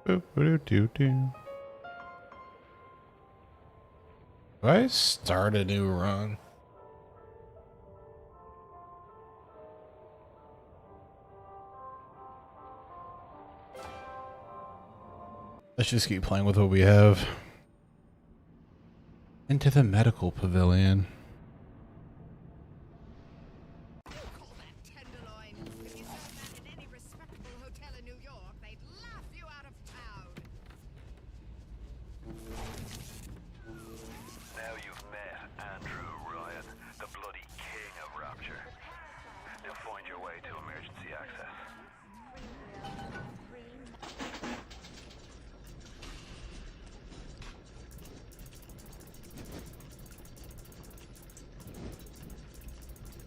Do I start a new run? Let's just keep playing with what we have. Into the medical pavilion. Now you've met Andrew Ryan, the bloody king of Rapture. Now find your way to emergency access.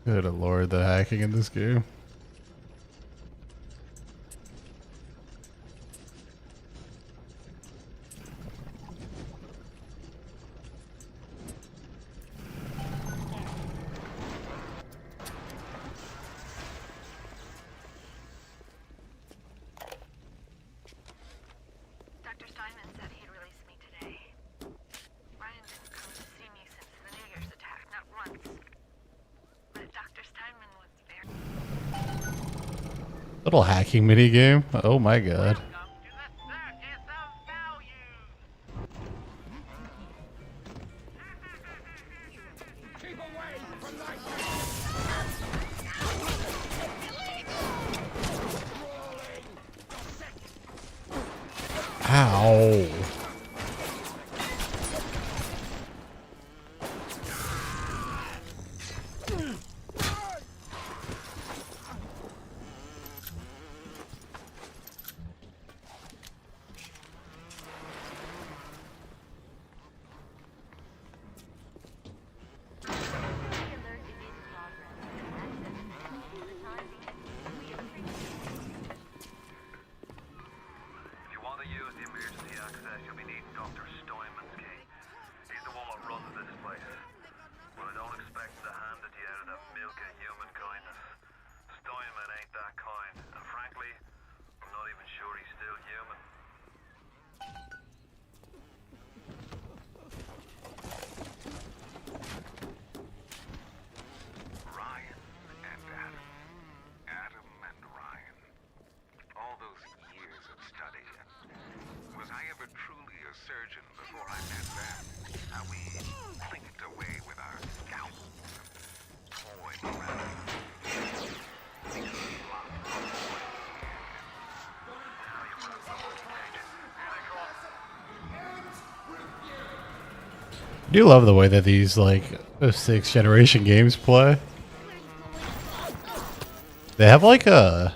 Good lord, the hacking in this game. Dr. Steinman said he'd release me today. Ryan didn't come to see me since the New Year's attack, not once. But Dr. Steinman was very... Little hacking mini game. Oh my god. Ow. If you want to use the emergency access, you'll be needing Dr. Steinman's key. He's the one that runs this place. But I don't expect to hand it to you out of the milk of human kindness. Steinman ain't that kind, and frankly, I'm not even sure he's still human. Ryan and Adam. Adam and Ryan. All those years of study. Was I ever truly a surgeon before I met them? How we clinked away with our scalpels, toyed around. I do love the way that these like 6th generation games play. They have like a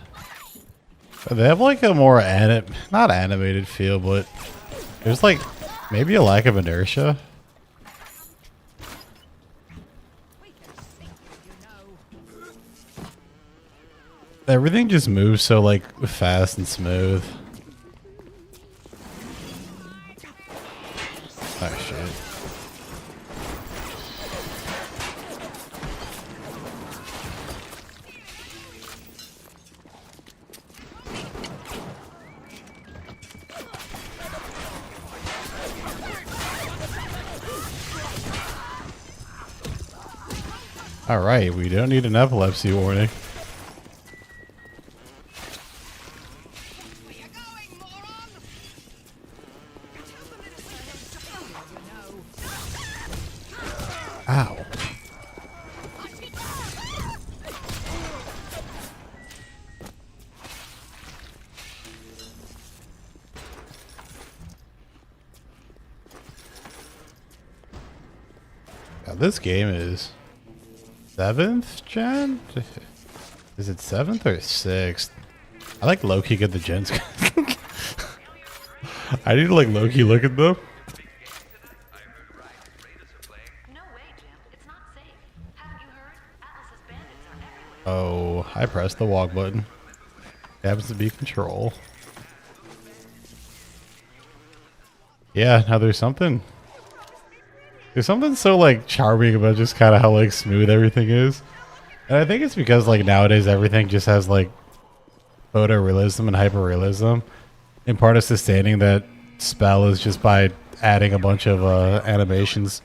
more not animated feel, but there's like maybe a lack of inertia. Everything just moves so like fast and smooth. Oh shit. Alright, we don't need an epilepsy warning. Ow. Now this game is 7th gen? Is it 7th or 6th? I like low-key get the gens. I need to like low-key look at them. No way, Jim. It's not safe. Haven't you heard? Atlas's bandits are everywhere. Oh, I pressed the walk button. It happens to be control. Yeah, now there's something so like charming about just kind of how like smooth everything is. And I think it's because like nowadays everything just has like photorealism and hyperrealism. And part of sustaining that spell is just by adding a bunch of animations.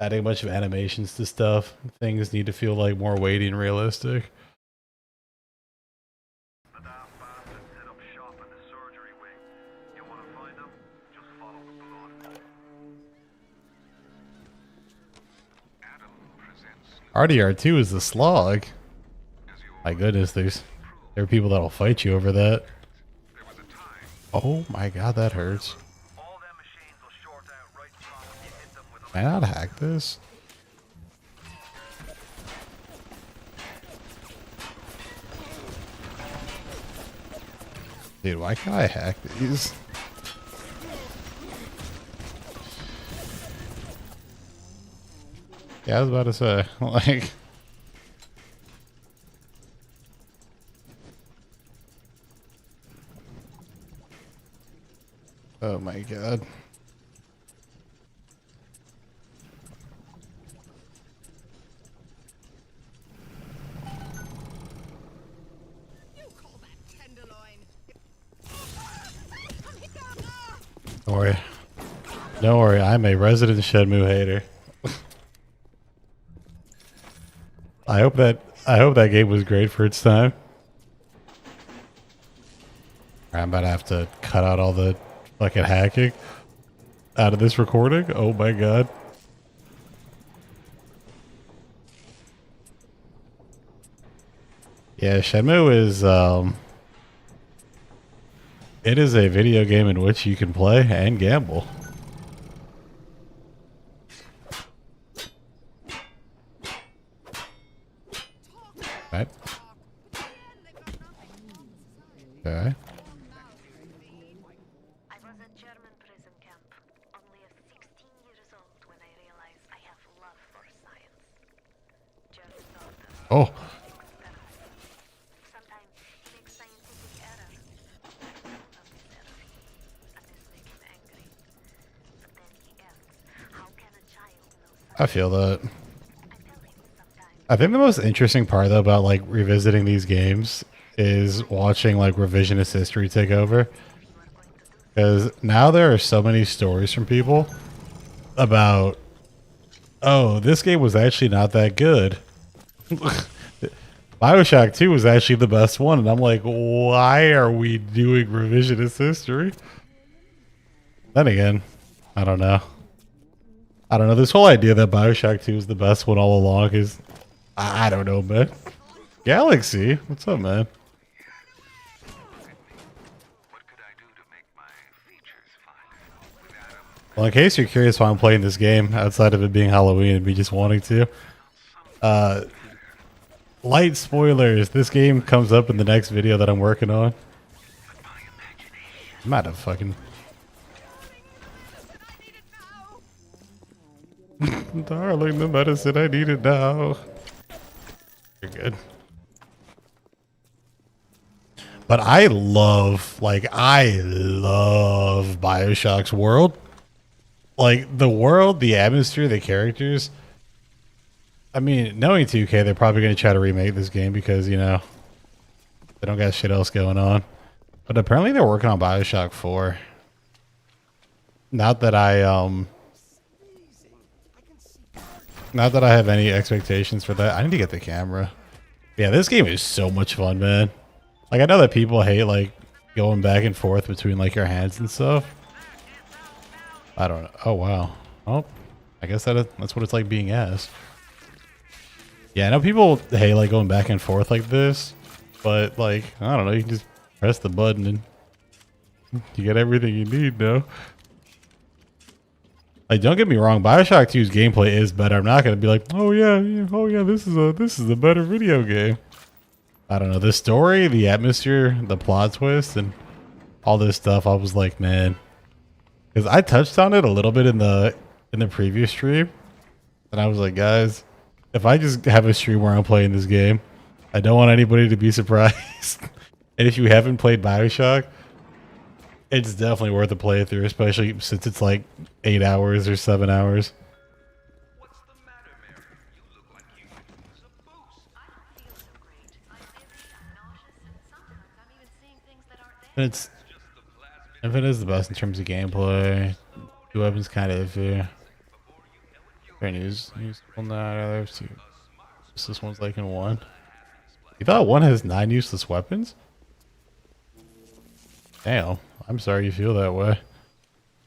Adding a bunch of animations to stuff. Things need to feel like more weighty and realistic. The daft bastards set up shop in the surgery wing. You want to find them? Just follow the blood. Adam presents RDR2 is the slog. as you My goodness, there are people that'll fight you over that. there was a time Oh my god, that hurts. all them machines will short out right from when you hit them with a Can I not hack this? Dude, why can't I hack these? Yeah, I was about to say, like... Oh my god. Don't worry. Don't worry, I'm a resident Shenmue hater. I hope that game was great for its time. I'm about to have to cut out all the fucking hacking out of this recording. Oh my god. Yeah, Shenmue is it is a video game in which you can play and gamble. Right? Okay. I was at German prison camp, only 16 years old when I realized I have love for science. German doctor. Oh, Sometimes he makes scientific error. I don't of this error, and this makes him angry. But then he asks, how can a child know I science? feel that. I tell him sometimes. I think the most interesting part though about like revisiting these games is watching like revisionist history take over. Because now there are so many stories from people about, oh, this game was actually not that good. Bioshock 2 was actually the best one. And I'm like, why are we doing revisionist history? Then again, I don't know. I don't know. This whole idea that Bioshock 2 is the best one all along is, I don't know, man. Galaxy, what's up, man? what could I do to make my features finer? With Adam, Well, in case you're curious why I'm playing this game, outside of it being Halloween and me just wanting to, light spoilers. This game comes up in the next video that I'm working on. I'm out of fucking... Darling, the medicine I need it now. You're good. But I love Bioshock's world. Like, the world, the atmosphere, the characters. I mean, knowing 2K, they're probably going to try to remake this game because, you know, they don't got shit else going on. But apparently they're working on Bioshock 4. Not that I have any expectations for that. I need to get the camera. Yeah, this game is so much fun, man. Like, I know that people hate, like, going back and forth between, like, your hands and stuff. I don't know. Oh, wow. Oh, I guess that's what it's like being asked. Yeah, I know people hate, like, going back and forth like this. But, like, I don't know. You can just press the button and you get everything you need, though. Like, don't get me wrong, Bioshock 2's gameplay is better. I'm not gonna be like, oh yeah, this is a better video game. I don't know, the story, the atmosphere, the plot twist, and all this stuff. I was like, man, because I touched on it a little bit in the previous stream, and I was like, guys, if I just have a stream where I'm playing this game, I don't want anybody to be surprised. And if you haven't played Bioshock, it's definitely worth a playthrough, especially since it's like 8 hours or 7 hours. what's the matter, Mary? You look like you could use a boost. I don't feel so great. I'm dizzy, I'm nauseous, and sometimes I'm even seeing things that aren't there. And it's Just the Infinite is the best in terms of gameplay. Two weapons kind of iffy. Very useful now. There's two. This one's like in one. You thought one has 9 useless weapons? Damn. I'm sorry you feel that way.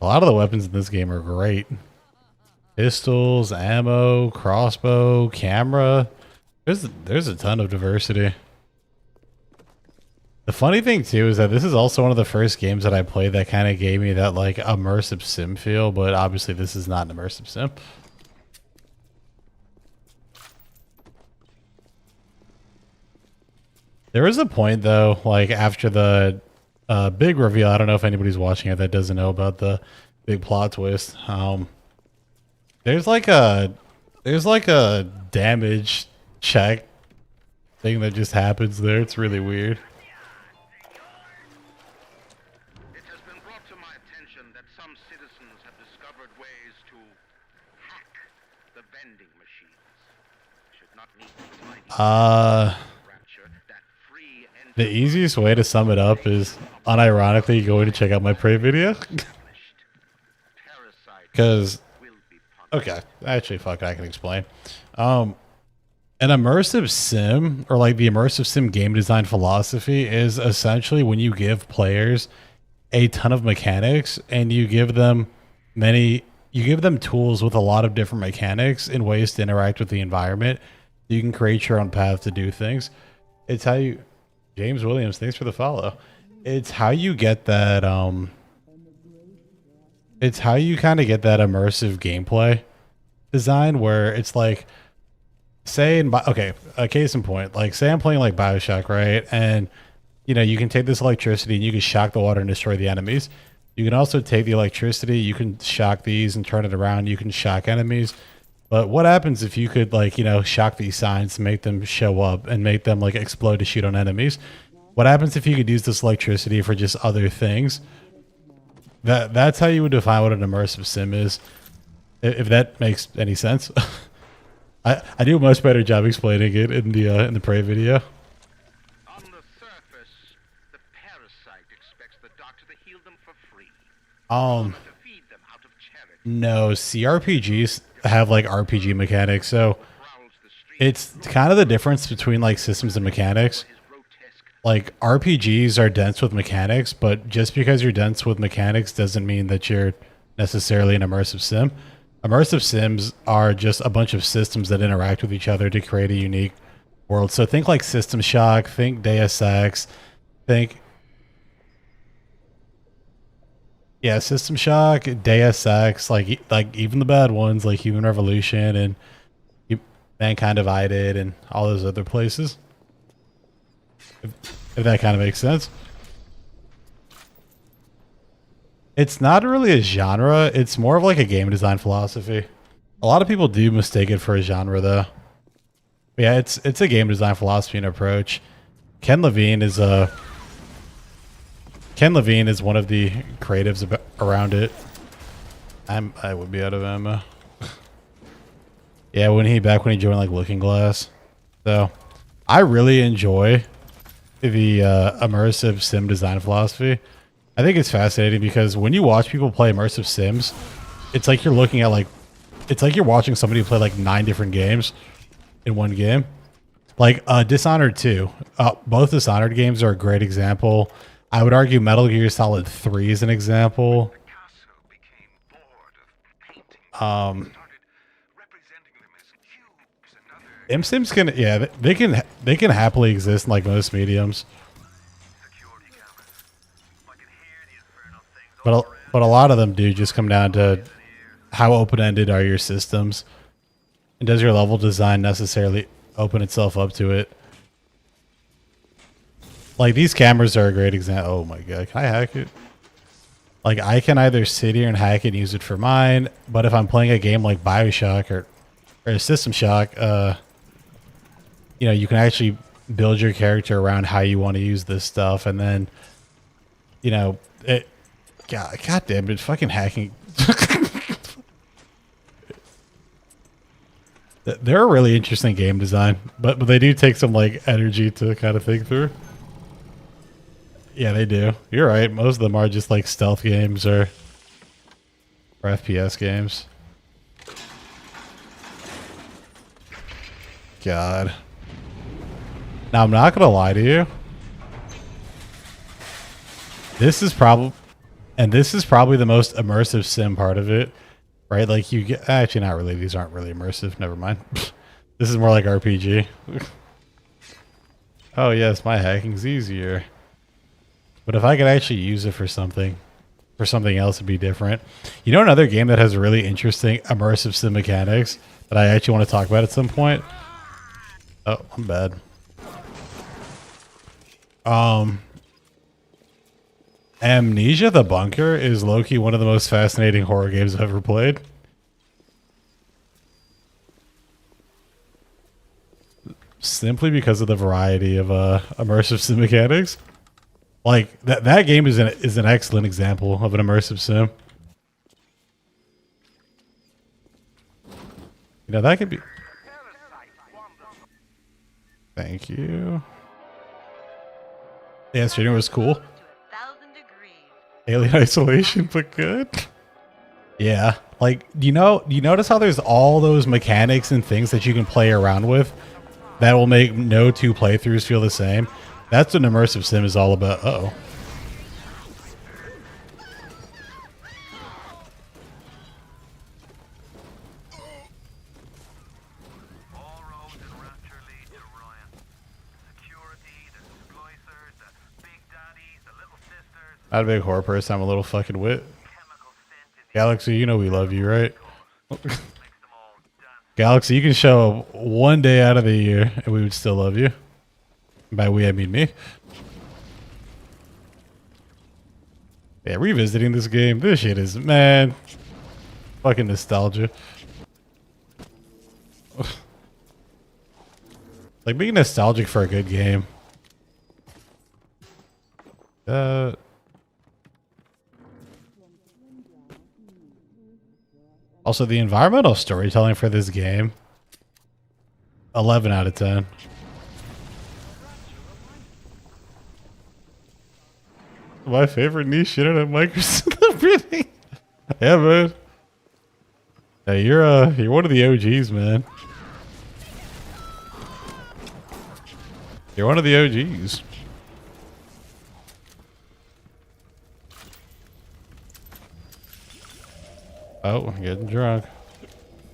A lot of the weapons in this game are great. Pistols, ammo, crossbow, camera. There's a ton of diversity. The funny thing too is that this is also one of the first games that I played that kind of gave me that like immersive sim feel, but obviously this is not an immersive sim. There was a point though, like after the big reveal, I don't know if anybody's watching it that doesn't know about the big plot twist. There's like a damage check thing that just happens there. It's really weird. It has been brought to my attention that some citizens have discovered ways to hack the vending machines. Should not need to The easiest way to sum it up is unironically going to check out my prey video. Because, okay, actually, fuck it, I can explain. An immersive sim, or like the immersive sim game design philosophy, is essentially when you give players a ton of mechanics and you give them tools with a lot of different mechanics and ways to interact with the environment. You can create your own path to do things. It's how you, James Williams, thanks for the follow. It's how you get that, it's how you kind of get that immersive gameplay design where it's like, say, okay, a case in point, like say I'm playing like Bioshock, right? And you know, you can take this electricity and you can shock the water and destroy the enemies. You can also take the electricity, you can shock these and turn it around. You can shock enemies. But what happens if you could, like, you know, shock these signs to make them show up and make them like explode to shoot on enemies? What happens if you could use this electricity for just other things? That's how you would define what an immersive sim is, if that makes any sense. I do a much better job explaining it in the Prey video. On the surface, the parasite expects the doctor to heal them for free. To feed them out of charity. No, CRPGs have like RPG mechanics, so it's kind of the difference between like systems and mechanics. Like RPGs are dense with mechanics, but just because you're dense with mechanics doesn't mean that you're necessarily an immersive sim. Immersive sims are just a bunch of systems that interact with each other to create a unique world. So think like System Shock, think Deus Ex, think... Yeah, System Shock, Deus Ex, like even the bad ones like Human Revolution and Mankind Divided and all those other places. If that kind of makes sense. It's not really a genre. It's more of like a game design philosophy. A lot of people do mistake it for a genre, though. But yeah, it's a game design philosophy and approach. Ken Levine is one of the creatives around it. I would be out of ammo. Yeah, back when he joined like Looking Glass. So I really enjoy the immersive sim design philosophy. I think it's fascinating because when you watch people play immersive sims, it's like you're looking at it's like you're watching somebody play like 9 different games in one game. Like Dishonored 2. Both Dishonored games are a great example. I would argue Metal Gear Solid 3 is an example. MSims can, yeah, they can happily exist in like most mediums. But a lot of them do just come down to how open-ended are your systems, and does your level design necessarily open itself up to it? Like these cameras are a great example. Oh my god, can I hack it? Like I can either sit here and hack it and use it for mine, but if I'm playing a game like Bioshock or System Shock, you know, you can actually build your character around how you want to use this stuff, and then, you know, God damn it, fucking hacking. They're a really interesting game design, but they do take some like energy to kind of think through. Yeah, they do. You're right. Most of them are just like stealth games or FPS games. God. Now, I'm not going to lie to you. This is probably the most immersive sim part of it, right? Like you get, actually not really. These aren't really immersive. Never mind. This is more like RPG. Oh yes, my hacking's easier. But if I could actually use it for something else, it'd be different. You know, another game that has really interesting immersive sim mechanics that I actually want to talk about at some point. Oh, I'm bad. Amnesia the Bunker is low-key one of the most fascinating horror games I've ever played. Simply because of the variety of immersive sim mechanics. Like that game is an excellent example of an immersive sim. You know, that could be. Thank you. Yeah, streaming was cool. Alien Isolation, but good. Yeah, like you notice how there's all those mechanics and things that you can play around with that will make no two playthroughs feel the same. That's what an immersive sim is all about. Uh-oh. All roads in Rapture lead to Ryan. Security, the splicers, the big daddies, the little sisters. Not a big horror person. I'm a little fucking wit. Chemical scent in the Galaxy, you know we love you, right? makes them all dance. Galaxy, you can show up one day out of the year and we would still love you. By we, I mean me. Yeah, revisiting this game. This shit is, man, fucking nostalgia. Like being nostalgic for a good game. Also, the environmental storytelling for this game, 11 out of 10. My favorite niche internet Microsoft. Really? Yeah, man. Hey, you're one of the OGs, man. You're one of the OGs. Oh, I'm getting drunk.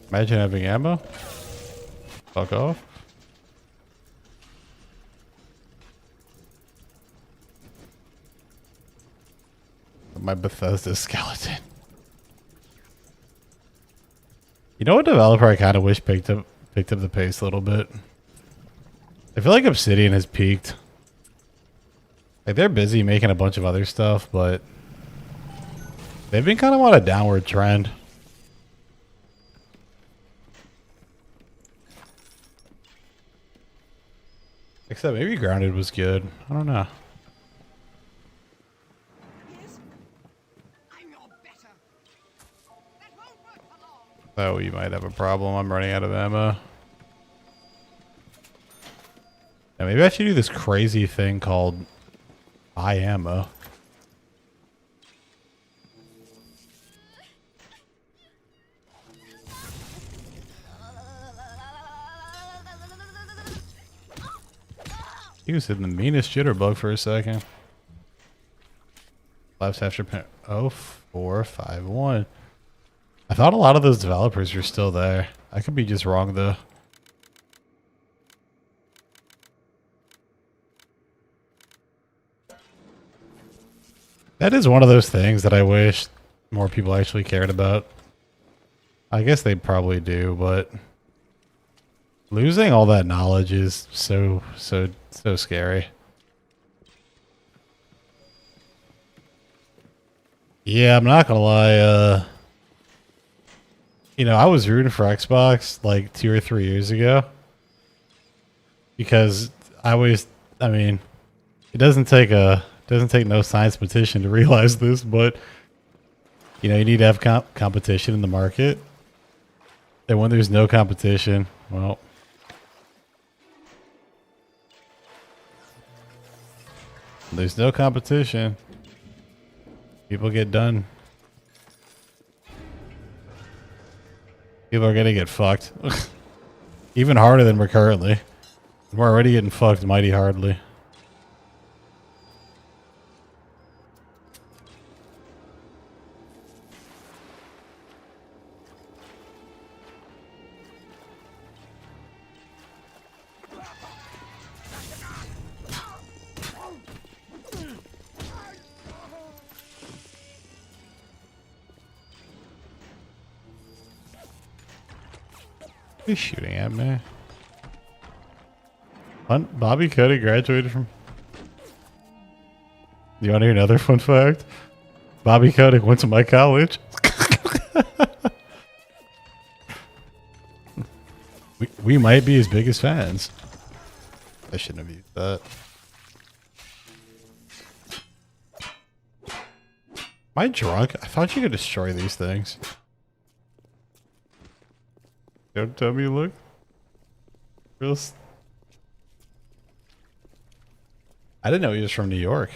Imagine having ammo. Fuck off. My Bethesda skeleton. You know what developer I kind of wish picked up the pace a little bit? I feel like Obsidian has peaked. Like they're busy making a bunch of other stuff, but they've been kind of on a downward trend. Except maybe Grounded was good. I don't know. Oh, you might have a problem. I'm running out of ammo. Yeah, maybe I should do this crazy thing called buy ammo. He was hitting the meanest jitterbug for a second. Lives after 0451. I thought a lot of those developers were still there. I could be just wrong though. That is one of those things that I wish more people actually cared about. I guess they probably do, but losing all that knowledge is so scary. Yeah, I'm not gonna lie, you know, I was rooting for Xbox like 2 or 3 years ago because I mean, it doesn't take no science petition to realize this, but you know, you need to have competition in the market. And when there's no competition, well, There's no competition. People get done. People are gonna get fucked. Even harder than we're currently. We're already getting fucked mighty hardly. He's shooting at me. Bobby Cuddy graduated from... You want to hear another fun fact? Bobby Cuddy went to my college. we might be his biggest fans. I shouldn't have used that. Am I drunk? I thought you could destroy these things. Don't tell me, look. I didn't know he was from New York.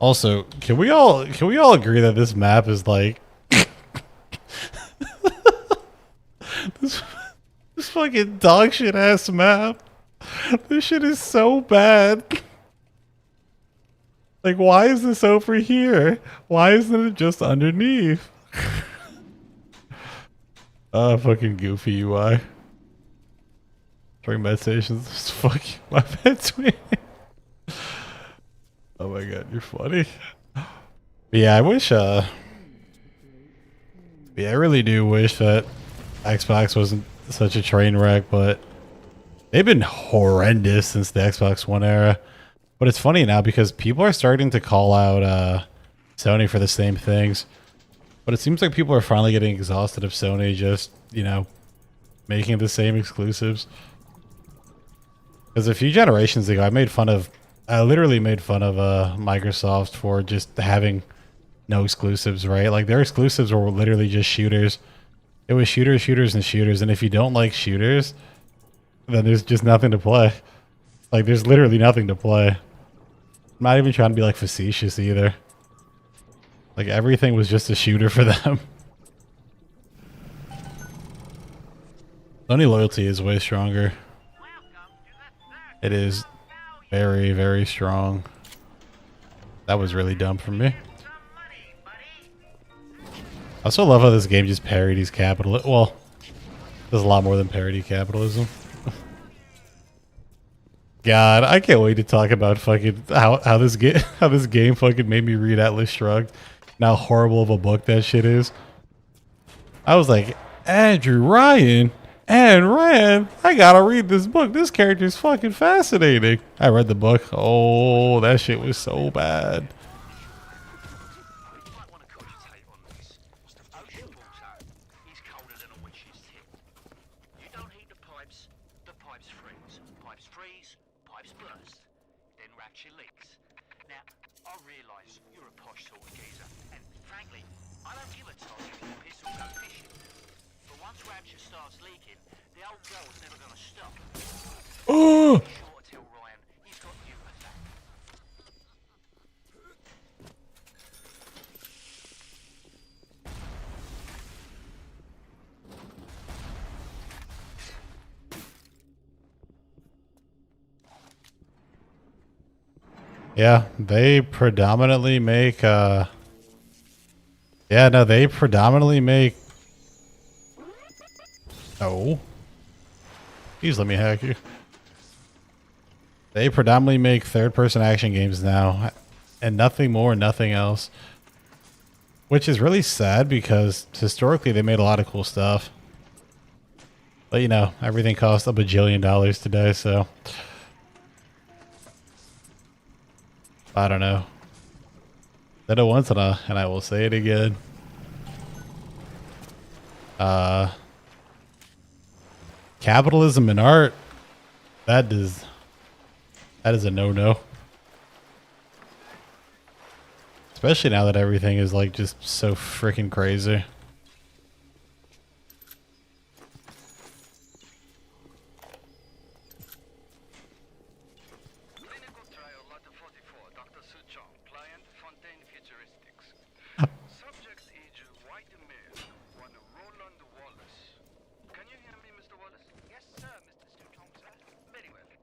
Also, can we all agree that this map is like this fucking dog shit ass map? This shit is so bad. Like, why is this over here? Why isn't it just underneath? Fucking goofy UI. During med stations, fuck you, my bad twin. Oh my god, you're funny. But yeah, I wish, yeah, I really do wish that Xbox wasn't such a train wreck, but they've been horrendous since the Xbox One era. But it's funny now because people are starting to call out Sony for the same things. But it seems like people are finally getting exhausted of Sony just, you know, making the same exclusives. Because a few generations ago, I literally made fun of Microsoft for just having no exclusives, right? Like, their exclusives were literally just shooters. It was shooters, shooters, and shooters. And if you don't like shooters, then there's just nothing to play. Like, there's literally nothing to play. I'm not even trying to be, like, facetious either. Like, everything was just a shooter for them. Sony loyalty is way stronger. It is very, very strong. That was really dumb from me. I also love how this game just parodies capitalism. Well, there's a lot more than parody capitalism. God, I can't wait to talk about fucking how this game fucking made me read Atlas Shrugged. And how horrible of a book that shit is. I was like, Andrew Ryan and Rand, I gotta read this book. This character's fucking fascinating. I read the book. Oh, that shit was so bad. Oh! Yeah, they predominantly make they predominantly make... Oh. Please let me hack you. They predominantly make third-person action games now, and nothing more, nothing else. Which is really sad because historically they made a lot of cool stuff. But you know, everything costs $1 bajillion today, so... I don't know. Said it once and I will say it again. Capitalism in art, that is a no-no. Especially now that everything is like just so freaking crazy.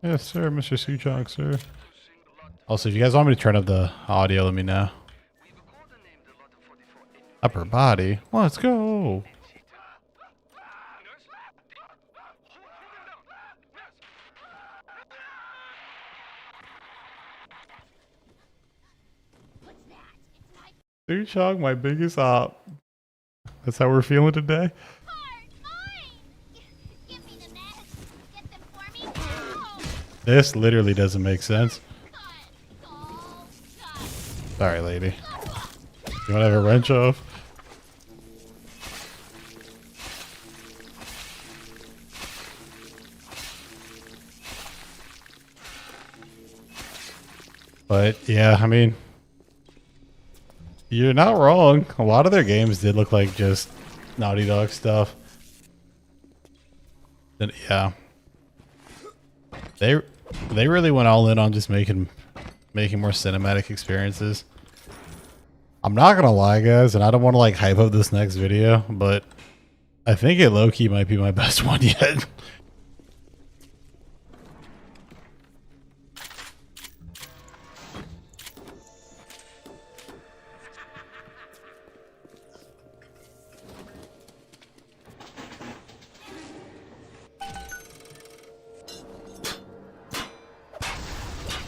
Yes, sir, Mr. Suchong, sir. Also, if you guys want me to turn up the audio, let me know. Upper body. Let's go. Suchong, my biggest op. That's how we're feeling today. This literally doesn't make sense. Sorry, lady. You want to have a wrench off? But yeah, I mean, you're not wrong. A lot of their games did look like just Naughty Dog stuff. And yeah, they really went all in on just making more cinematic experiences. I'm not gonna lie, guys, and I don't want to like hype up this next video, but I think it low-key might be my best one yet.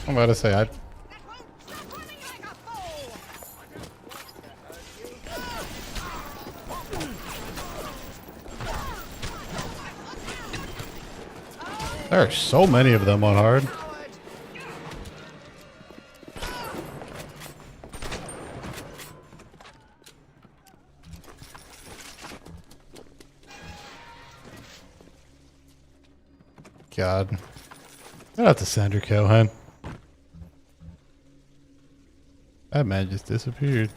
I'm about to say there are so many of them on hard. God. Shout out to Sandra Cohen. That man just disappeared.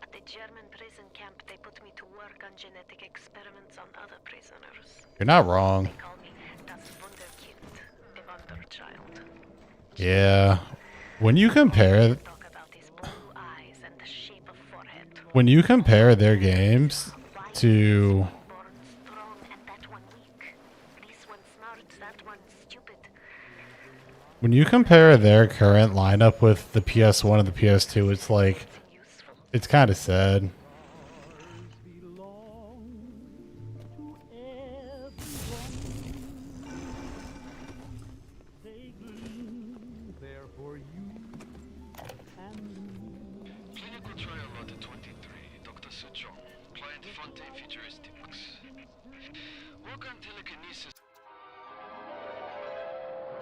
At the German prison camp, they put me to work on genetic experiments on other prisoners. You're not wrong. They call me das Wunderkind, the Wonder Child. Yeah. When you compare Talk about his blue eyes and the shape of forehead. when you compare their games to Born strong and that one weak. This one smart, that one stupid. when you compare their current lineup with the PS1 and the PS2, it's like Useful. it's kind of sad. Clinical trial lot 23, Dr. Sejong. Client Fontaine Futuristics. Work on telekinesis.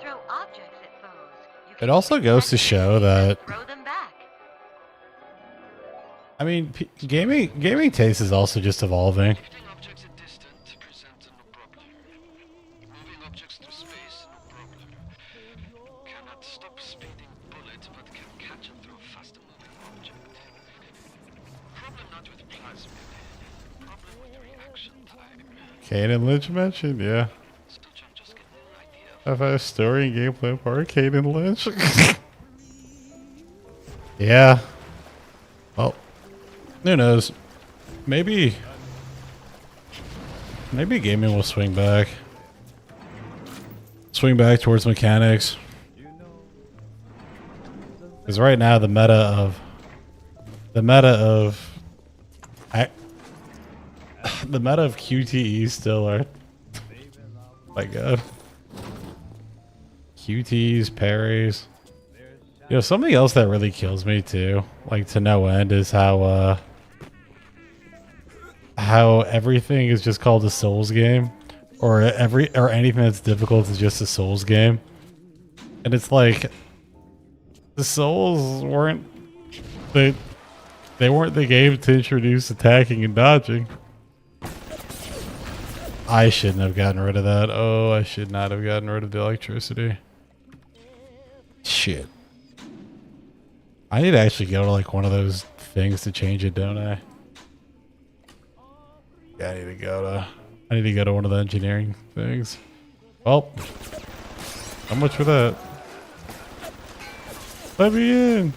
Throw objects at foes. You It can also goes to show that, throw them back. I mean, gaming taste is also just evolving. Hitting objects at distance presents no problem. Moving objects through space, no problem. Cannot stop speeding bullets, but can catch and throw a faster moving object. Problem not with plasmid. Problem with reaction time. Kane and Lynch mentioned, yeah. Sejong just get an idea. I've had a story and gameplay part, Kane and Lynch. Yeah. Well, who knows? Maybe gaming will swing back. Swing back towards mechanics. Because right now the meta of QTEs still are. My God. QTEs, parries. You know, something else that really kills me too, like to no end, is how everything is just called a Souls game, or anything that's difficult is just a Souls game, and it's like the Souls weren't they weren't the game to introduce attacking and dodging. I shouldn't have gotten rid of that. Oh, I should not have gotten rid of the electricity. Shit. I need to actually go to like one of those things to change it, don't I? Yeah, I need to go to one of the engineering things. Well, how much for that? Let me in.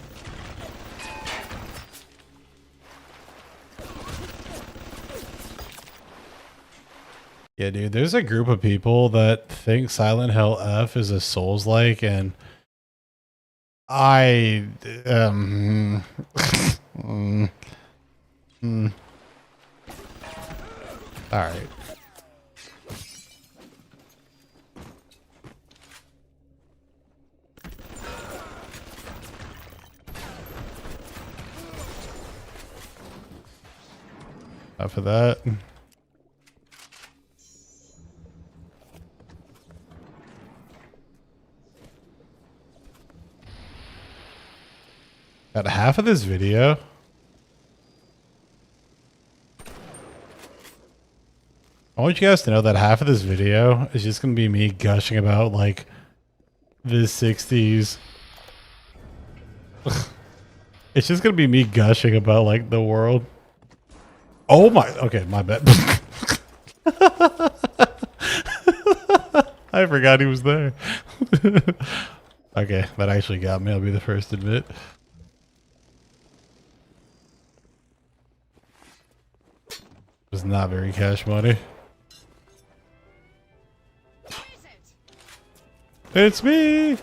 Yeah, dude, there's a group of people that think Silent Hill F is a Souls-like, and I, mm, mm. All right. Enough of that. Got half of this video. I want you guys to know that half of this video is just going to be me gushing about like the 60s. It's just going to be me gushing about like the world. Oh my, okay, my bad. I forgot he was there. Okay, that actually got me. I'll be the first to admit. It was not very cash money. It's me!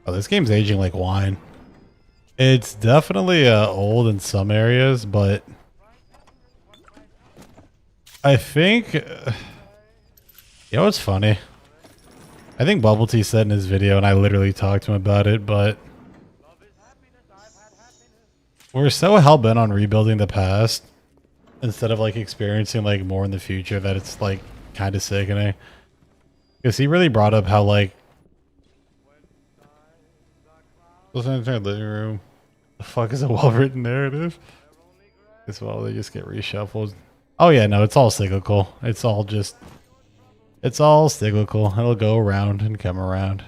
Oh, this game's aging like wine. It's definitely old in some areas, but I think... you know what's funny? I think Bubble Tea said in his video, and I literally talked to him about it, but we're so hell-bent on rebuilding the past instead of like experiencing like more in the future that it's like kind of sickening. Because he really brought up how like what's in our living room? The fuck is a well-written narrative? As well, they just get reshuffled. Oh yeah, no, it's all cyclical. It's all cyclical. It'll go around and come around.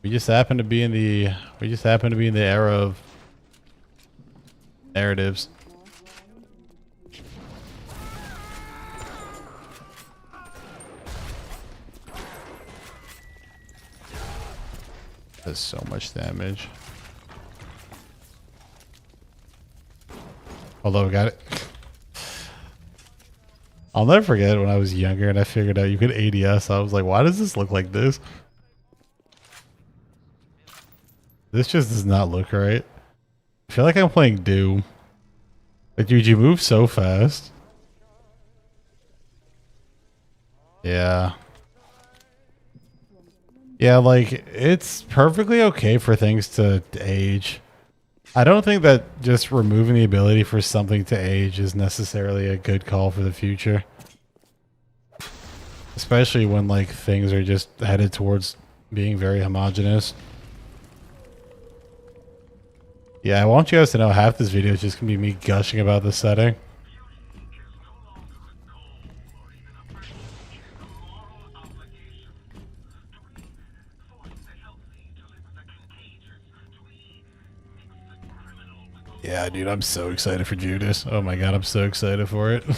We just happen to be in the era of narratives. Does so much damage. Although we got it. I'll never forget when I was younger and I figured out you could ADS. I was like, why does this look like this? This just does not look right. I feel like I'm playing Doom. Like, dude, you move so fast. Yeah. Yeah, like, it's perfectly okay for things to age. I don't think that just removing the ability for something to age is necessarily a good call for the future. Especially when, like, things are just headed towards being very homogenous. Yeah, I want you guys to know half this video is just going to be me gushing about the setting. Yeah, dude, I'm so excited for Judas. Oh my god, I'm so excited for it. Why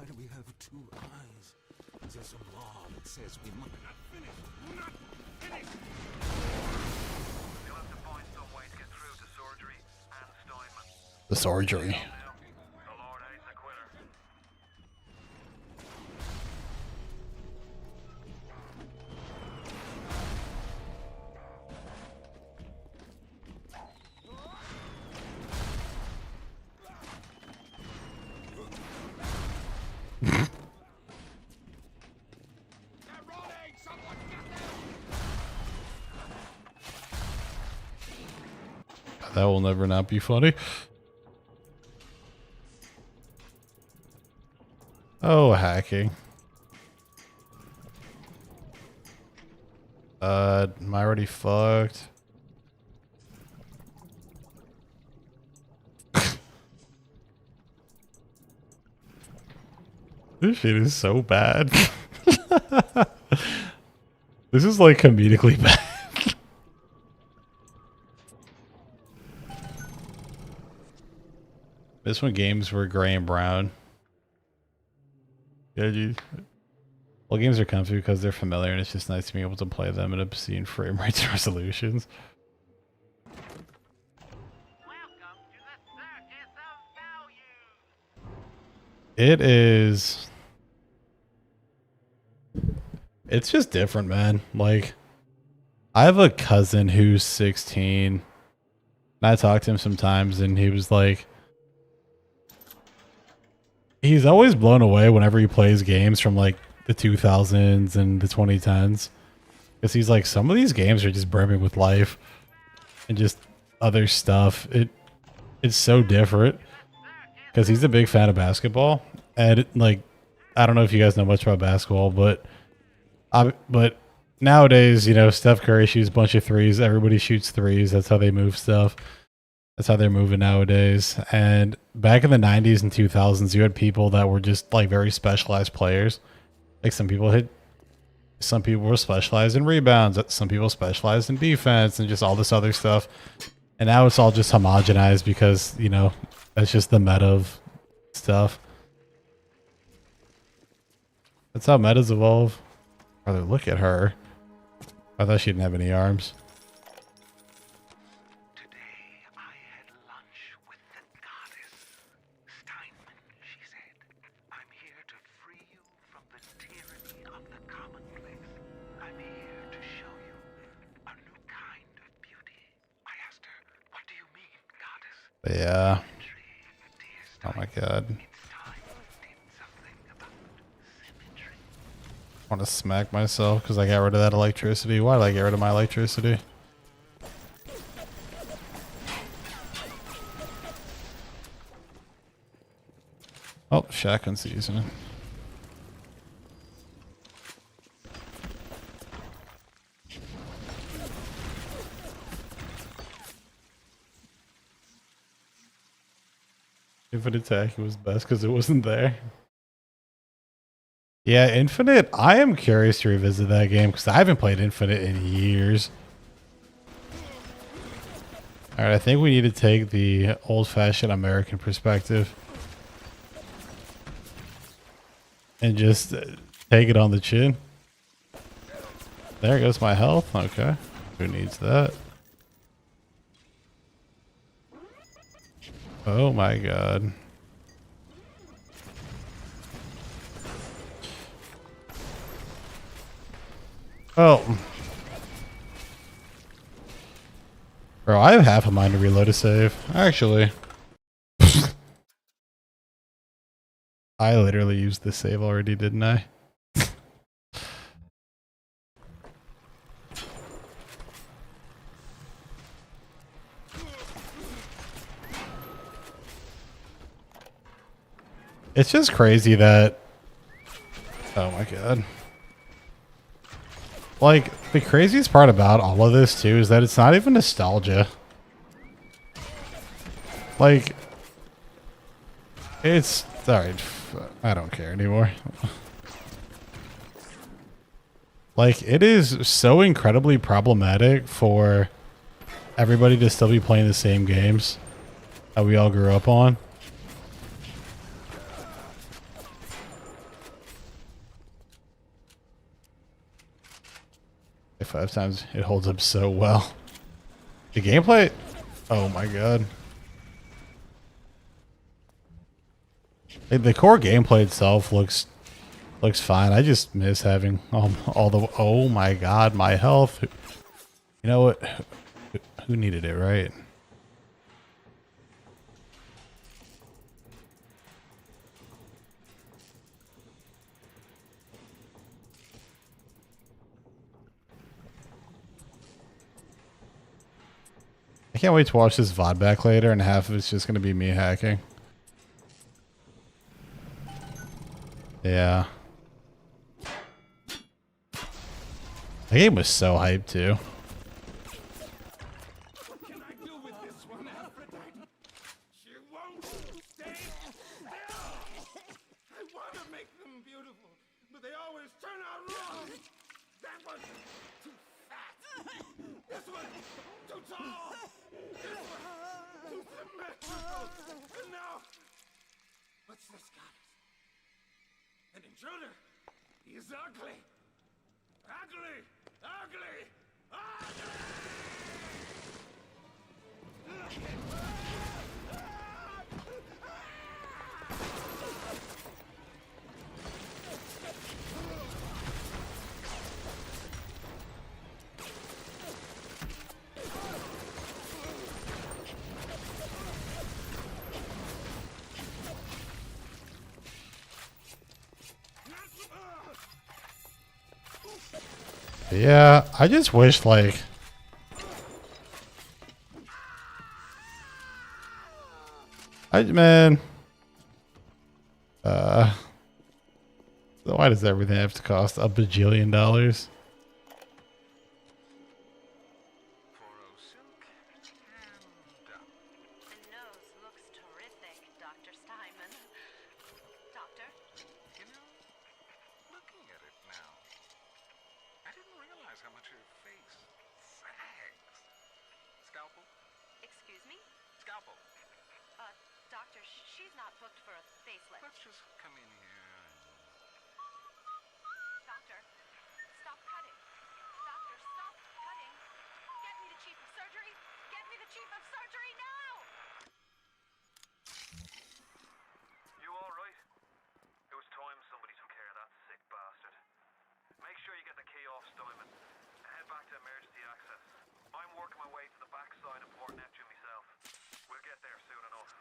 do we have two eyes? There's a law that says we must not finish. Do not finish. You'll have to find some way to get through to surgery and Steinman. The surgery. The Lord ain't a quitter. That will never not be funny. Oh, hacking. Am I already fucked? This shit is so bad. This is like comedically bad. This one games were gray and brown. Yeah, geez. Well, games are comfy because they're familiar, and it's just nice to be able to play them at obscene frame rates and resolutions. Welcome to the circus of value. It is. It's just different, man. Like, I have a cousin who's 16. And I talk to him sometimes, and he was like, he's always blown away whenever he plays games from like the 2000s and the 2010s. Because he's like, some of these games are just brimming with life and just other stuff. It's so different. Because he's a big fan of basketball. And like, I don't know if you guys know much about basketball, but nowadays, you know, Steph Curry shoots a bunch of threes. Everybody shoots threes. That's how they move stuff. That's how they're moving nowadays. And back in the 90s and 2000s, you had people that were just like very specialized players. Like some people were specialized in rebounds. Some people specialized in defense and just all this other stuff. And now it's all just homogenized because, you know, that's just the meta of stuff. That's how metas evolve. Brother, look at her. I thought she didn't have any arms. Today I had lunch with the goddess. Steinman, she said. I'm here to free you from the tyranny of the commonplace. I'm here to show you a new kind of beauty. I asked her, what do you mean, goddess? Yeah. Dear Oh my Steinman, god. it's time we did something about symmetry. I want to smack myself because I got rid of that electricity. Why did I get rid of my electricity? Oh, shotgun season. Infinite attack was best because it wasn't there. Yeah, Infinite. I am curious to revisit that game because I haven't played Infinite in years. All right, I think we need to take the old-fashioned American perspective and just take it on the chin. There goes my health. Okay, who needs that? Oh my god. Oh. Bro, I have half a mind to reload a save. Actually. I literally used this save already, didn't I? It's just crazy that... Oh my god. Like, the craziest part about all of this, too, is that it's not even nostalgia. Like, it's... Alright, I don't care anymore. Like, it is so incredibly problematic for everybody to still be playing the same games that we all grew up on. Five times, it holds up so well. The gameplay, oh my god. The core gameplay itself looks fine. I just miss having all the, oh my god, my health. You know what? Who needed it, right? I can't wait to watch this VOD back later, and half of it's just going to be me hacking. Yeah. The game was so hyped, too. What can I do with this one, Aphrodite? She won't stay still. I want to make them beautiful, but they always turn out wrong. That one too fat. This one too tall. This one too symmetrical. And now, what's this, goddess? An intruder? He's ugly. Ugly. Ugly. Yeah, I just wish like man. So why does everything have to cost a bajillion dollars? The nose looks terrific, Dr. Steinman. Doctor? You know, looking at it now, I didn't realize how much her face sags. Scalpel? Excuse me? Scalpel. Doctor, she's not booked for a facelift. Let's just come in here and... Doctor, stop cutting. Doctor, stop cutting. Get me the chief of surgery. Get me the chief of surgery now! You alright? It was time somebody took care of that sick bastard. Make sure you get the key off Steinman and head back to emergency access. I'm working my way to the backside of Port Neptune myself. We'll get there soon enough.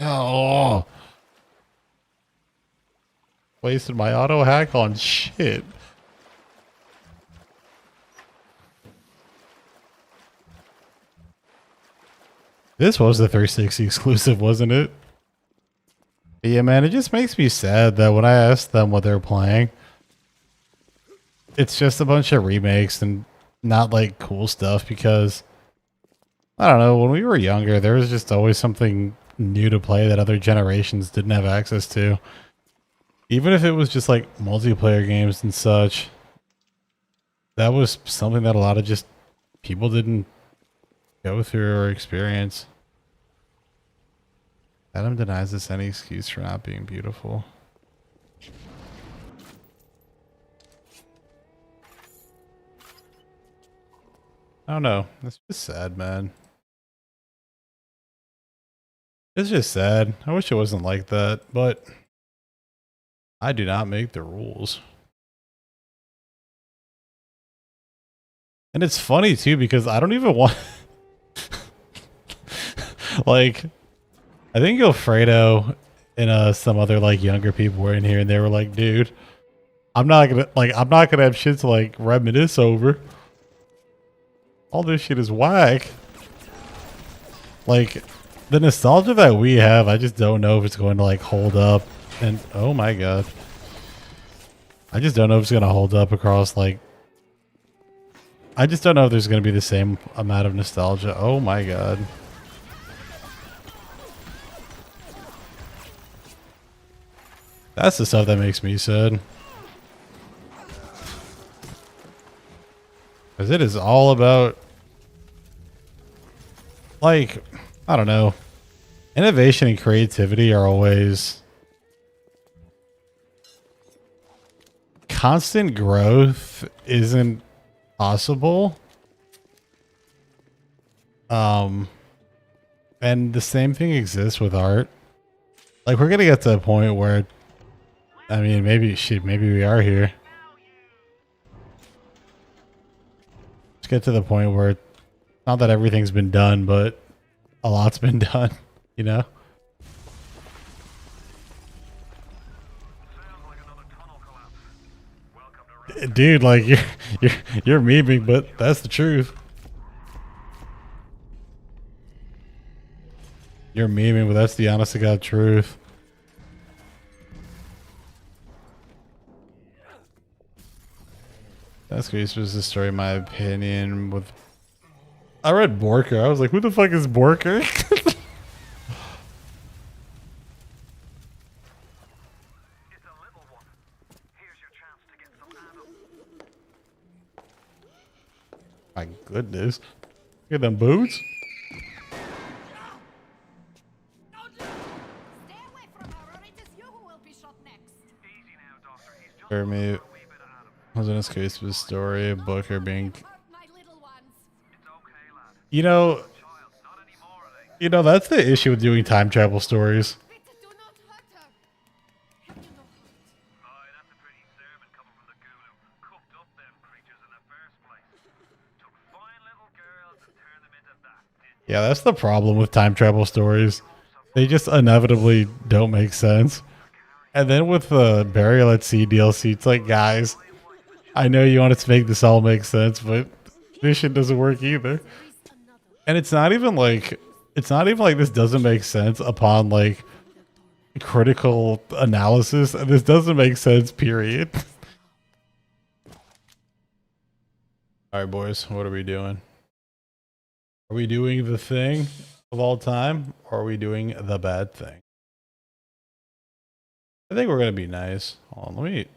Oh, wasted my auto hack on shit. This was the 360 exclusive, wasn't it? But yeah, man, it just makes me sad that when I ask them what they're playing, it's just a bunch of remakes and not like cool stuff because I don't know, when we were younger, there was just always something new to play that other generations didn't have access to. Even if it was just like multiplayer games and such, that was something that a lot of just people didn't go through or experience. Adam denies us any excuse for not being beautiful. I don't know. It's just sad, man. It's just sad. I wish it wasn't like that, but I do not make the rules. And it's funny too because I don't even want like I think Alfredo and some other like younger people were in here and they were like, dude, I'm not gonna have shit to like reminisce over. All this shit is whack. Like the nostalgia that we have, I just don't know if it's going to like hold up. And oh my god, I just don't know if it's going to hold up across like. I just don't know if there's going to be the same amount of nostalgia. Oh my god. That's the stuff that makes me sad. Because it is all about, like, I don't know. Innovation and creativity are always... Constant growth isn't possible. And the same thing exists with art. Like, we're gonna get to a point where... I mean, maybe we are here. Let's get to the point where not that everything's been done, but a lot's been done, you know? Dude, like you're memeing, but that's the truth. You're memeing, but that's the honest to God truth. That's supposed to destroy my opinion with... I read Borker. I was like, who the fuck is Borker? It's a little one. Here's your chance to get some ammo. My goodness. Look at them boots. For me, was in this case with a story, a book, or being, you know, that's the issue with doing time travel stories. Yeah, that's the problem with time travel stories. They just inevitably don't make sense. And then with the Burial at Sea DLC, it's like, guys, I know you want it to make this all make sense, but this shit doesn't work either. And it's not even like this doesn't make sense upon like critical analysis. This doesn't make sense, period. All right, boys, what are we doing? Are we doing the thing of all time, or are we doing the bad thing? I think we're gonna be nice. Hold on, let me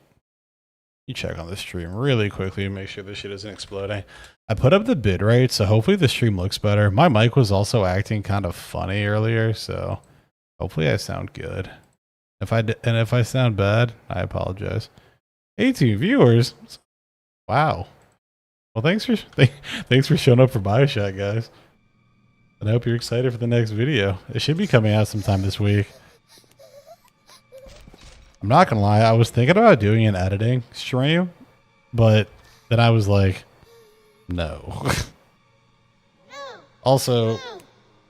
check on the stream really quickly and make sure this shit isn't exploding. I put up the bit rate, so hopefully the stream looks better. My mic was also acting kind of funny earlier, so hopefully I sound good. If I sound bad, I apologize. 18 viewers. Wow. Well, thanks for showing up for Bioshock, guys. And I hope you're excited for the next video. It should be coming out sometime this week. I'm not gonna lie, I was thinking about doing an editing stream, but then I was like, no. Also,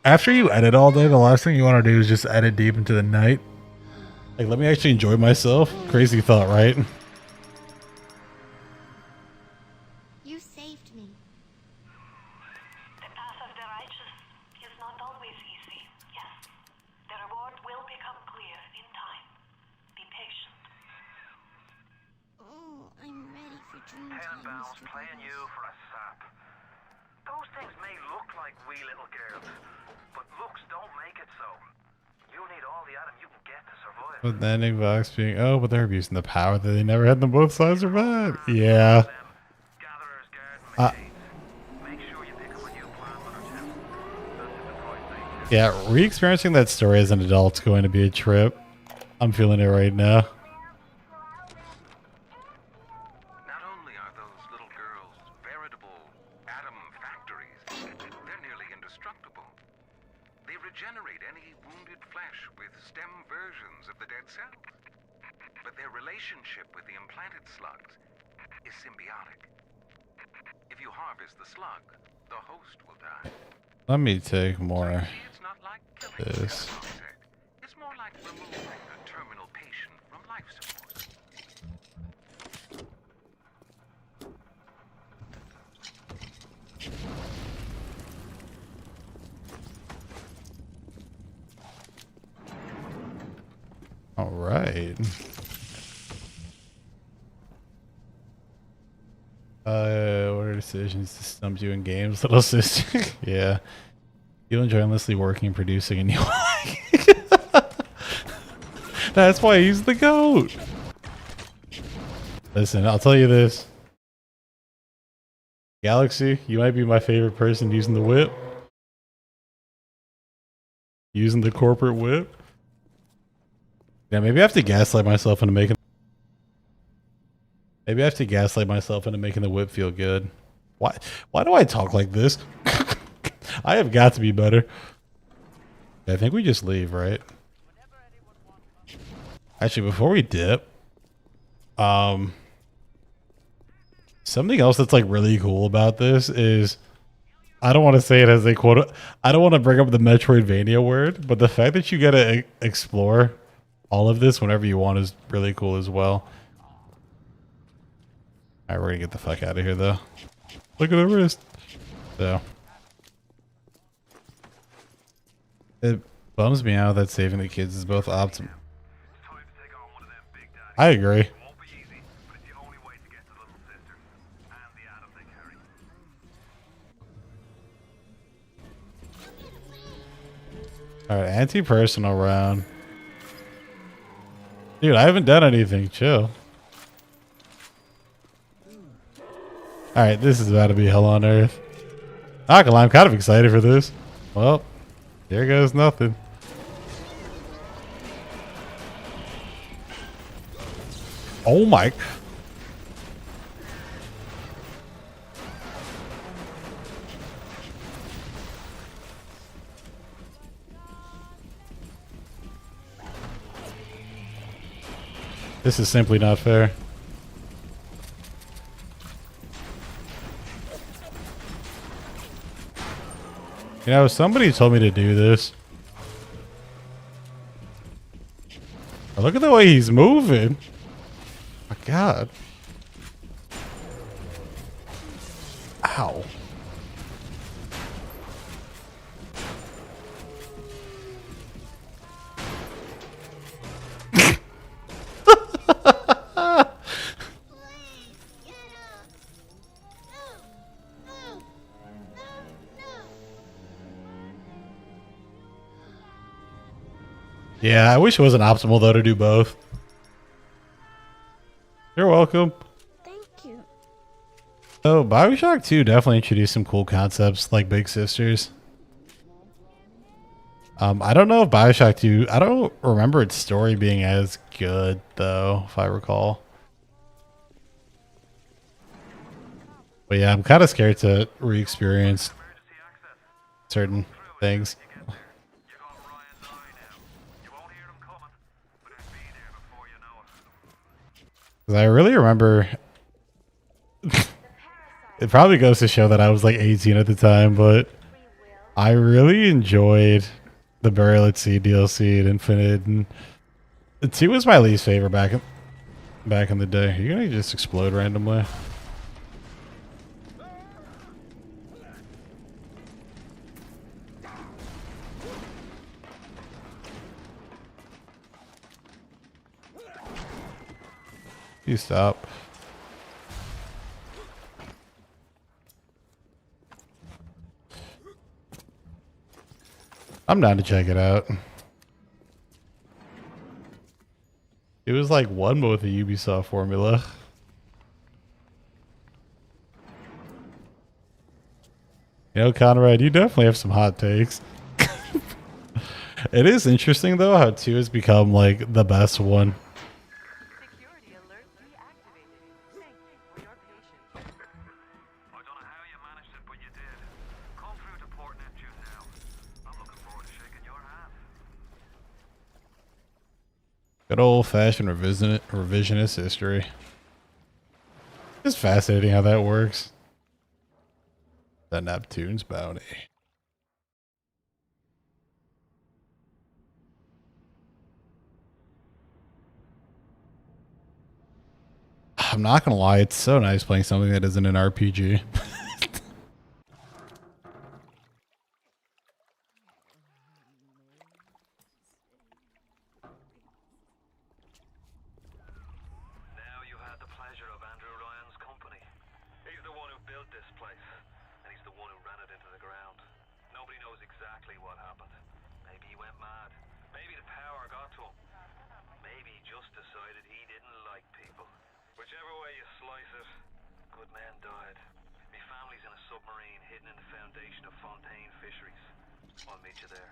after you edit all day, the last thing you want to do is just edit deep into the night. Like, let me actually enjoy myself. Crazy thought, right? You saved me. The path of the righteous is not always easy, yes. The reward will become clear in time. Be patient. Oh, I'm ready for dream time, Tenenbaums Mr. playing Douglas. you for a sap. Those things may look like wee little girls, but looks don't make it so. You need all the Adam you can get to survive. With the ending box being, oh, but they're abusing the power that they never had. Them both sides are bad. Yeah. Gatherer's garden machines. Make sure you pick up a new plant on our chest. That's in the price tag. Yeah, re-experiencing that story as an adult is going to be a trip. I'm feeling it right now. Not only are those little girls veritable atom factories, they're nearly indestructible. They regenerate any wounded flesh with stem versions of the dead cells. But their relationship with the implanted slugs is symbiotic. If you harvest the slug, the host will die. Let me take more. It's not like killing This. an object. It's more like removing a terminal patient from life support. All right. What are decisions to stump you in games, little sister? Yeah. You enjoy endlessly working, producing, and you That's why he's the GOAT. Listen, I'll tell you this. Galaxy, you might be my favorite person using the whip. Using the corporate whip. Yeah, maybe I have to gaslight myself into making... Maybe I have to gaslight myself into making the whip feel good. Why do I talk like this? I have got to be better. I think we just leave, right? Actually, before we dip, something else that's like really cool about this is, I don't want to say it as a quote. I don't want to bring up the Metroidvania word, but the fact that you get to explore all of this whenever you want is really cool as well. All right, we're gonna get the fuck out of here, though. Look at the wrist. So it bums me out that saving the kids is both optimal. I agree. It won't be easy, but it's the only way to get to little sister and the Adam they carry. All right, anti-personal round. Dude, I haven't done anything. Chill. All right, this is about to be hell on earth. Not gonna lie, I'm kind of excited for this. Well, there goes nothing. Oh my. This is simply not fair. You know, somebody told me to do this. Look at the way he's moving. My God. Ow. Yeah, I wish it wasn't optimal though to do both. You're welcome. Thank you. So Bioshock 2 definitely introduced some cool concepts like Big Sisters. I don't know if Bioshock 2, I don't remember its story being as good though, if I recall. But yeah, I'm kind of scared to re-experience certain things. You got Ryan's eye now. You won't hear him coming, but he'll be there before you know it. 'Cause I really remember it probably goes to show that I was like 18 at the time, but I really enjoyed the Burial at Sea DLC at Infinite, and the 2 was my least favorite back in the day. You're gonna just explode randomly. You stop. I'm down to check it out. It was like one with the Ubisoft formula. You know, Conrad, you definitely have some hot takes. It is interesting though how 2 has become like the best one. Security alert deactivated. Thank you for your patience. I don't know how you managed it, but you did. Come through to Port Neptune now. I'm looking forward to shaking your hand. Good old-fashioned revisionist history. It's fascinating how that works. The Neptune's bounty. I'm not gonna lie, it's so nice playing something that isn't an RPG. Now you had the pleasure of Andrew Ryan's company. He's the one who built this place, and he's the one who ran it into the ground. Nobody knows exactly what happened. Maybe he went mad. Maybe the power got to him. Maybe he just decided he didn't like people. Whichever way you slice it, good men died. Me family's in a submarine hidden in the foundation of Fontaine Fisheries. I'll meet you there.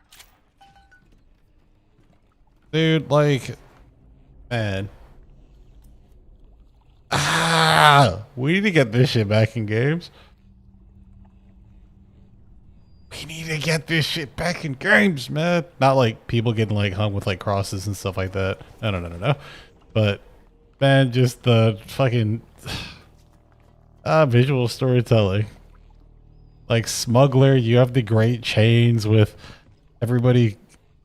Dude, like, man. We need to get this shit back in games. We need to get this shit back in games, man. Not like people getting like hung with like crosses and stuff like that. No. But man, just the fucking visual storytelling. Like Smuggler, you have the great chains with everybody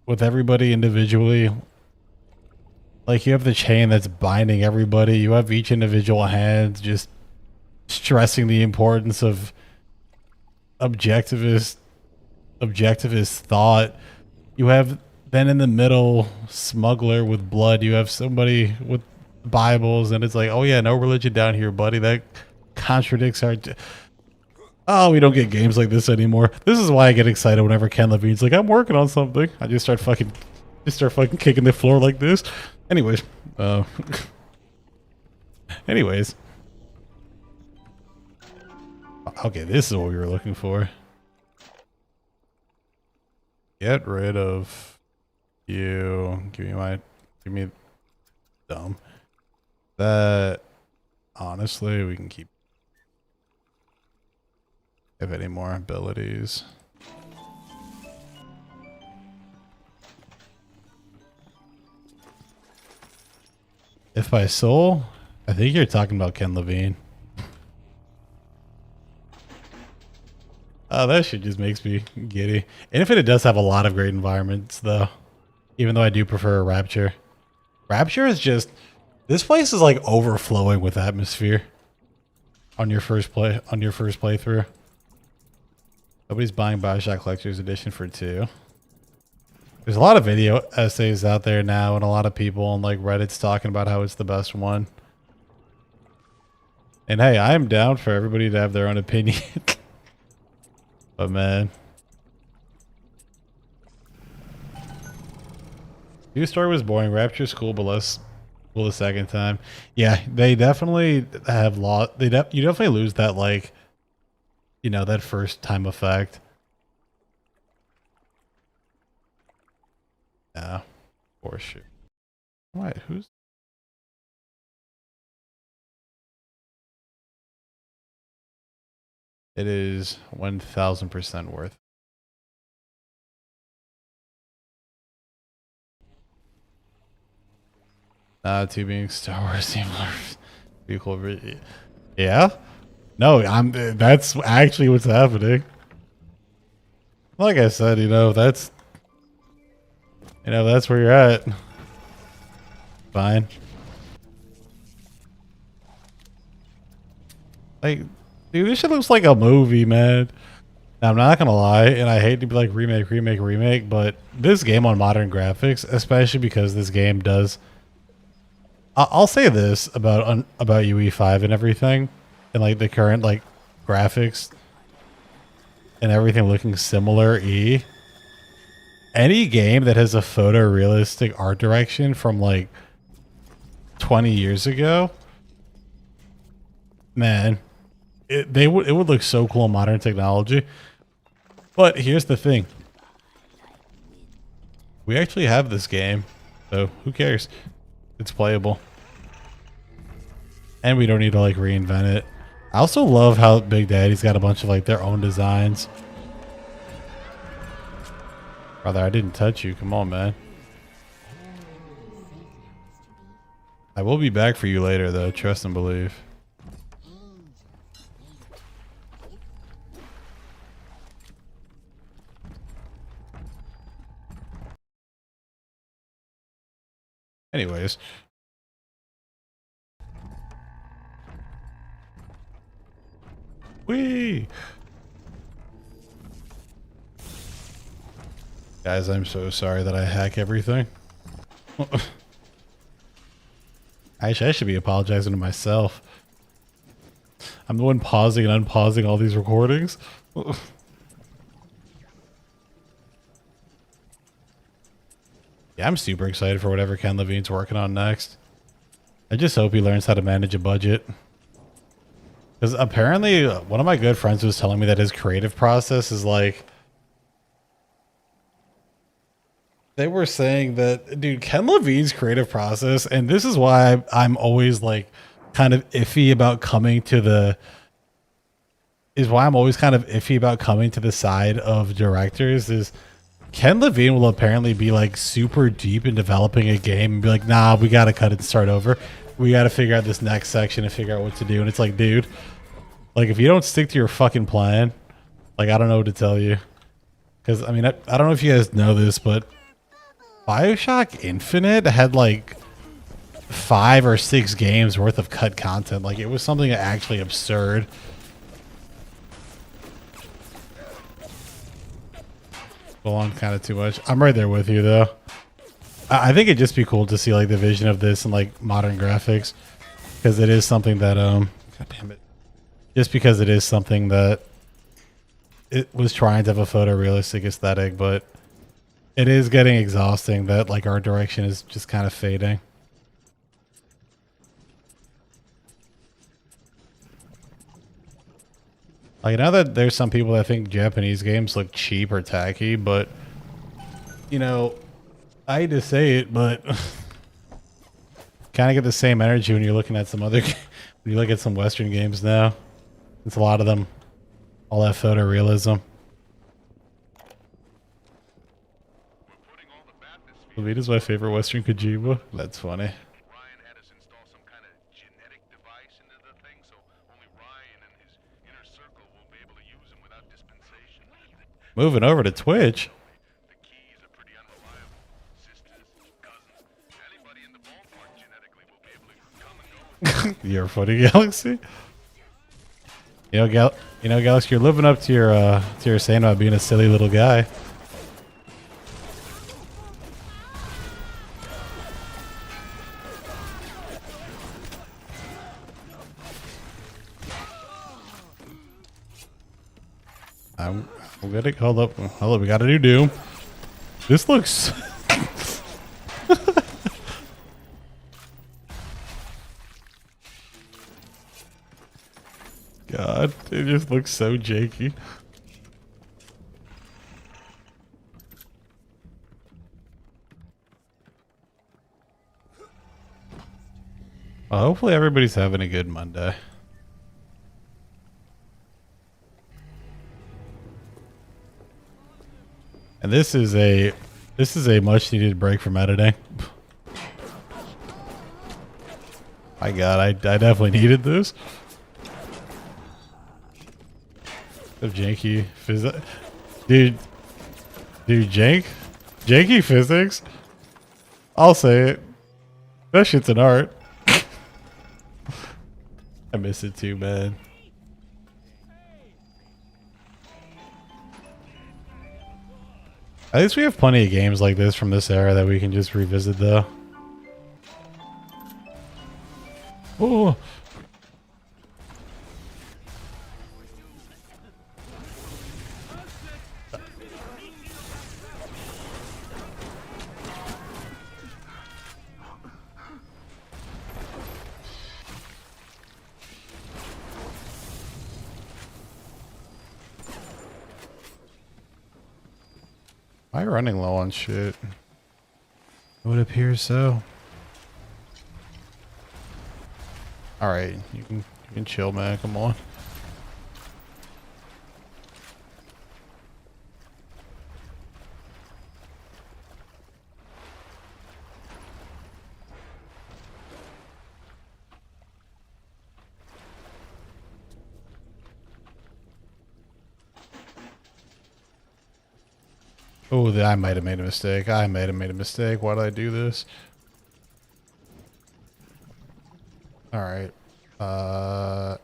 individually. Like you have the chain that's binding everybody. You have each individual hand just stressing the importance of objectivist thought. You have then in the middle Smuggler with blood. You have somebody with Bibles, and it's like, oh yeah, no religion down here, buddy. That contradicts our. Oh, we don't get games like this anymore. This is why I get excited whenever Ken Levine's like, I'm working on something. I just start fucking kicking the floor like this. Anyways, anyways. Okay, this is what we were looking for. Get rid of you. Give me dumb. That honestly, we can keep. Have any more abilities? If by soul, I think you're talking about Ken Levine. Oh, that shit just makes me giddy. Infinite does have a lot of great environments, though. Even though I do prefer Rapture. Rapture is just... This place is like overflowing with atmosphere. On your first playthrough. Nobody's buying Bioshock Collector's Edition for 2. There's a lot of video essays out there now, and a lot of people on like Reddit's talking about how it's the best one. And hey, I'm down for everybody to have their own opinion. But man, New Story was boring. Rapture's cool, but less cool the second time. Yeah, they definitely have lost. You definitely lose that, like, you know, that first time effect. Yeah, for sure. Wait, who's? It is 1000% worth. Two being Star Wars similar. Be cool. Yeah. No, that's actually what's happening. Like I said, that's where you're at. Fine. Like, dude, this shit looks like a movie, man. Now, I'm not gonna lie, and I hate to be like remake, but this game on modern graphics, especially because this game does. I'll say this about UE5 and everything, and like the current like graphics and everything looking similar. Any game that has a photorealistic art direction from like 20 years ago, man, it would look so cool in modern technology. But here's the thing: we actually have this game, so who cares? It's playable. And we don't need to like reinvent it. I also love how Big Daddy's got a bunch of like their own designs. Brother, I didn't touch you. Come on, man. I will be back for you later though. Trust and believe. Anyways. Whee! Guys, I'm so sorry that I hack everything. Actually, I should be apologizing to myself. I'm the one pausing and unpausing all these recordings. Yeah, I'm super excited for whatever Ken Levine's working on next. I just hope he learns how to manage a budget. Because apparently, one of my good friends was telling me that his creative process is like... They were saying that, dude, Ken Levine's creative process, and this is why I'm always like kind of iffy about coming to the... Is why I'm always kind of iffy about coming to the side of directors is... Ken Levine will apparently be like super deep in developing a game and be like, nah, we got to cut it and start over. We got to figure out this next section and figure out what to do. And it's like, dude, like if you don't stick to your fucking plan, like, I don't know what to tell you. Because, I mean, I don't know if you guys know this, but Bioshock Infinite had like 5 or 6 games worth of cut content. Like, it was something actually absurd. On kind of too much. I'm right there with you though. I think it'd just be cool to see like the vision of this and like modern graphics, because it is something that god damn it, just because it is something that it was trying to have a photorealistic aesthetic, but it is getting exhausting that like our direction is just kind of fading. Like, now that there's some people that think Japanese games look cheap or tacky, but, you know, I hate to say it, but kind of get the same energy when you're looking at some other, when you look at some Western games now. It's a lot of them, all that photorealism. Levita's my favorite Western Kojima. That's funny. Ryan had us install some kind of genetic device into the thing, so only Ryan and his inner circle will be able to use them without dispensation. Moving over to Twitch. The keys are pretty unreliable. Sisters, cousins, anybody in the ballpark genetically will be able to come and go. You're funny, Galaxy. You know, Galaxy, you're living up to your saying about being a silly little guy. I'm gonna hold up. We got a new Doom. This looks. God, it just looks so janky. Well, hopefully everybody's having a good Monday. And this is a much needed break from editing. My God, I definitely needed this. Of janky physics, dude, janky physics. I'll say it. That shit's an art. I miss it too, man. At least we have plenty of games like this from this era that we can just revisit, though. Oh. Am I running low on shit? It would appear so. Alright, you can chill, man. Come on. Oh, I might have made a mistake. Why did I do this? Alright. I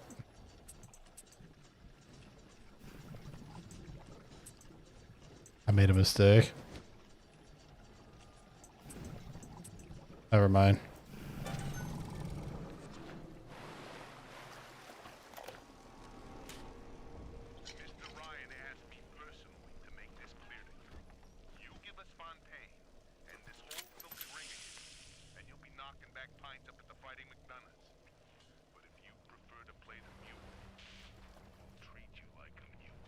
made a mistake. Never mind. Mr. Ryan asked me personally to make this clear to you. You give us Fontaine and this whole filthy ring of his, and you'll be knocking back pints up at the Fighting McDonald's. But if you prefer to play the mute, we'll treat you like a mute.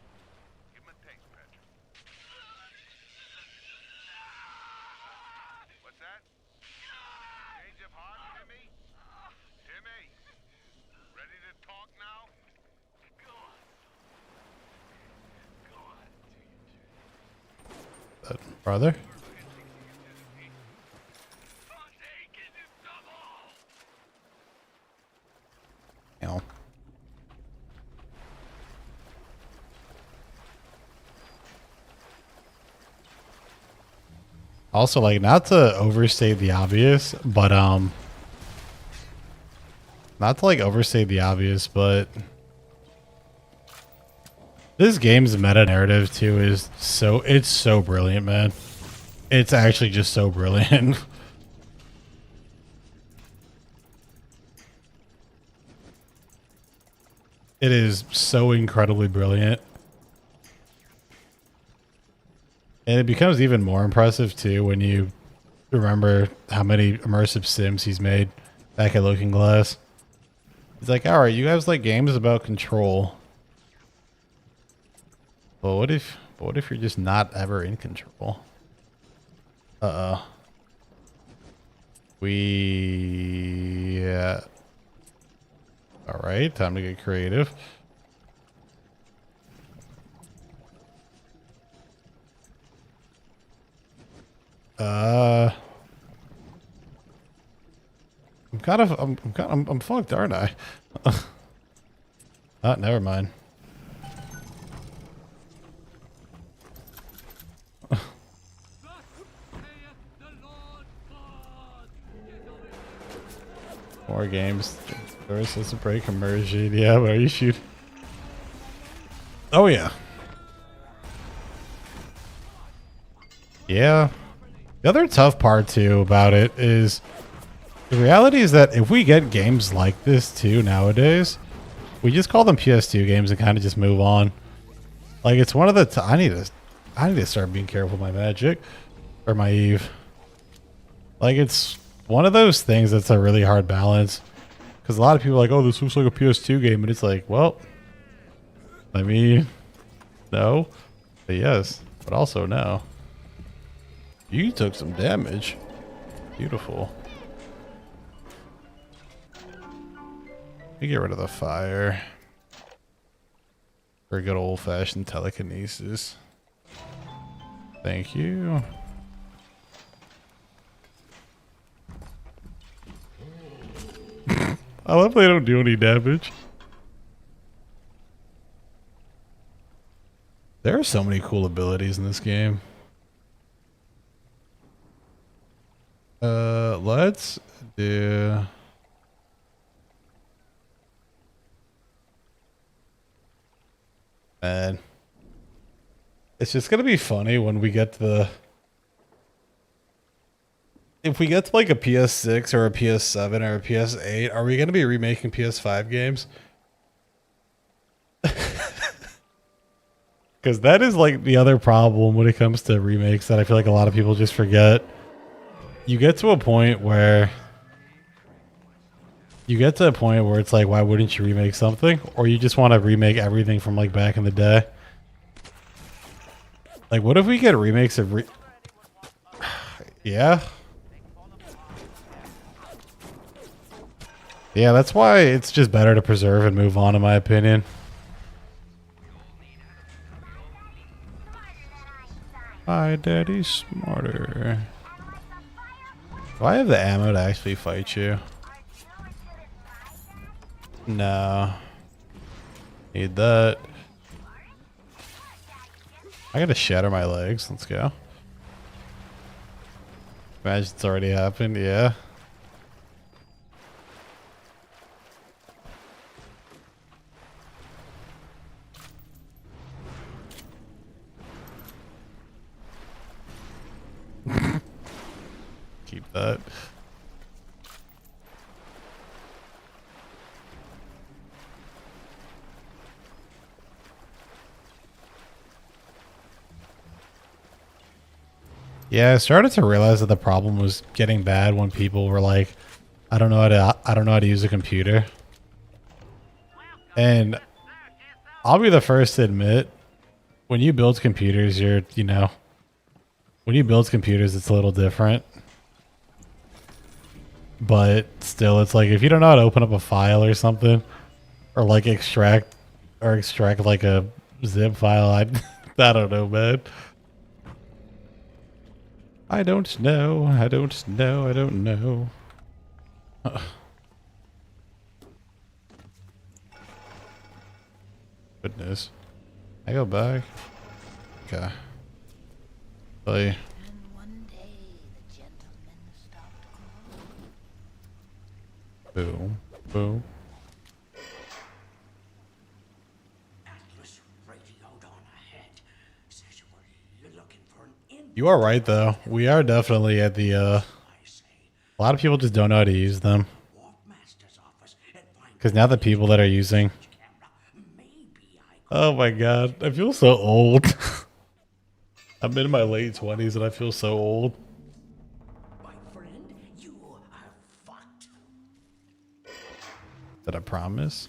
Give him a taste, Patrick. What's that? Change of heart, Timmy? Timmy? Ready to talk now? Brother? Ow. Also, like, not to overstate the obvious, but this game's meta narrative too is it's so brilliant, man. It's actually just so brilliant. It is so incredibly brilliant. And it becomes even more impressive too when you remember how many immersive sims he's made back at Looking Glass. He's like, alright, you guys like games about control. But what if you're just not ever in control? Uh-oh. Yeah. All right, time to get creative. I'm fucked, aren't I? Never mind. More games. Versus a break immersion. Yeah, but are you shooting? Oh yeah. Yeah. The other tough part too about it is the reality is that if we get games like this too nowadays, we just call them PS2 games and kind of just move on. Like it's one of the I need to start being careful with my Magic or my Eve. Like it's one of those things that's a really hard balance because a lot of people are like, oh, this looks like a PS2 game, and it's like, well, I mean, no, but yes, but also no. You took some damage. Beautiful. Let me get rid of the fire. For good old-fashioned telekinesis. Thank you. I love they don't do any damage. There are so many cool abilities in this game. Let's do... Man. It's just gonna be funny when we get to the... If we get to like a PS6 or a PS7 or a PS8, are we gonna be remaking PS5 games? Because that is like the other problem when it comes to remakes that I feel like a lot of people just forget. You get to a point where it's like, why wouldn't you remake something? Or you just want to remake everything from like back in the day. Like, what if we get remakes of Yeah. Yeah, that's why it's just better to preserve and move on, in my opinion. My daddy's smarter. Do I have the ammo to actually fight you? No. Need that. I gotta shatter my legs. Let's go. Imagine it's already happened. Yeah. Keep that. Yeah, I started to realize that the problem was getting bad when people were like, I don't know how to use a computer. And I'll be the first to admit, when you build computers, when you build computers, it's a little different. But still, it's like, if you don't know how to open up a file or something, or like extract like a zip file, I don't know, man. I don't know. Goodness. I go back. Okay. Play. And one day the gentleman stopped calling. Boom. Boom. Atlas radioed on ahead. Says you were looking for an in. You are right, though. We are definitely at the, I say, a lot of people just don't know how to use them. Master's office at Because now the people that are using... camera. Maybe I Oh my god. I feel so old. I'm in my late 20s and I feel so old. my friend, you are fucked. Did I promise?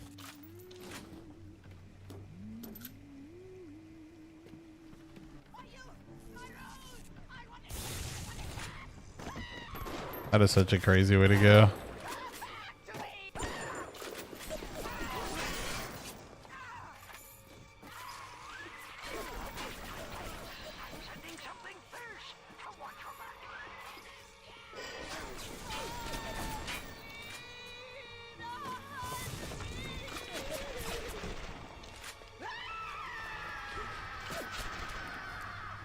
That is such a crazy way to go.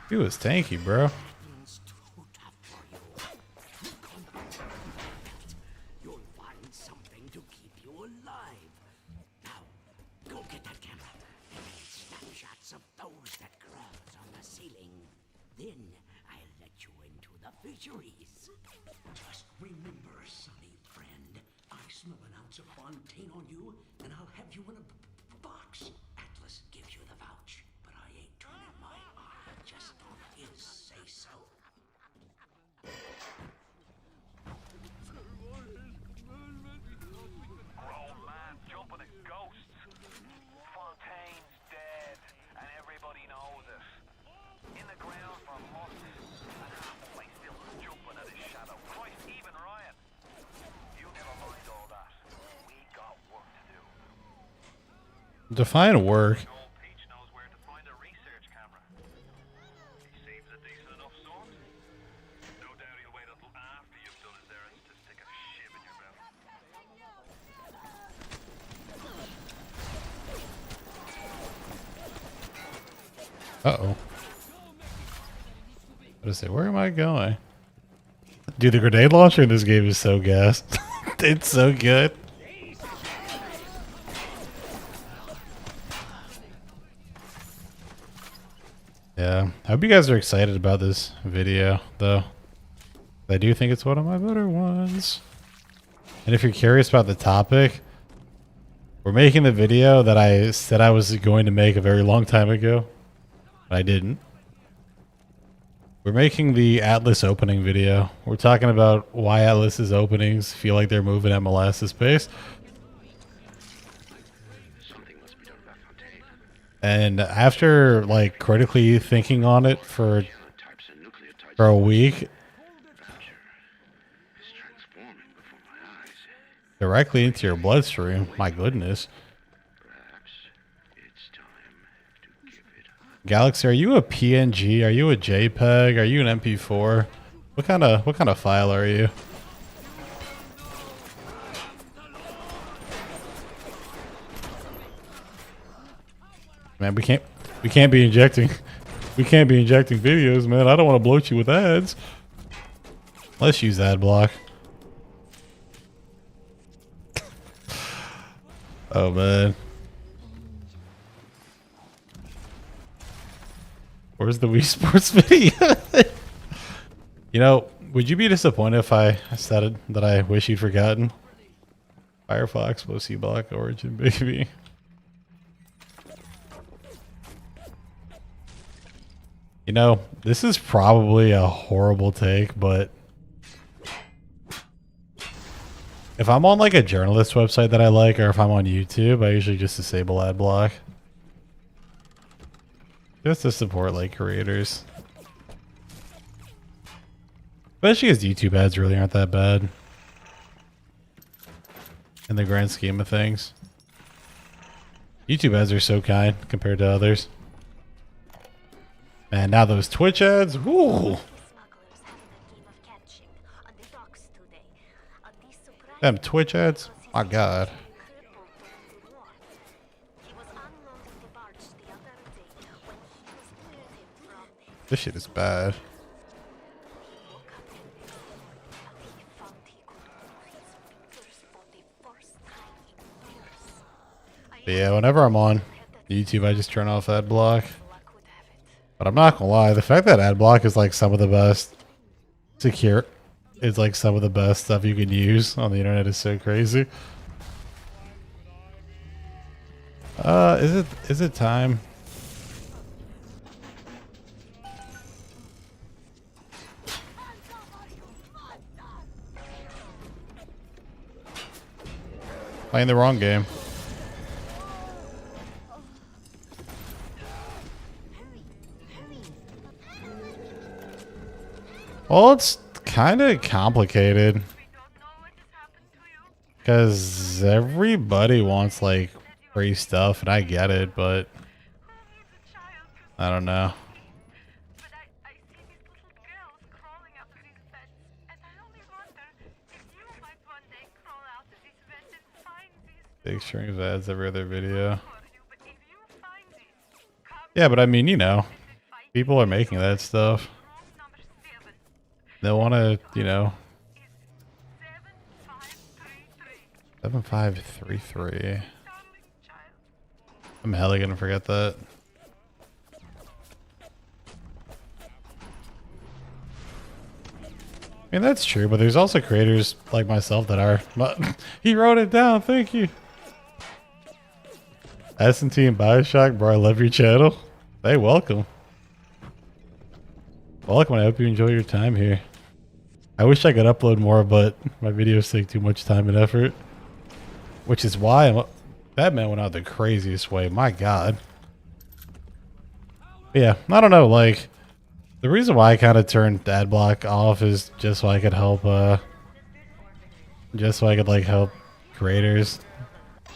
He was tanky, bro. You'll find something to keep you alive. Now, go get that camera and make snapshots of those that crawls on the ceiling. Then I'll let you into the fisheries. Just remember, sonny friend, I smell an ounce of Fontaine on you, and I'll have you in a box. Atlas gives you the vouch, but I ain't turning my eye just on his say-so. Grown man jumping at ghosts. Fontaine's dead, and everybody knows it. In the ground for months, and half the place still jumping at his shadow. Christ, even Ryan. You never mind all that. We got work to do. Define work. Old Peach knows where to find a research camera. He seems a decent enough sort. No doubt he'll wait until after you've done his errands to stick a shiv in your mouth. Uh-oh. I was say, where am I going? Dude, the grenade launcher in this game is so gassed. It's so good. Yeah, I hope you guys are excited about this video, though. I do think it's one of my better ones. And if you're curious about the topic, we're making the video that I said I was going to make a very long time ago. But I didn't. We're making the Atlas opening video. We're talking about why Atlas's openings feel like they're moving at molasses pace. And after like critically thinking on it for a week, directly into your bloodstream, my goodness. Galaxy, are you a PNG? Are you a JPEG? Are you an MP4? What kind of file are you? Man, we can't be injecting videos, man. I don't want to bloat you with ads. Let's use ad block. Oh man. Where's the Wii Sports video? You know, would you be disappointed if I said that I wish you'd forgotten? Firefox, OC Block, Origin, baby. You know, this is probably a horrible take, but if I'm on like a journalist website that I like, or if I'm on YouTube, I usually just disable ad block. Just to support like creators. Especially because YouTube ads really aren't that bad. In the grand scheme of things. YouTube ads are so kind compared to others. Man, now those Twitch ads, woo! Them Twitch ads, my god. This shit is bad. But yeah, whenever I'm on YouTube, I just turn off ad block. But I'm not gonna lie, the fact that ad block is like some of the best secure, is like some of the best stuff you can use on the internet is so crazy. Is it time? Playing the wrong game. Well, let's kind of complicated because everybody wants like free stuff, and I get it, but I don't know. Big string of ads every other video. Yeah, but I mean, you know, people are making that stuff. They want to, you know. 7533. I'm hella gonna forget that. I mean, that's true, but there's also creators like myself that are. He wrote it down, thank you. S&T and Bioshock, bro, I love your channel. Hey, welcome. Welcome, I hope you enjoy your time here. I wish I could upload more, but my videos take too much time and effort. Which is why that man went out the craziest way, my god. Yeah, I don't know, like, the reason why I kind of turned ad block off is just so I could help, just so I could, like, help creators.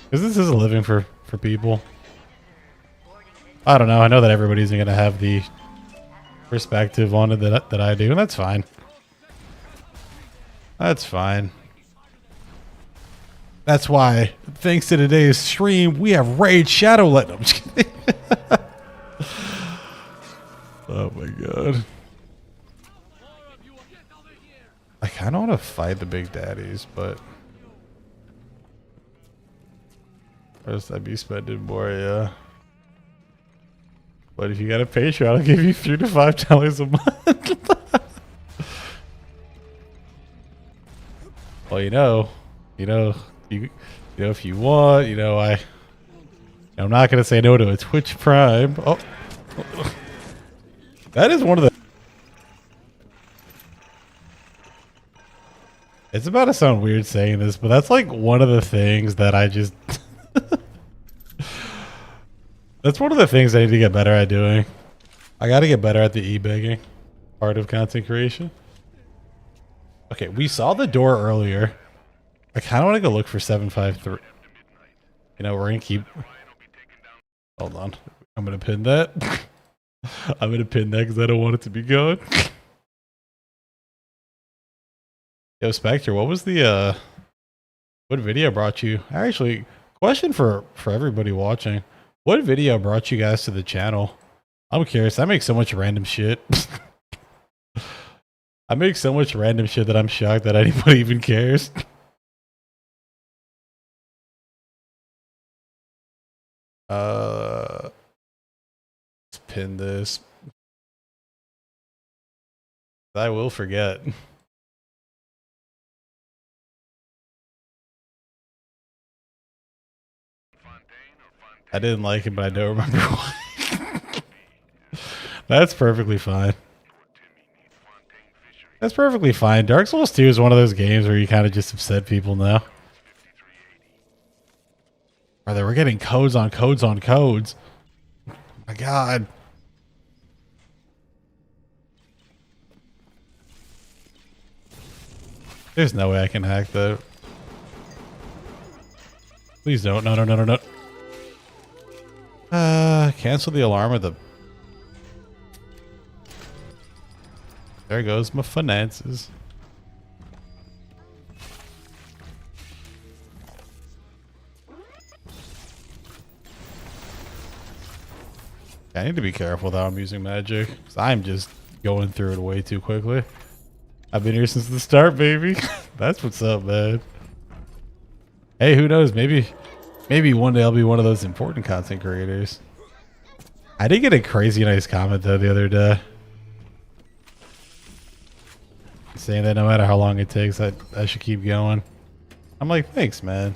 Because this is a living for people. I don't know, I know that everybody's going to have the perspective on it that I do, and that's fine. That's fine. That's why, thanks to today's stream, we have Raid Shadowlet. I'm just kidding. Oh my god. I kind of want to fight the big daddies, but first I'd be spending more, yeah. But if you got a Patreon, I'll give you $3 to $5 a month. Well, you know, if you want, I'm not gonna say no to a Twitch Prime. Oh, that is one of the. It's about to sound weird saying this, but that's like one of the things that I just. That's one of the things I need to get better at doing. I got to get better at the e-begging part of content creation. Okay, we saw the door earlier. I kind of want to go look for 753. You know, we're going to keep... Hold on. I'm going to pin that. I'm going to pin that because I don't want it to be gone. Yo, Spectre, what was the... What video brought you... Actually, question for everybody watching. What video brought you guys to the channel? I'm curious. I make so much random shit. I make so much random shit that I'm shocked that anybody even cares. Let's pin this. I will forget. I didn't like it, but I don't remember why. That's perfectly fine. That's perfectly fine. Dark Souls 2 is one of those games where you kind of just upset people now. Brother, we're getting codes on codes on codes. Oh my god. There's no way I can hack that. Please don't. No, no, no, no, no. Cancel the alarm of the... There goes my finances. I need to be careful that I'm using magic, because I'm just going through it way too quickly. I've been here since the start, baby. That's what's up, man. Hey, who knows? Maybe one day I'll be one of those important content creators. I did get a crazy nice comment though the other day, saying that no matter how long it takes, I should keep going. I'm like, thanks, man.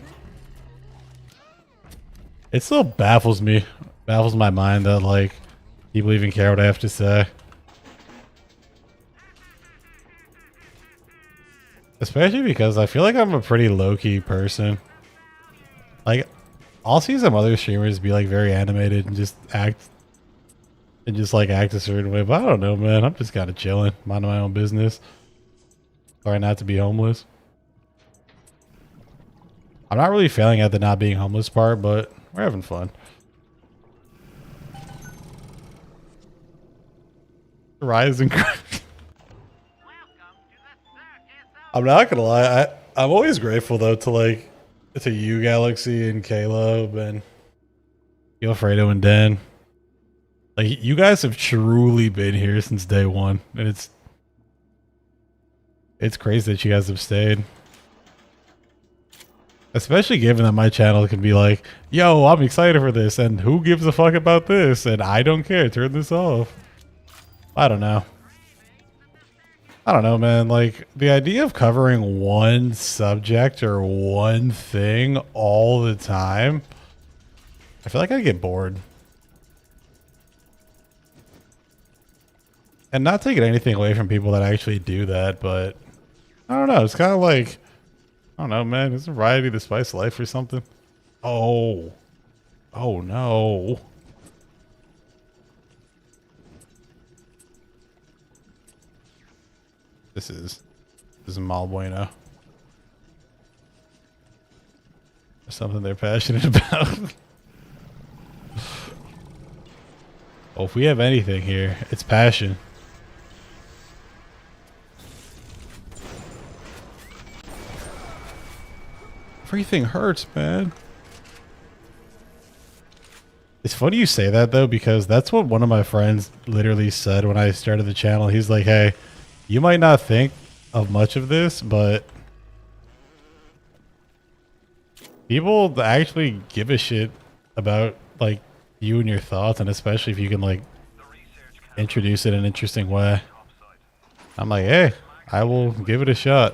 It still baffles me, baffles my mind that like people even care what I have to say. Especially because I feel like I'm a pretty low-key person. Like, I'll see some other streamers be like very animated and just act a certain way, but I don't know, man. I'm just kind of chilling, minding my own business. Try not to be homeless. I'm not really failing at the not being homeless part, but we're having fun. Rising. I'm not gonna lie. I'm always grateful though to you, Galaxy, and Caleb, and Alfredo and Dan. Like, you guys have truly been here since day one, and it's crazy that you guys have stayed. Especially given that my channel can be like, yo, I'm excited for this, and who gives a fuck about this, and I don't care, turn this off. I don't know. I don't know, man. Like, the idea of covering one subject or one thing all the time, I feel like I get bored. And not taking anything away from people that actually do that, but I don't know. It's kind of like, I don't know, man. Is variety the spice of life or something? Oh. Oh, no. This is mal bueno. Something they're passionate about. Well, if we have anything here, it's passion. Everything hurts, man. It's funny you say that, though, because that's what one of my friends literally said when I started the channel. He's like, hey, you might not think of much of this, but people actually give a shit about, like, you and your thoughts, and especially if you can, like, introduce it in an interesting way. I'm like, hey, I will give it a shot.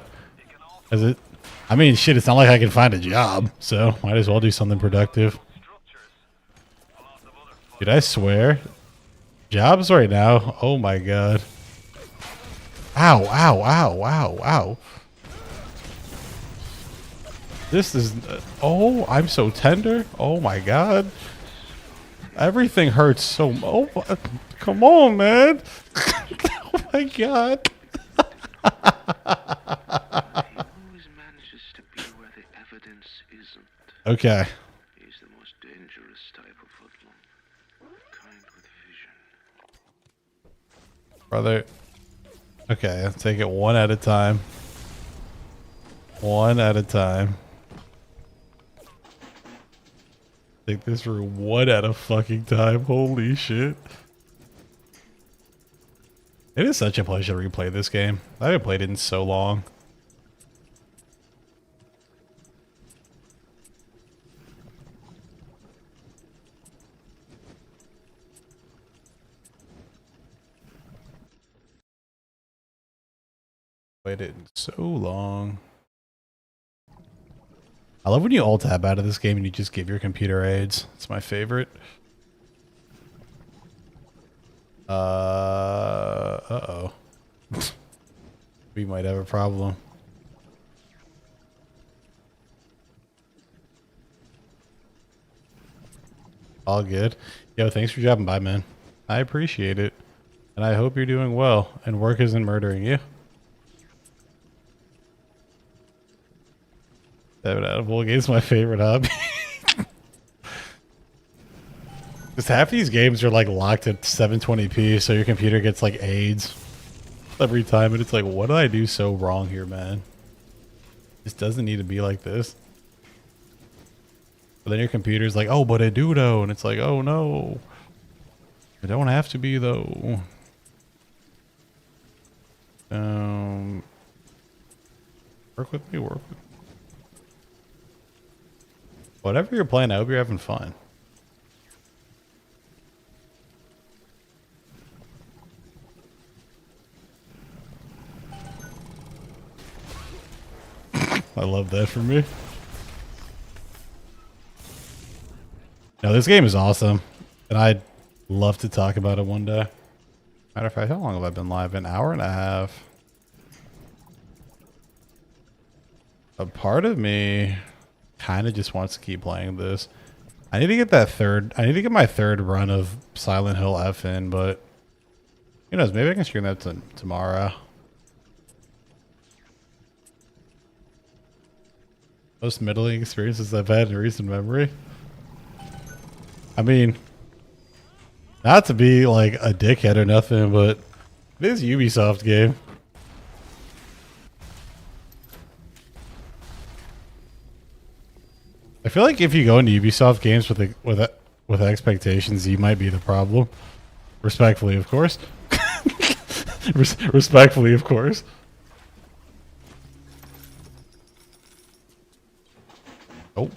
I mean, shit, it's not like I can find a job, so might as well do something productive. Dude, I swear. Jobs right now, oh my god. Ow, ow, ow, ow, ow. This is... oh, I'm so tender. Oh my god. Everything hurts so... oh, come on, man. Oh my god. Okay. He's the most dangerous type of hoodlum. Kind with vision. Brother. Okay, let's take it one at a time. One at a time. Take this room one at a fucking time. Holy shit. It is such a pleasure to replay this game. I haven't played it in so long. Played it in so long. I love when you alt tab out of this game and you just give your computer aids. It's my favorite. Uh-oh. We might have a problem. All good. Yo, thanks for dropping by, man. I appreciate it. And I hope you're doing well and work isn't murdering you. 7 out of 4 games, my favorite hobby. Because half these games are like locked at 720p, so your computer gets like AIDS every time, and it's like, what did I do so wrong here, man? This doesn't need to be like this. But then your computer's like, oh, but I do though, and it's like, oh no, I don't have to be though. Work with me, work with me. Whatever you're playing, I hope you're having fun. I love that for me. No, this game is awesome, and I'd love to talk about it one day. Matter of fact, how long have I been live? An hour and a half. A part of me kind of just wants to keep playing this. I need to get I need to get my third run of Silent Hill F in, but who knows, maybe I can stream that tomorrow. Most middling experiences I've had in recent memory. I mean, not to be like a dickhead or nothing, but it is a Ubisoft game. I feel like if you go into Ubisoft games with expectations, you might be the problem. Respectfully, of course. Respectfully, of course. Oh.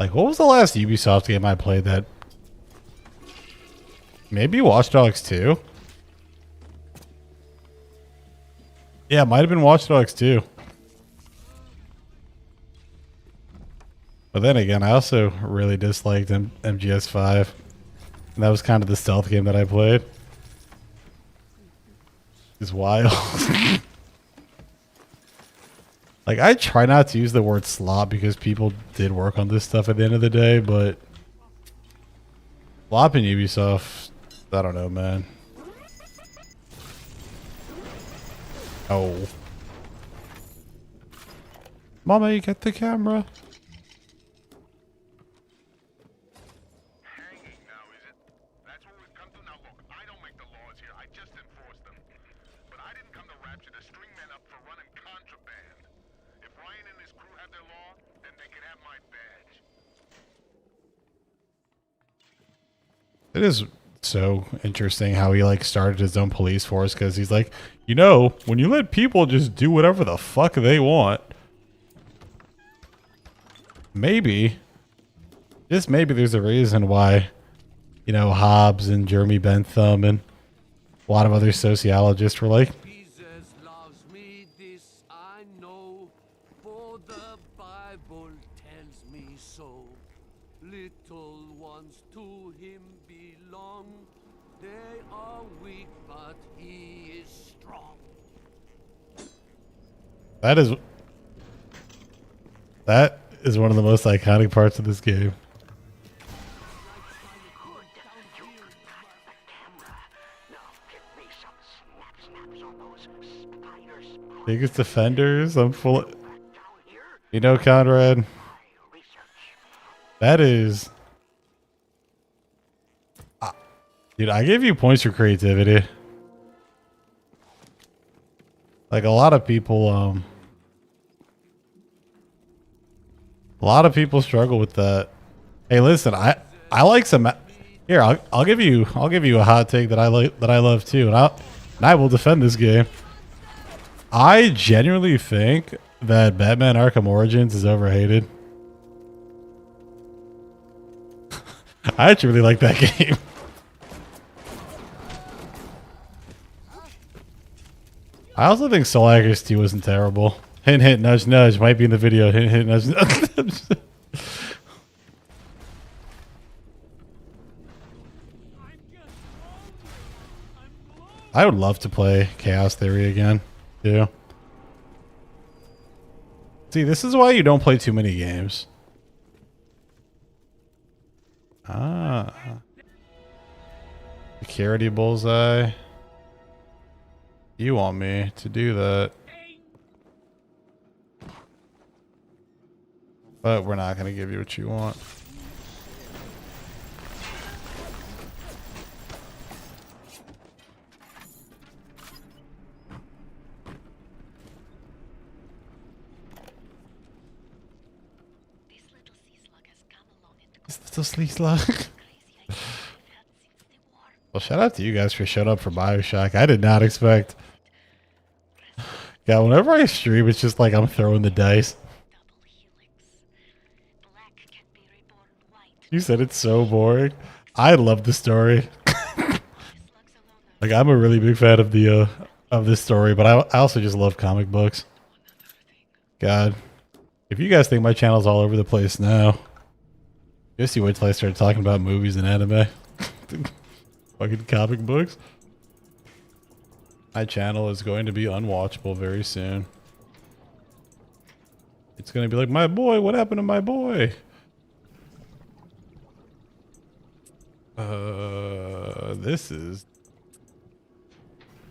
Like, what was the last Ubisoft game I played that? Maybe Watch Dogs 2? Yeah, it might have been Watch Dogs 2. But then again, I also really disliked MGS5. And that was kind of the stealth game that I played. It's wild. Like, I try not to use the word slop because people did work on this stuff at the end of the day, but slop in Ubisoft, I don't know, man. Oh. Mama, you get the camera. Hanging now, is it? That's what we've come to? Now look, I don't make the laws here, I just enforce them. But I didn't come to Rapture to string men up for running contraband. If Ryan and his crew have their law, then they can have my badge. It is so interesting how he like started his own police force because he's like, you know, when you let people just do whatever the fuck they want, maybe, just maybe there's a reason why, you know, Hobbes and Jeremy Bentham and a lot of other sociologists were like, Jesus loves me, this I know, for the Bible tells me so. Little ones to him belong. They are weak, but he is strong. that is one of the most iconic parts of this game. Biggest defenders. I'm full of, you know, Conrad. That is, dude, I give you points for creativity. Like a lot of people struggle with that. Hey, listen, I like some. Here, I'll give you a hot take that I love too, and I will defend this game. I genuinely think that Batman Arkham Origins is overhated. I actually really like that game. I also think Soul Hackers 2 wasn't terrible. Hint, hint, nudge, nudge. Might be in the video. Hint, hint, nudge, nudge. I would love to play Chaos Theory again, too. See, this is why you don't play too many games. Ah. Security bullseye. You want me to do that. But we're not going to give you what you want. This little sea slug. Well, shout out to you guys for showing up for Bioshock. I did not expect. Yeah, whenever I stream, it's just like I'm throwing the dice. You said it's so boring. I love the story. Like, I'm a really big fan of the of this story, but I also just love comic books. God, if you guys think my channel's all over the place now, just you wait till I start talking about movies and anime. Fucking comic books. My channel is going to be unwatchable very soon. It's going to be like, my boy, what happened to my boy? This is...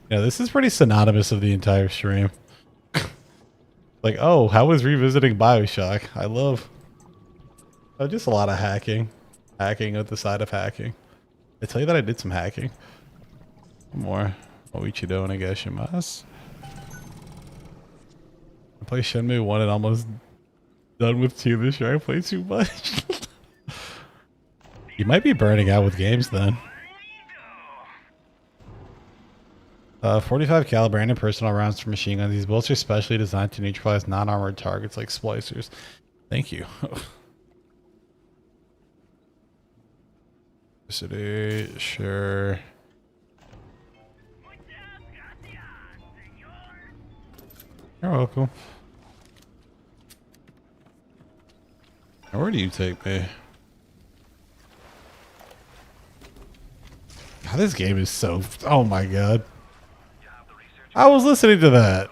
Yeah, this is pretty synonymous of the entire stream. Like, oh, how was revisiting Bioshock? I love just a lot of hacking. Hacking at the side of hacking. I tell you that I did some hacking. More. Oichido and Agashimasu. I play Shenmue 1 and almost done with 2 this year. I play too much. You might be burning out with games then. 45 caliber and personal rounds for machine guns. These bullets are specially designed to neutralize non-armored targets like splicers. Thank you. City, sure. You're welcome. Now, where do you take me? God, this game is so... Oh my god. I was listening to that.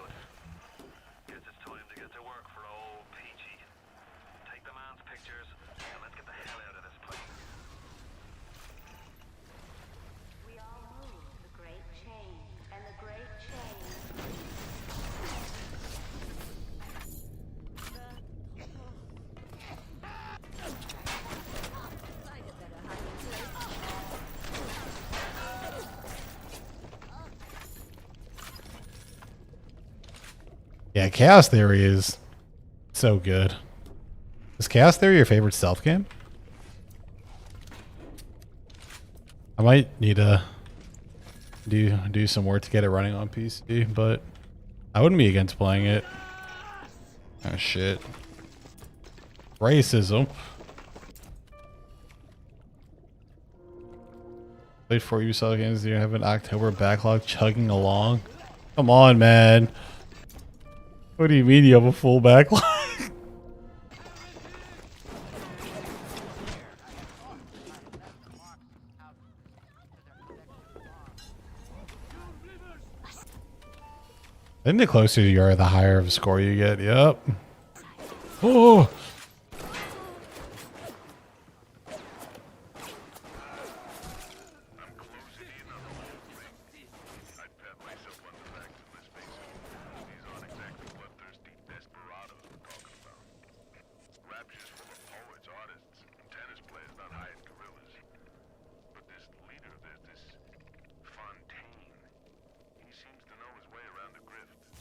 Guess it's time to get to work for old Peachy. Take the man's pictures and let's get the hell out of this place. We all move the great chain, and the great chain. Yeah, Chaos Theory is so good. Is Chaos Theory your favorite stealth game? I might need to do some work to get it running on PC, but I wouldn't be against playing it. Oh shit. Racism. Played 4 Ubisoft games. You have an October backlog chugging along. Come on, man. What do you mean you have a full backlog? I think the closer you are, the higher of a score you get. Yep. Oh.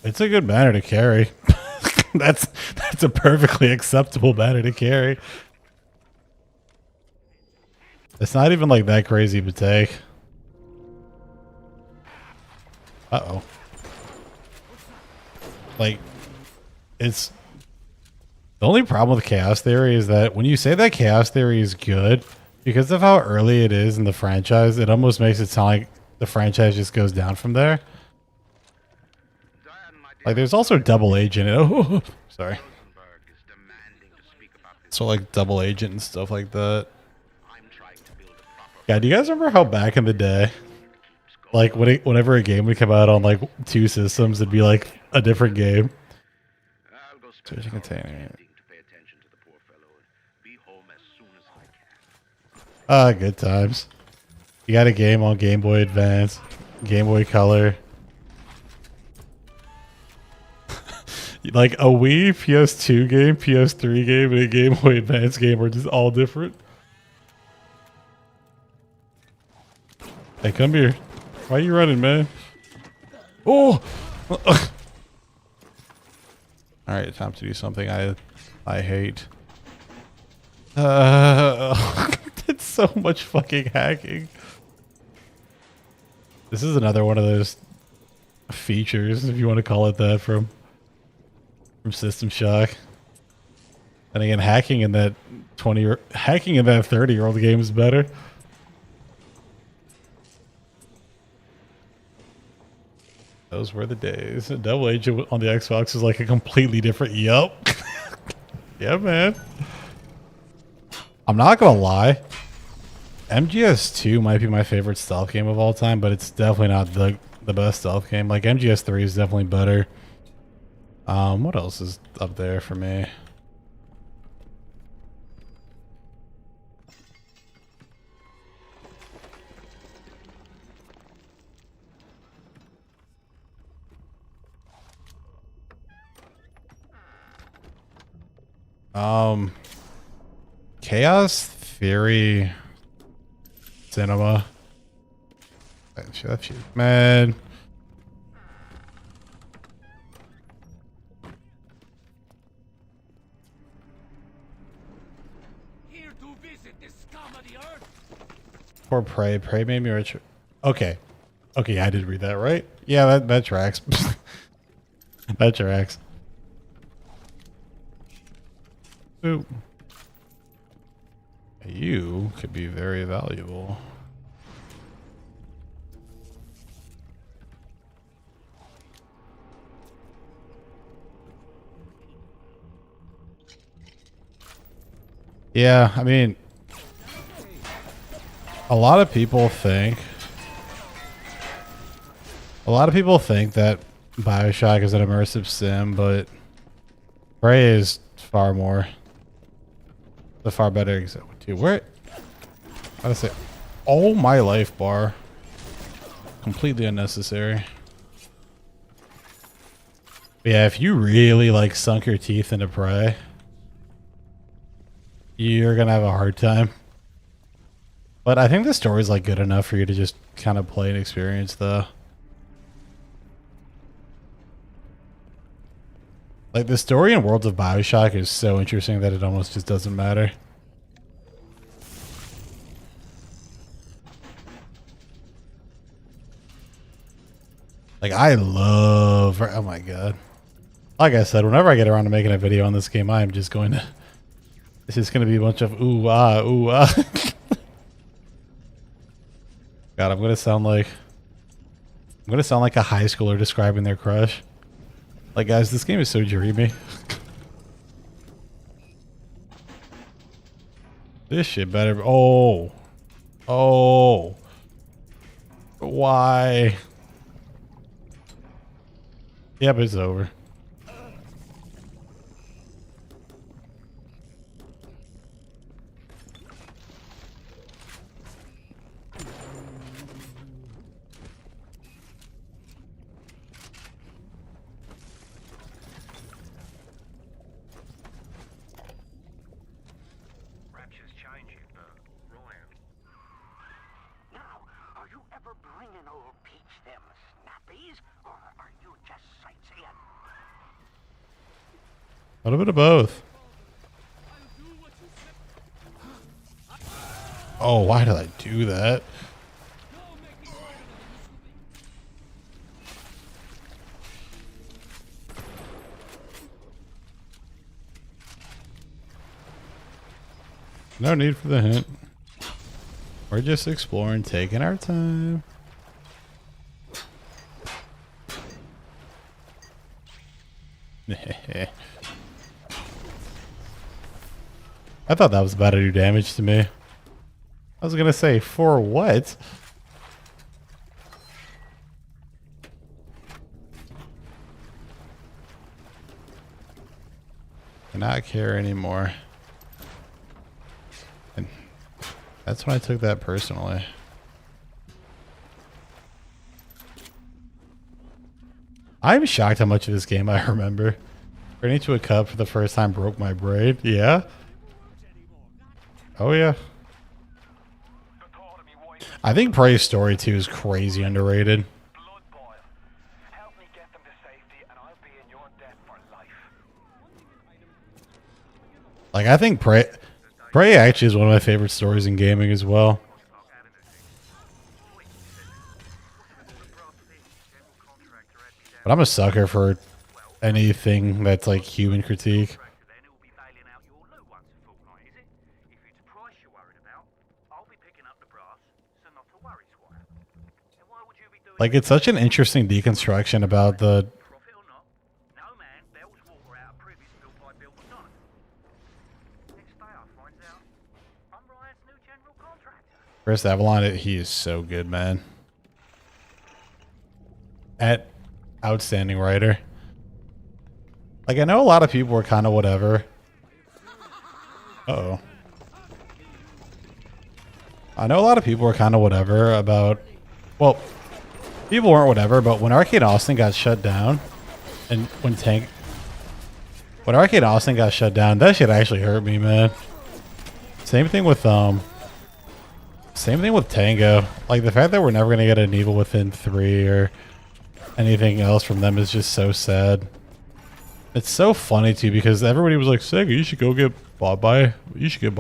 It's a good banner to carry. that's a perfectly acceptable banner to carry. It's not even like that crazy to take. Uh-oh. Like, it's... The only problem with Chaos Theory is that when you say that Chaos Theory is good, because of how early it is in the franchise, it almost makes it sound like the franchise just goes down from there. Like, there's also Double Agent. Oh, sorry. So, like, Double Agent and stuff like that. Yeah, do you guys remember how back in the day, like, whenever a game would come out on, like, 2 systems, it'd be, like, a different game? Searching container. Ah, good times. You got a game on Game Boy Advance, Game Boy Color. Like a Wii, PS2 game, PS3 game, and a Game Boy Advance game are just all different. Hey, come here. Why are you running, man? Oh! Alright, time to do something I hate. It's so much fucking hacking. This is another one of those features, if you want to call it that, from System Shock. And again, hacking in that 30-year-old game is better. Those were the days. Double Agent on the Xbox is like a completely different. Yup. Yeah, man. I'm not gonna lie. MGS2 might be my favorite stealth game of all time, but it's definitely not the best stealth game. Like MGS3 is definitely better. What else is up there for me? Chaos Theory Cinema. That's you, man. Here to visit the scum of the earth. Poor Prey. Prey made me rich. Okay. Okay, I did read that, right? Yeah, that tracks. That tracks. Ooh. You could be very valuable. Yeah, I mean, a lot of people think that Bioshock is an immersive sim, but Prey is far more. The far better example. Dude, where? I would say, oh my life bar, completely unnecessary. But yeah, if you really like sunk your teeth into Prey, you're gonna have a hard time. But I think the story's like good enough for you to just kind of play and experience the. Like the story in Worlds of Bioshock is so interesting that it almost just doesn't matter. Like I love, oh my god. Like I said, whenever I get around to making a video on this game, I am just going to, it's just going to be a bunch of ooh ah, ooh ah. God, I'm going to sound like a high schooler describing their crush. Like guys, this game is so dreamy. This shit better, oh. Oh. Why? Yep, it's over. Rapture's changing, but Ryan. Now, are you ever bringing old Peach them snappies, or are you just sightseeing? A little bit of both. Oh, why did I do that? No need for the hint. We're just exploring, taking our time. I thought that was about to do damage to me. I was gonna say, for what? Cannot care anymore. And that's when I took that personally. I'm shocked how much of this game I remember. Turning to a cup for the first time broke my brain. Yeah. Oh yeah. I think Prey's story too is crazy underrated. Blood boil. Help me get them to safety, and I'll be in your debt for life. Like I think Prey actually is one of my favorite stories in gaming as well. But I'm a sucker for anything that's like human critique. Then it will be bailing out your loot once a fortnight, is it? If it's price you're worried about, I'll be picking up the brass, so not to worry, Squire. And why would you be doing Like it's such an interesting deconstruction about the profit or not? No man bails water out of previous bill by Bill McDonough. Next day I find out I'm Ryan's new general contractor. Chris Avalon. He is so good, man. At outstanding writer. Like I know a lot of people were kind of whatever. Uh-oh. I know a lot of people were kind of whatever about, well, people weren't whatever, but when Arcade Austin got shut down and when Tank, When Arcade Austin got shut down, that shit actually hurt me, man. Same thing with Tango. Like the fact that we're never gonna get an Evil Within 3 or anything else from them is just so sad. It's so funny too because everybody was like, Sega, you should get bought by Microsoft. You should get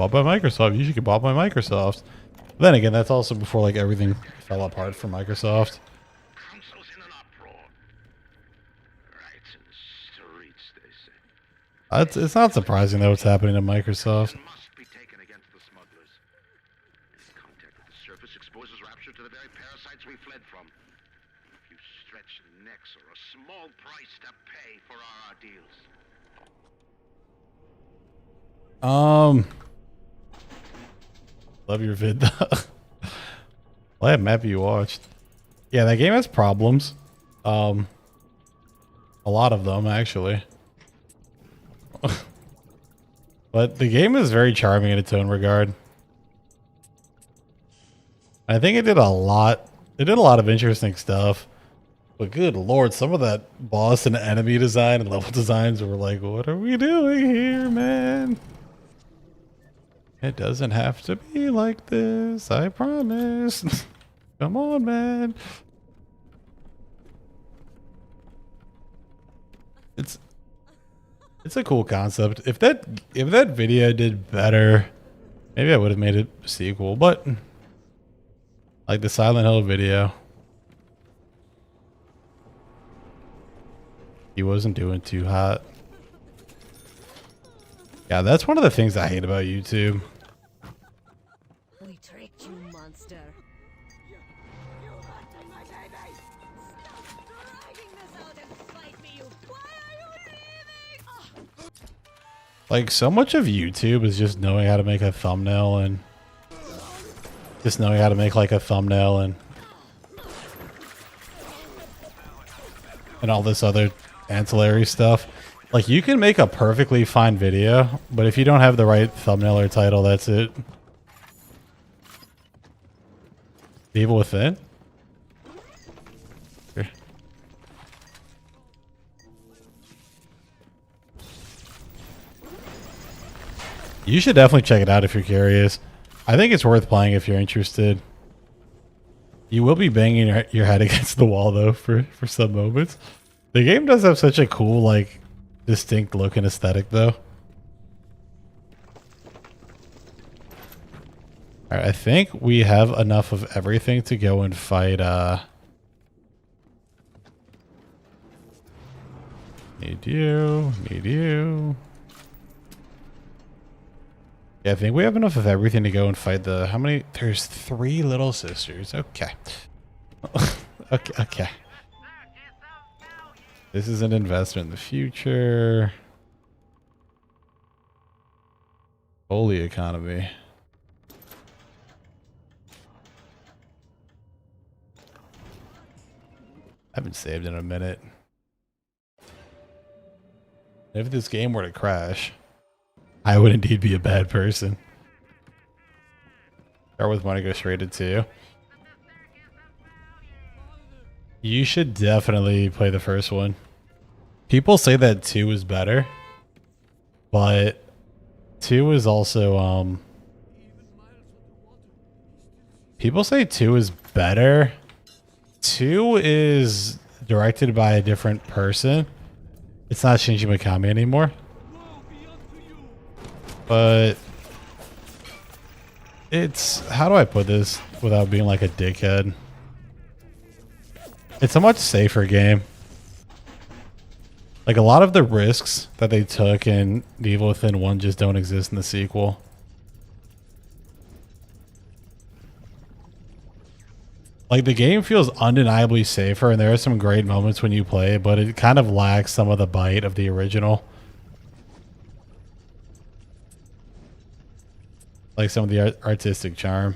bought by Microsoft. But then again, that's also before like everything fell apart for Microsoft. Consoles in an uproar. Right in the streets, they say. It's not surprising though what's happening to Microsoft. Must be taken against the smugglers. Contact with the surface exposes Rapture to the very parasites we fled from. A few stretched necks or a small price to pay for our deals. Love your vid though. Well, I'm happy you watched. Yeah, that game has problems. A lot of them actually. But the game is very charming in its own regard. I think it did a lot. It did a lot of interesting stuff. But good lord, some of that boss and enemy design and level designs were like, what are we doing here, man? It doesn't have to be like this, I promise. Come on, man. It's a cool concept. If that video did better, maybe I would have made it a sequel, but like the Silent Hill video, he wasn't doing too hot. Yeah, that's one of the things I hate about YouTube. We tricked you, monster. You hunted my baby! Stop dragging this out and fight me, you. Why are you leaving? Like, so much of YouTube is just knowing how to make a thumbnail and just knowing how to make like a thumbnail and all this other ancillary stuff. Like, you can make a perfectly fine video, but if you don't have the right thumbnail or title, that's it. Evil Within? Here. You should definitely check it out if you're curious. I think it's worth playing if you're interested. You will be banging your head against the wall, though, for some moments. The game does have such a cool, like, distinct look and aesthetic, though. Alright, I think we have enough of everything to go and fight, Need you. Yeah, I think we have enough of everything to go and fight the... How many? There's 3 little sisters. Okay. Okay. This is an investment in the future. Holy economy. I haven't saved in a minute. If this game were to crash, I would indeed be a bad person. Start with one to go straight to 2. You should definitely play the first one. People say that 2 is better, but 2 is also, people say 2 is better. 2 is directed by a different person. It's not Shinji Mikami anymore. But it's, how do I put this without being like a dickhead? It's a much safer game. Like, a lot of the risks that they took in the Evil Within 1 just don't exist in the sequel. Like, the game feels undeniably safer, and there are some great moments when you play, but it kind of lacks some of the bite of the original. Like some of the artistic charm.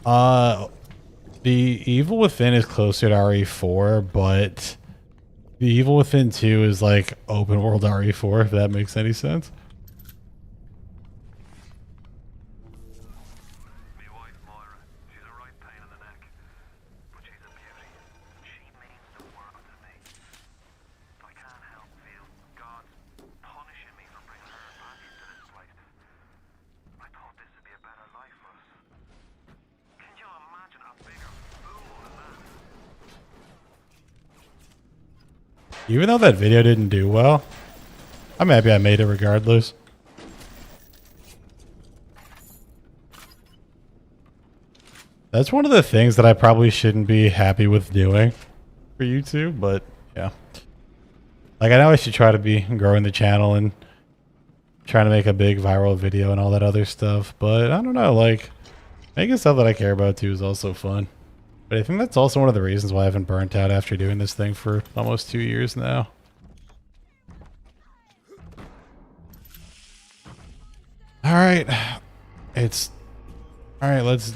The Evil Within is closer to RE4, but the Evil Within 2 is like open world RE4, if that makes any sense. Me wife Moira, she's a right pain in the neck, but she's a beauty. She means the world to me. I can't help Even though that video didn't do well, I'm happy I made it regardless. That's one of the things that I probably shouldn't be happy with doing for YouTube, but yeah. Like, I know I should try to be growing the channel and trying to make a big viral video and all that other stuff, but I don't know, like, making stuff that I care about too is also fun. But I think that's also one of the reasons why I haven't burnt out after doing this thing for almost 2 years now. Alright. Alright, let's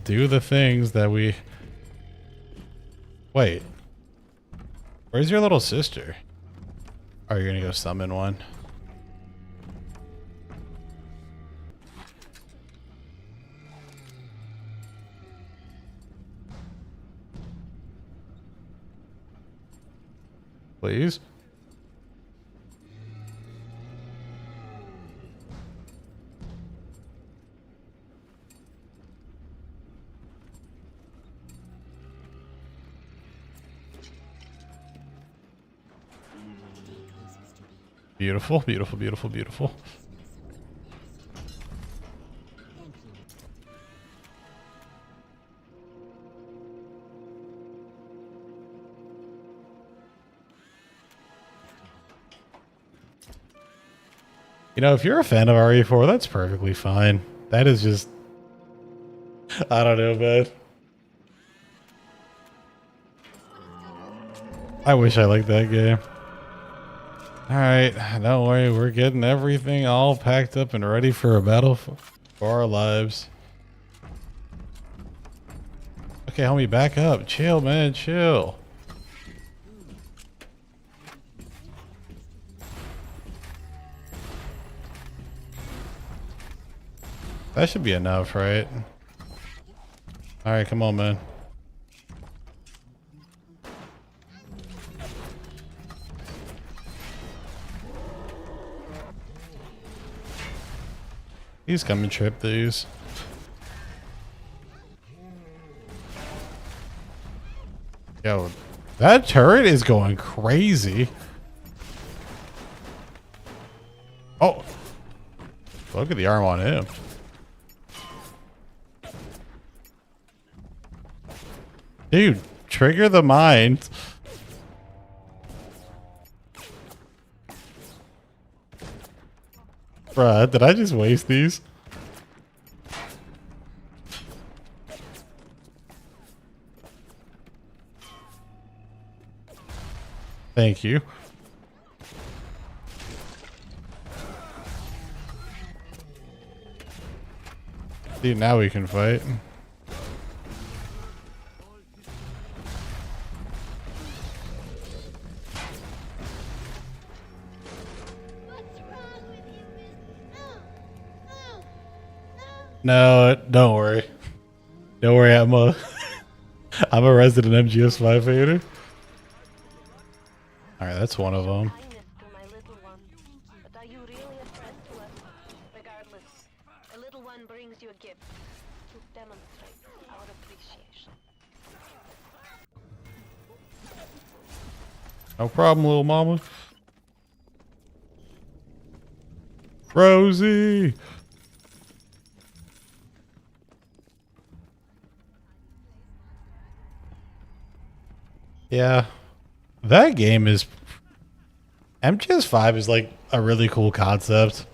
do the things that we... Wait. Where's your little sister? Oh, you're gonna go summon one. Please? Beautiful, beautiful, beautiful, beautiful. You know, if you're a fan of RE4, that's perfectly fine. That is just... I don't know, man. I wish I liked that game. Alright, don't worry, we're getting everything all packed up and ready for a battle for our lives. Okay, homie, back up. Chill, man, chill. That should be enough, right? Alright, come on, man. He's coming trip these. Yo, that turret is going crazy. Oh, look at the arm on him. Dude, trigger the mind. Bruh, did I just waste these? Thank you. See, now we can fight. No, don't worry. Don't worry, I'm a resident MGS5 hater. Alright, that's one of them. But are you really a friend to us? Regardless, a little one brings you a gift to demonstrate our appreciation. No problem, little mama. Rosie! Yeah, that game is... MGS5 is like a really cool concept.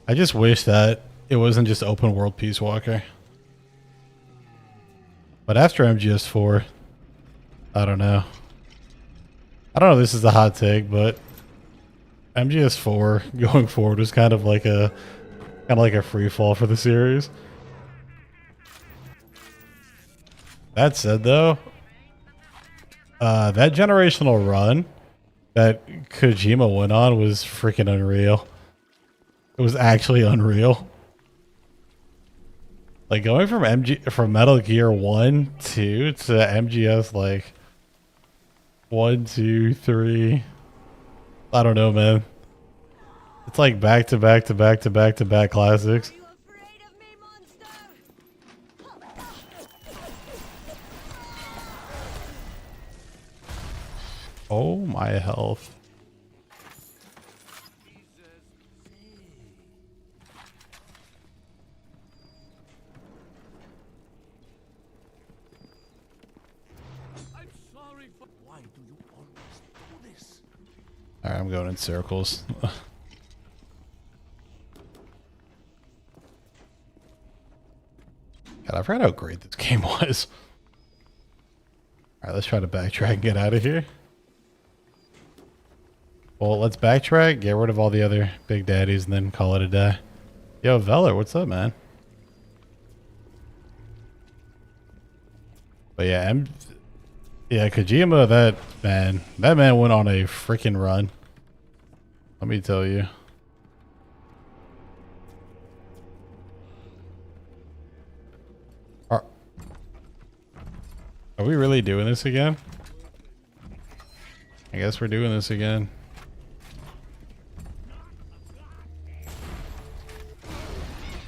I just wish that it wasn't just open world Peace Walker. But after MGS4, I don't know. I don't know if this is a hot take, but MGS4 going forward was kind of like a free fall for the series. That said though, that generational run that Kojima went on was freaking unreal. It was actually unreal. Like going from Metal Gear 1, 2 to MGS like 1, 2, 3. I don't know, man. It's like back to back to back to back to back classics. Oh, my health. I'm sorry, but why do you always do this? All right, I'm going in circles. God, I forgot how great this game was. All right, let's try to backtrack and get out of here. Well, let's backtrack, get rid of all the other big daddies, and then call it a day. Yo, Veller, what's up, man? But yeah, Kojima, that man went on a freaking run. Let me tell you. Are we really doing this again? I guess we're doing this again.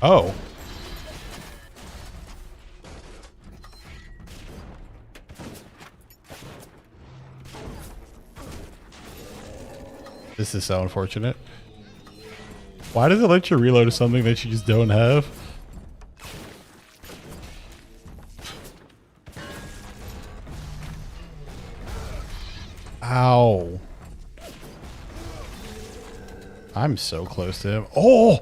Oh. This is so unfortunate. Why does it let you reload something that you just don't have? Ow. I'm so close to him. Oh!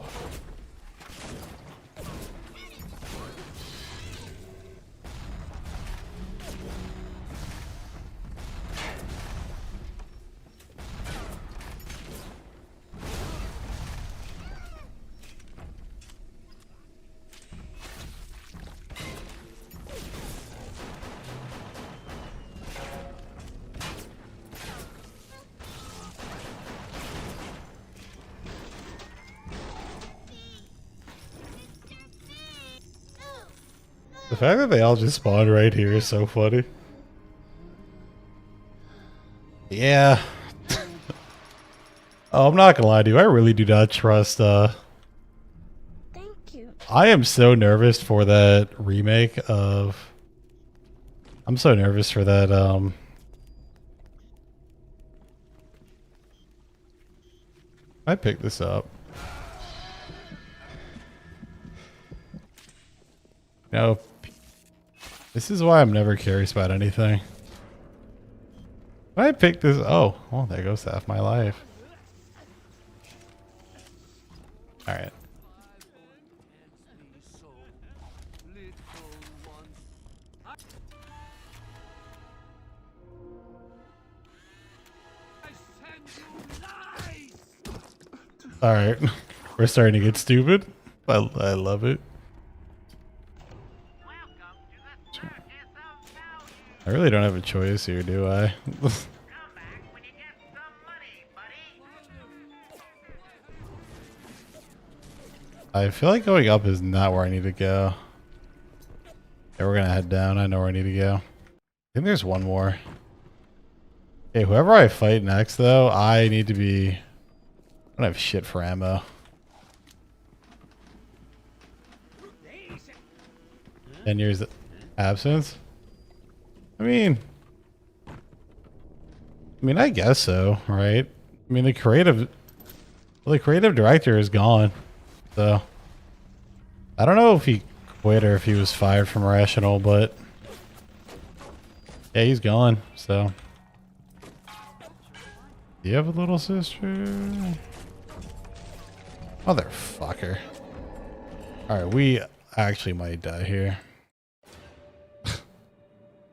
The fact that they all just spawned right here is so funny. Yeah. Oh, I'm not gonna lie to you. I really do not trust, Thank you. I am so nervous for that remake of... I'm so nervous for that, I picked this up. No. This is why I'm never curious about anything. I picked this... Oh, well, there goes half my life. Alright. Alright. We're starting to get stupid. I love it. I really don't have a choice here, do I? I feel like going up is not where I need to go. Yeah, we're gonna head down. I know where I need to go. I think there's one more. Okay, whoever I fight next, though, I need to be... I don't have shit for ammo. 10 years absence? I mean, I guess so, right? I mean, the creative director is gone, so I don't know if he quit or if he was fired from Rational, but yeah, he's gone. So, do you have a little sister? Motherfucker! All right, we actually might die here.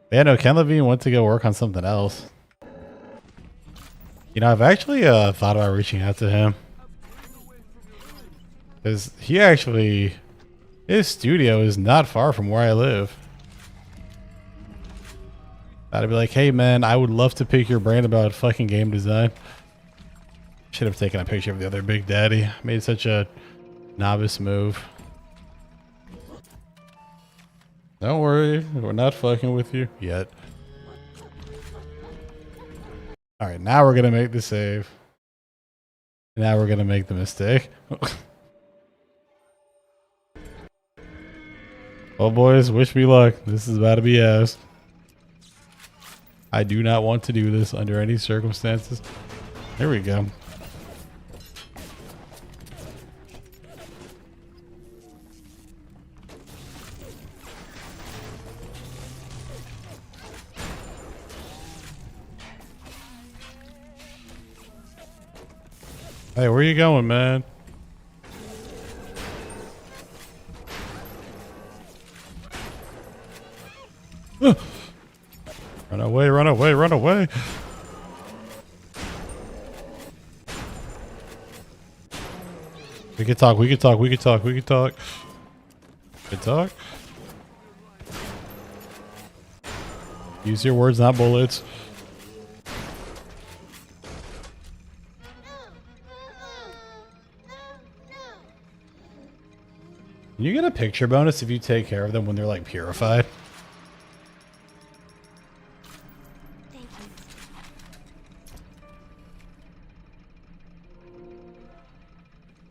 Yeah, no, Ken Levine went to go work on something else. You know, I've actually thought about reaching out to him. Because he actually... His studio is not far from where I live. I'd be like, hey man, I would love to pick your brain about fucking game design. Should have taken a picture of the other Big Daddy. Made such a novice move. Don't worry, we're not fucking with you yet. Alright, now we're gonna make the save. Now we're gonna make the mistake. Well boys, wish me luck. This is about to be ass. I do not want to do this under any circumstances. There we go. Hey, where you going, man? Run away, run away, run away. We could talk, we could talk, we could talk, we could talk. Good talk. Use your words, not bullets. You get a picture bonus if you take care of them when they're like purified. Thank you.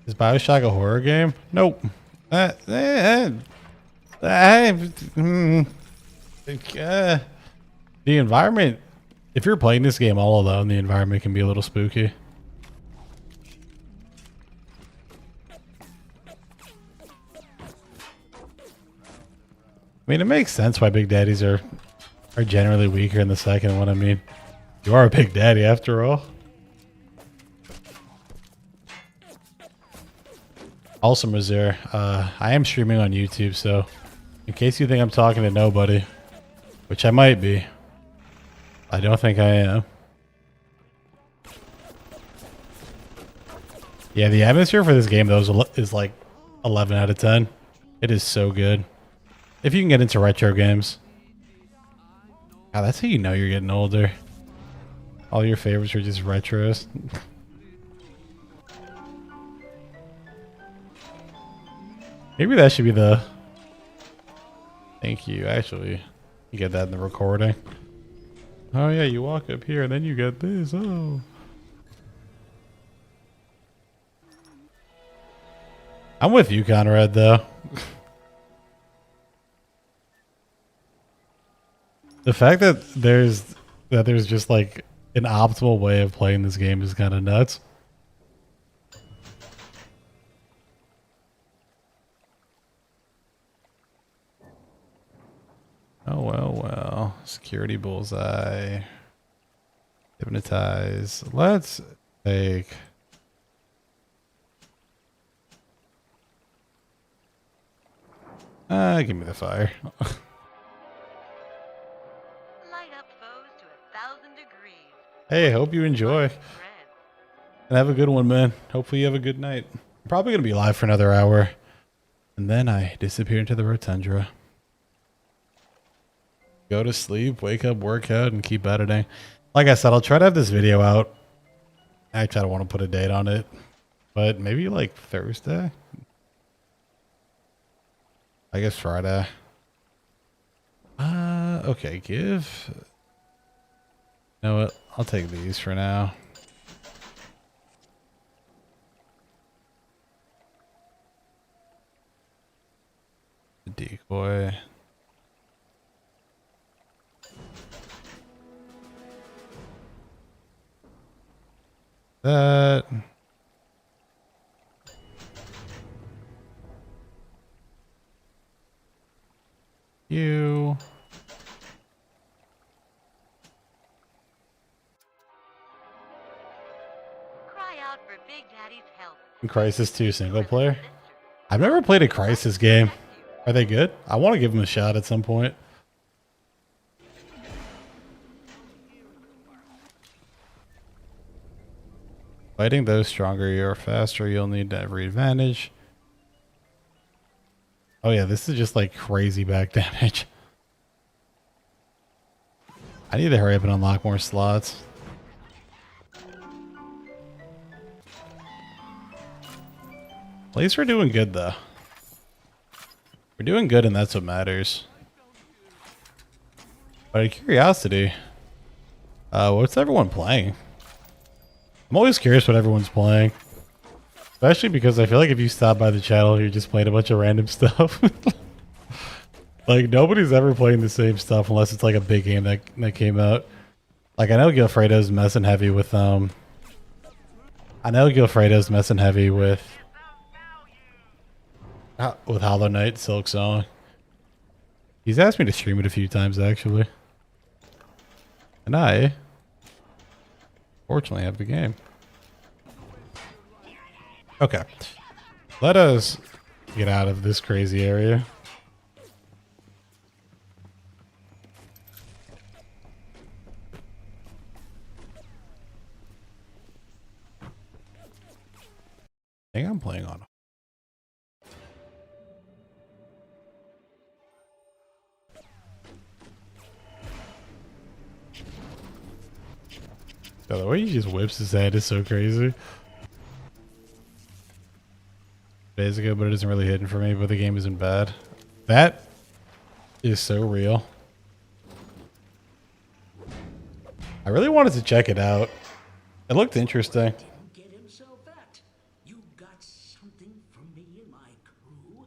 Is Bioshock a horror game? Nope. The environment, if you're playing this game all alone, the environment can be a little spooky. I mean, it makes sense why Big Daddies are generally weaker in the second one. I mean, you are a Big Daddy after all. Also, Mazur, I am streaming on YouTube, so in case you think I'm talking to nobody, which I might be, I don't think I am. Yeah, the atmosphere for this game, though, is like 11 out of 10. It is so good. If you can get into retro games. God, that's how you know you're getting older. All your favorites are just retros. Maybe that should be the... Thank you. Actually, you get that in the recording. Oh yeah, you walk up here and then you get this. Oh. I'm with you, Conrad, though. The fact that there's just like an optimal way of playing this game is kind of nuts. Oh, well. Security bullseye. Hypnotize. Let's take... give me the fire. Light up foes to 1,000 degrees. Hey, hope you enjoy. Red. And have a good one, man. Hopefully you have a good night. I'm probably going to be live for another hour. And then I disappear into the rotundra. Go to sleep, wake up, work out, and keep editing. Like I said, I'll try to have this video out. Actually, I don't want to put a date on it. But maybe like Thursday? I guess Friday. Okay, give... You know what? I'll take these for now. The decoy. That. You. Cry out for Big Daddy's help. Crisis 2 single player. I've never played a Crisis game. Are they good? I want to give them a shot at some point. Fighting those stronger you are faster, you'll need every advantage. Oh yeah, this is just like crazy back damage. I need to hurry up and unlock more slots. At least we're doing good though. We're doing good and that's what matters. Out of curiosity, what's everyone playing? I'm always curious what everyone's playing. Especially because I feel like if you stop by the channel, you're just playing a bunch of random stuff. Like, nobody's ever playing the same stuff unless it's like a big game that came out. Like I know Gilfredo's messing heavy with with Hollow Knight Silk Song. He's asked me to stream it a few times actually. And I fortunately have the game. Okay. Let us get out of this crazy area. I think I'm playing on. Yeah, the way he just whips his head is so crazy. Days ago, but it isn't really hidden for me, but the game isn't bad. That is so real. I really wanted to check it out. It looked interesting. Get himself at. You got something for me and my crew?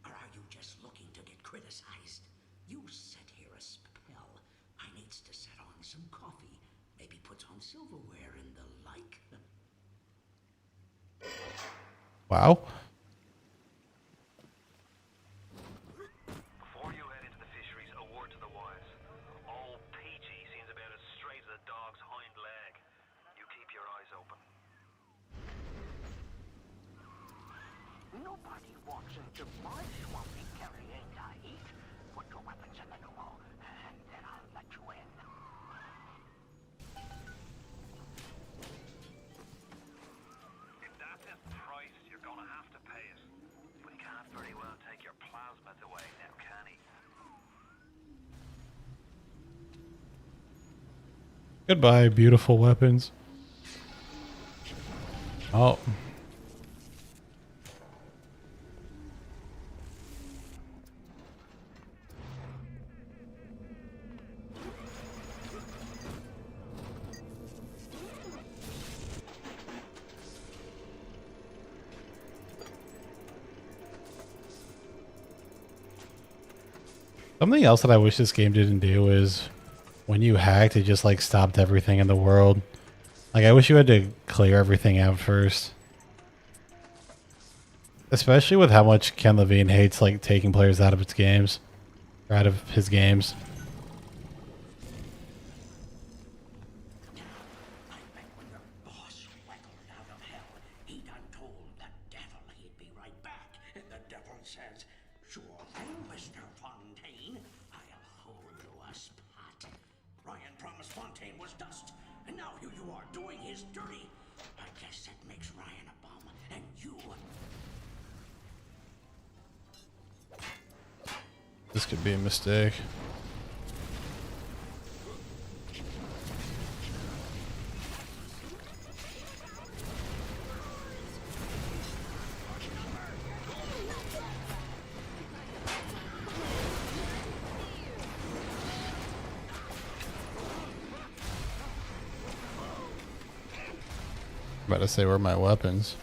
Or are you just looking to get criticized? You sit here a spell. I needs to set on some coffee. Maybe put on silverware and the like. Wow. Before you head into the fisheries, a word to the wise. Old Peachy seems about as straight as a dog's hind leg. You keep your eyes open. Nobody walks into my swampy carrying Lite. Put your weapons in the pneumo, and then I'll let you in. If that's his price, you're gonna have to pay it. But he can't very well take your plasmids away now, can he? Goodbye, beautiful weapons. Oh. Something else that I wish this game didn't do is when you hacked, it just like stopped everything in the world. Like I wish you had to clear everything out first. Especially with how much Ken Levine hates like taking players out of its games. Or out of his games. I bet when your boss waggled out of hell, he done told the devil he'd be right back. And the devil says, sure thing, Mr. Fontaine. I'll hold you a spot. Ryan promised Fontaine was dust, and now here you are doing his dirty. I guess that makes Ryan a bum, and you... This could be a mistake. About to say, where are my weapons?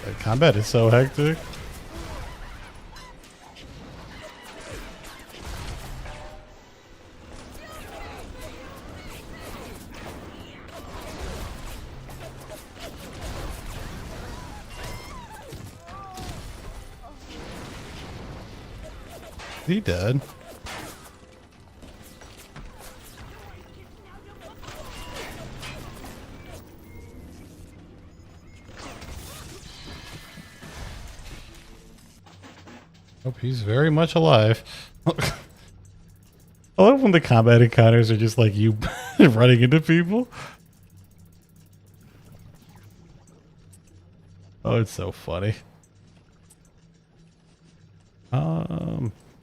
The combat is so hectic. He dead. Hope he's very much alive. I love when the combat encounters are just like you running into people. Oh, it's so funny.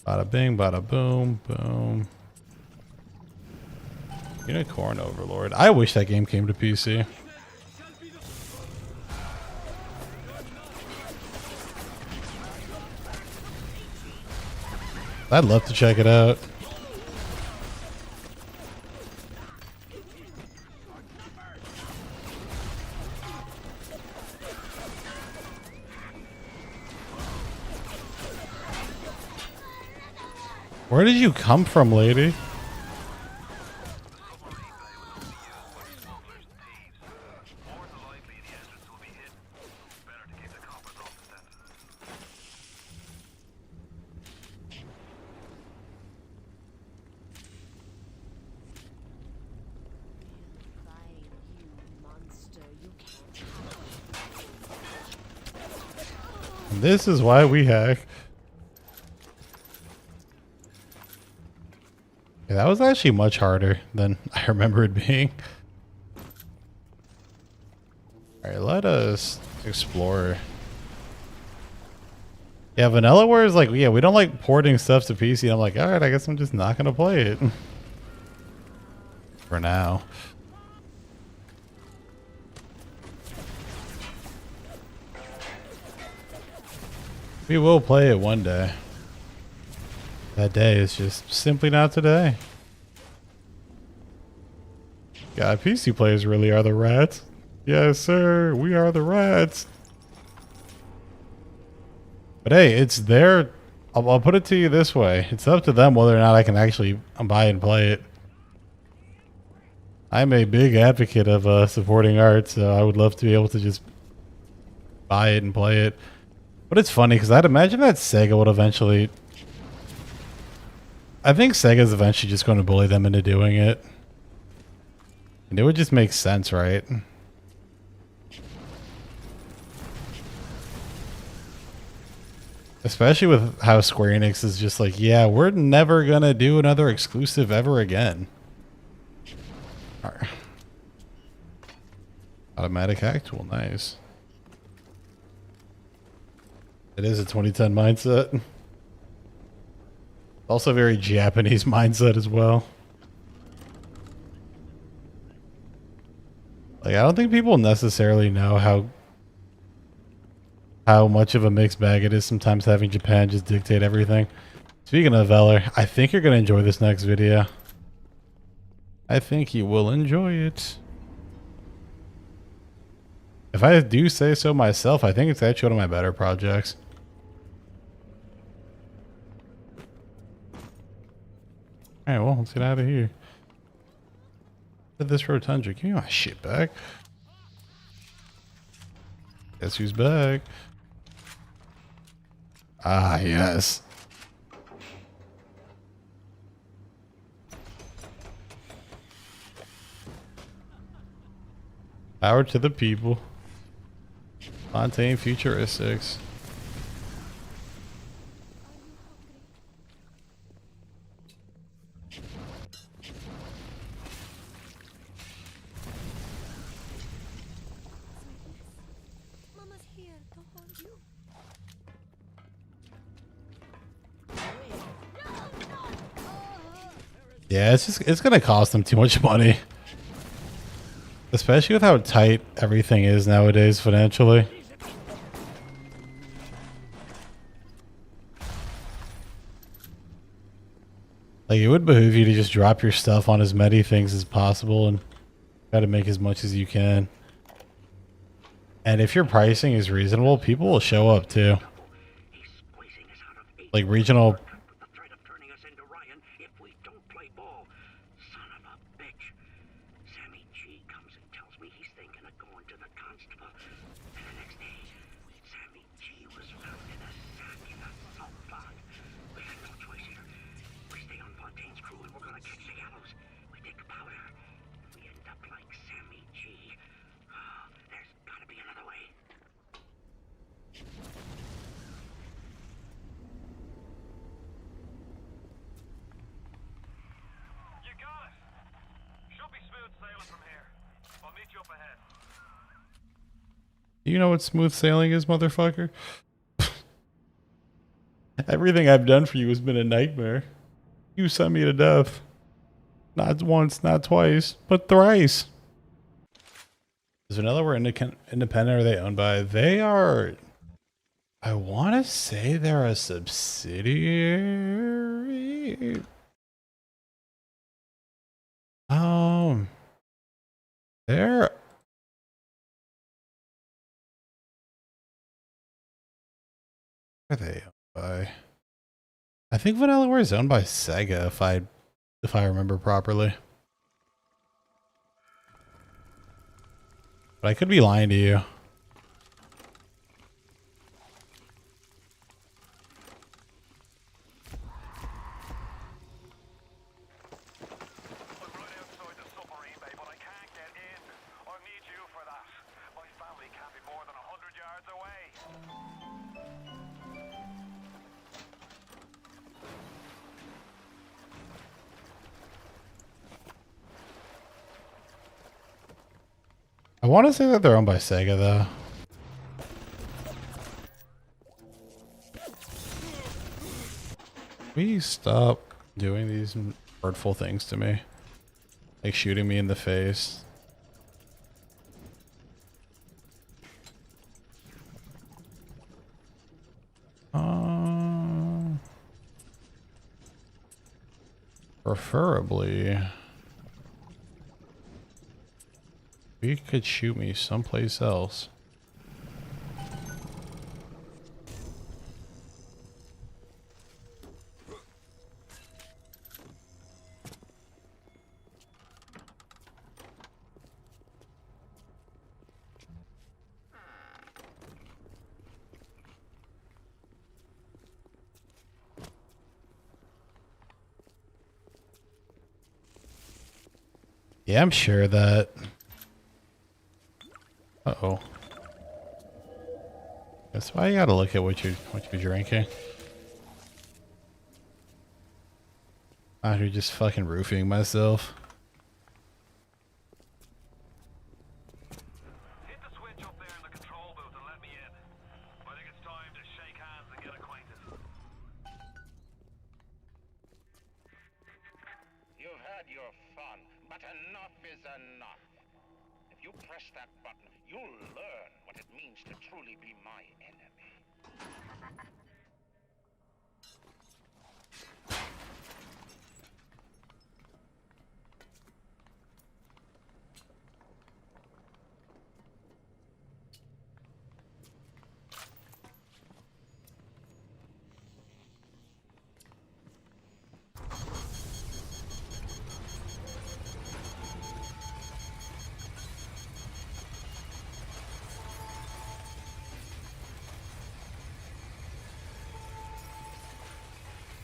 Bada bing, bada boom, boom. Unicorn Overlord. I wish that game came to PC. I'd love to check it out. Where did you come from, lady? This is why we hack. Yeah, that was actually much harder than I remember it being. Alright, let us explore. Yeah, Vanillaware is like, yeah, we don't like porting stuff to PC. And I'm like, alright, I guess I'm just not gonna play it. For now. We will play it one day. That day is just simply not today. God, PC players really are the rats. Yes, sir. We are the rats. But hey, it's their... I'll put it to you this way. It's up to them whether or not I can actually buy and play it. I'm a big advocate of supporting art, so I would love to be able to just buy it and play it. But it's funny because I'd imagine that Sega would eventually... I think Sega's eventually just going to bully them into doing it. And it would just make sense, right? Especially with how Square Enix is just like, yeah, we're never going to do another exclusive ever again. Right. Automatic hack tool, nice. It is a 2010 mindset. Also a very Japanese mindset as well. Like, I don't think people necessarily know how much of a mixed bag it is sometimes having Japan just dictate everything. Speaking of Valor, I think you're going to enjoy this next video. I think you will enjoy it. If I do say so myself, I think it's actually one of my better projects. Alright, well, let's get out of here. Look at this rotundra. Give me my shit back. Guess who's back? Ah, yes. Power to the people. Fontaine Futuristics. Mama's here to hold you. Yeah, it's gonna cost them too much money. Especially with how tight everything is nowadays financially. Like, it would behoove you to just drop your stuff on as many things as possible and try to make as much as you can. And if your pricing is reasonable, people will show up too. Like regional... You know what smooth sailing is, motherfucker? Everything I've done for you has been a nightmare. You sent me to death. Not once, not twice, but thrice. Is Vanillaware independent or are they owned by? They are... I want to say they're a subsidiary. They're... What are they owned by? I think Vanillaware is owned by Sega, if I remember properly. But I could be lying to you. I'm right outside the submarine bay, but I can't get in. I need you for that. My family can't be more than 100 yards away. I want to say that they're owned by Sega, though. Please stop doing these hurtful things to me. Like shooting me in the face. Preferably, you could shoot me someplace else. Yeah, I'm sure that. Uh-oh. That's why you gotta look at what you're drinking. Out here just fucking roofing myself. Hit the switch up there in the control booth and let me in. I think it's time to shake hands and get acquainted. You've had your fun, but enough is enough. If you press that button, you'll learn what it means to truly be my enemy.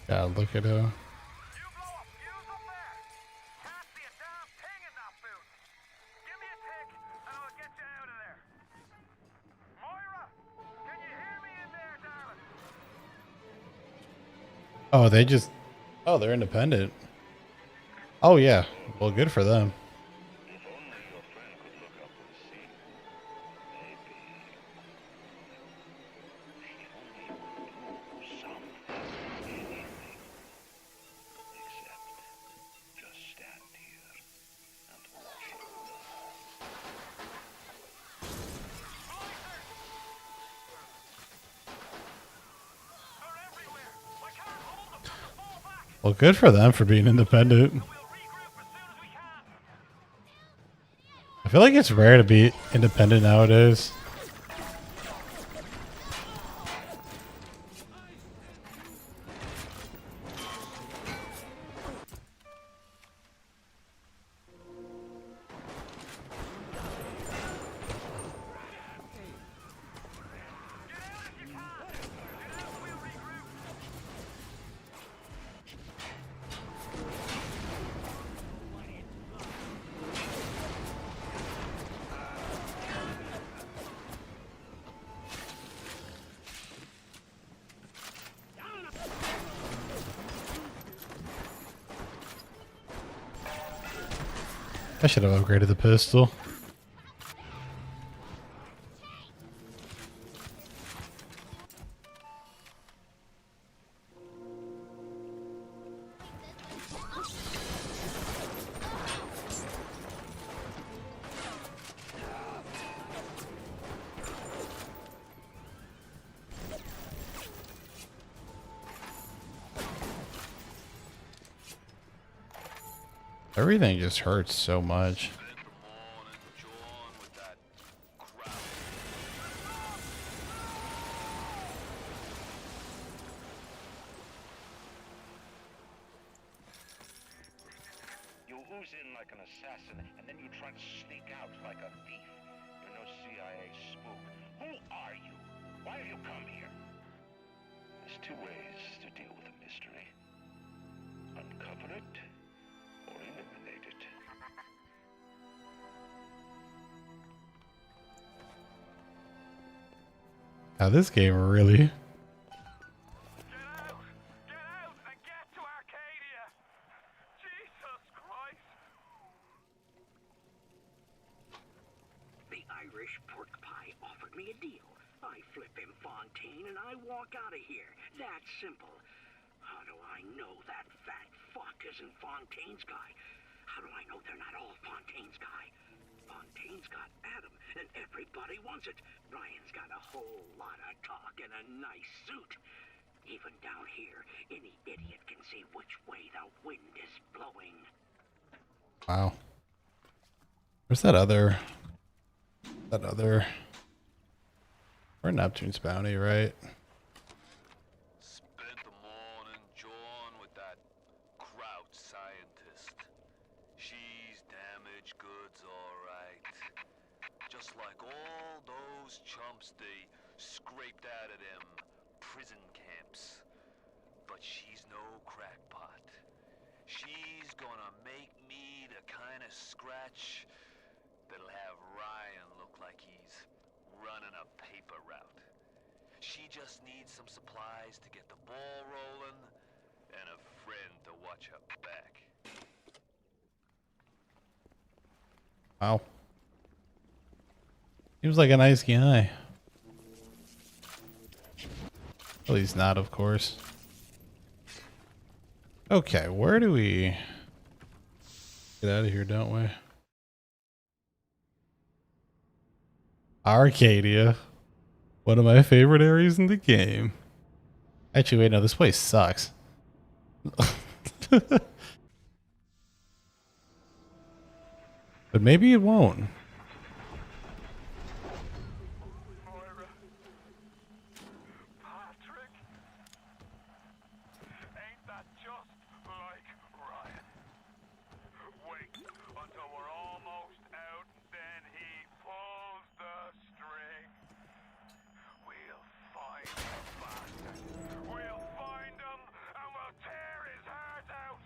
God, look at her. You blow up fuse up there. Can't see a damn thing in that booth. Give me a tick and I'll get you out of there. Moira, can you hear me in there, darling? Oh, they just. Oh, they're independent. Oh, yeah. Well, good for them. If only your friend could look up and see. Maybe. She only would do something, anything. Except just stand here and watch her burn. They're everywhere. I can't hold them. Fall back. Well, good for them for being independent. We'll regroup as soon as we can. I feel like it's rare to be independent nowadays. I should have upgraded the pistol. Everything just hurts so much. cruise in like an assassin, and then you try to sneak out like a thief. You're no CIA spook. Who are you? Why have you come here? There's two ways to deal with a mystery. Uncover it, or eliminate it. Now this game really... Get out! Get out and get to Arcadia! Jesus Christ! The Irish pork pie offered me a deal. I flip him Fontaine and I walk out of here. That simple. How do I know that fat fuck isn't Fontaine's guy? How do I know they're not all Fontaine's guy? Fontaine's got Adam, and everybody wants it. Ryan's got a whole lot of talk and a nice suit. Even down here, any idiot can see which way the wind is blowing. Wow. Where's that other... We're Neptune's bounty, right? Spent the morning jawing with that Kraut scientist. She's damaged goods, alright. Just like all those chumps they scraped out of them prison camps. But she's no crackpot. She's gonna make me the kind of scratch that'll have Ryan look like he's running a paper route. She just needs some supplies to get the ball rolling and a friend to watch her back. Wow. Seems like a nice guy. Well, he's not, of course. Okay, where do we get out of here, don't we? Arcadia. One of my favorite areas in the game. Actually, wait, no, this place sucks. But maybe it won't. Moira. Patrick. Ain't that just like Ryan? Wait until we're almost out, then he pulls the string. We'll find the bastard. We'll find him and we'll tear his heart out.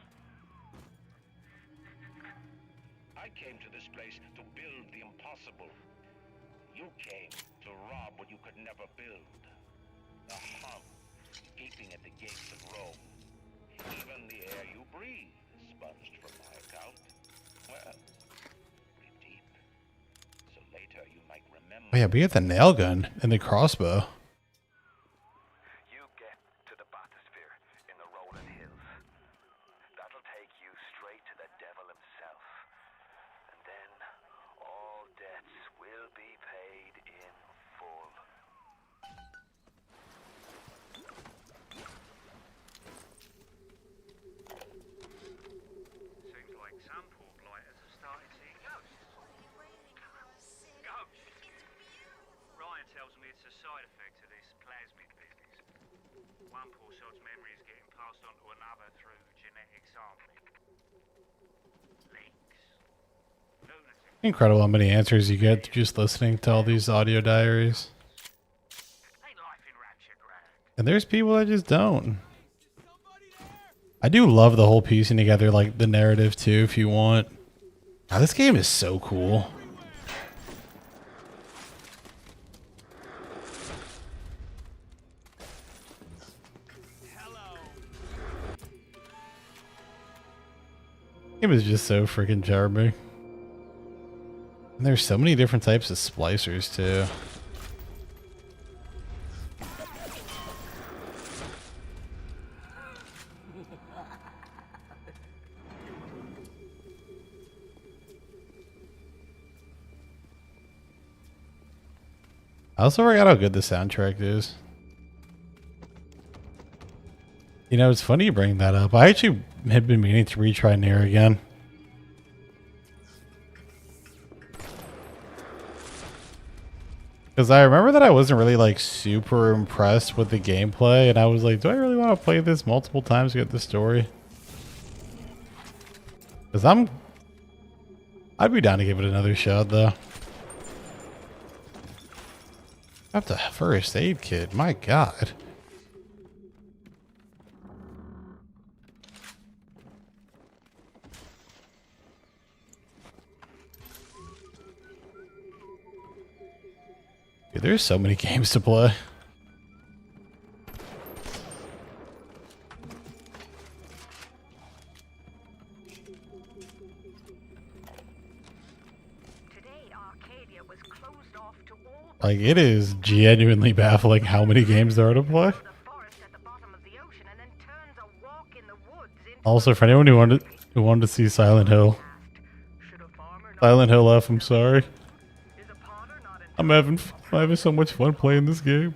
I came to this place to build the impossible. You came to rob what you could never build. A Hun, gaping at the gates of Rome. Even the air you breathe is sponged from my account. Well, breathe deep. So later you might remember. Oh yeah, we got the nail gun and the crossbow. You get to the bathysphere in the rolling hills. That'll take you straight to the devil himself. And then all debts will be paid in full. Seems like some poor blighters have started seeing ghosts. Ghosts? Ryan tells me it's a side effect of this plasmid business. One poor sod's memory is getting passed on to another through genetic sampling. Links. Lunatic. Incredible how many answers you get just listening to all these audio diaries. Ain't life in Rapture grand? And there's people that just don't. I do love the whole piecing together, like the narrative too, if you want. Now this game is so cool. It was just so freaking charming. And there's so many different types of splicers too. I also forgot how good the soundtrack is. You know, it's funny you bring that up. I actually had been meaning to retry Nier again. Because I remember that I wasn't really like super impressed with the gameplay. And I was like, do I really want to play this multiple times to get the story? Because I'm I'd be down to give it another shot though. Got the first aid kit. My God. Dude, there's so many games to play. Like, it is genuinely baffling how many games there are to play. Also, for anyone who wanted to see Silent Hill. Silent Hill F, I'm sorry. I'm having so much fun playing this game.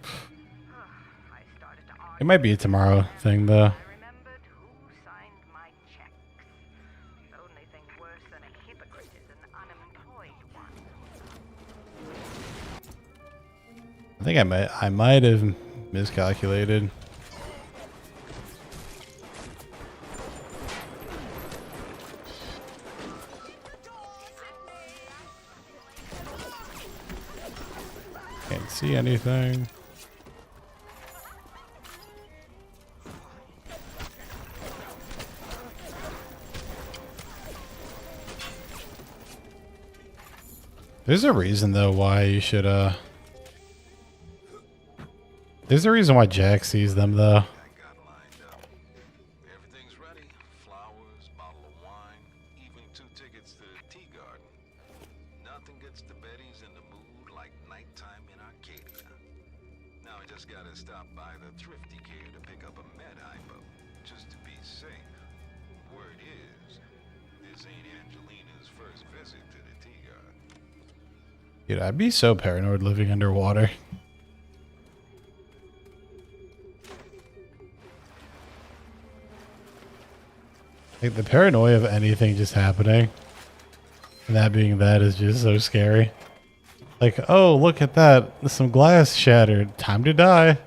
It might be a tomorrow thing though. I think I might have miscalculated. Can't see anything. There's a reason though why you should there's a reason why Jack sees them though. Everything's ready. Flowers, bottle of wine, even 2 tickets to the tea garden. Nothing gets the Betties in the mood like nighttime in Arcadia. Now I just gotta stop by the Thrifty Care to pick up a med hypo, just to be safe. Word is, this ain't Angelina's first visit to the tea garden. Dude, I'd be so paranoid living underwater. Like, the paranoia of anything just happening, and that being that, is just so scary. Like, oh, look at that. Some glass shattered. Time to die.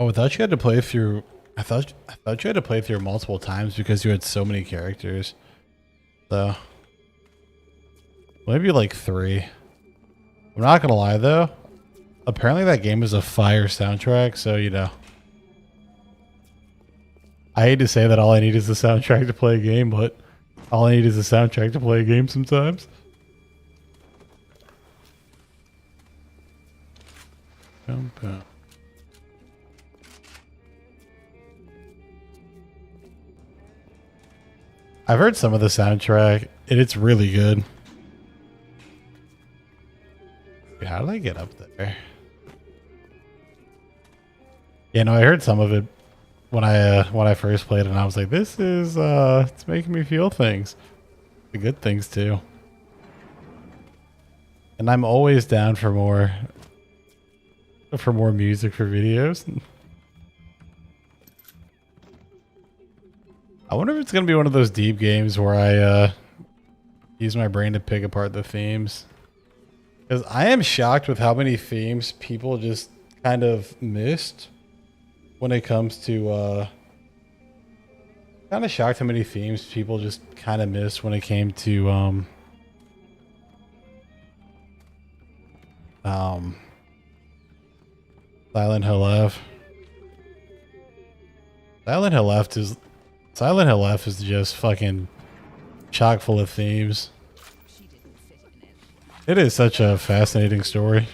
Oh, I thought you had to play through... I thought you had to play through multiple times because you had so many characters. So... maybe like 3. I'm not gonna lie, though. Apparently that game is a fire soundtrack, so, you know. I hate to say that all I need is a soundtrack to play a game, but all I need is a soundtrack to play a game sometimes. Jump out. I've heard some of the soundtrack, and it's really good. How did I get up there? Yeah, no, I heard some of it when I first played it, and I was like, this is it's making me feel things. The good things too. And I'm always down for more music for videos. I wonder if it's gonna be one of those deep games where I use my brain to pick apart the themes. Because I am shocked with how many themes people just kind of missed when it comes to kind of shocked how many themes people just kind of missed when it came to Silent Hill F. Silent Hill F is just fucking chock full of themes. It is such a fascinating story.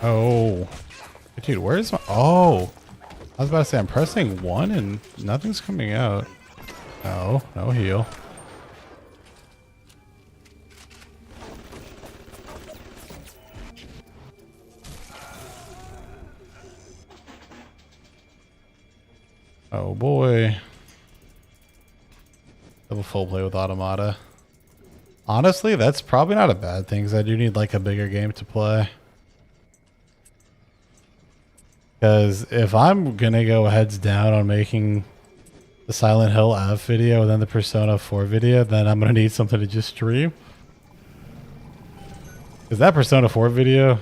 Oh. Dude, where's my... Oh. I was about to say, I'm pressing 1 and nothing's coming out. No, no heal. Oh boy. Have a full play with Automata. Honestly, that's probably not a bad thing, because I do need like a bigger game to play. Because if I'm gonna go heads down on making the Silent Hill F video and then the Persona 4 video, then I'm gonna need something to just stream. Because that Persona 4 video,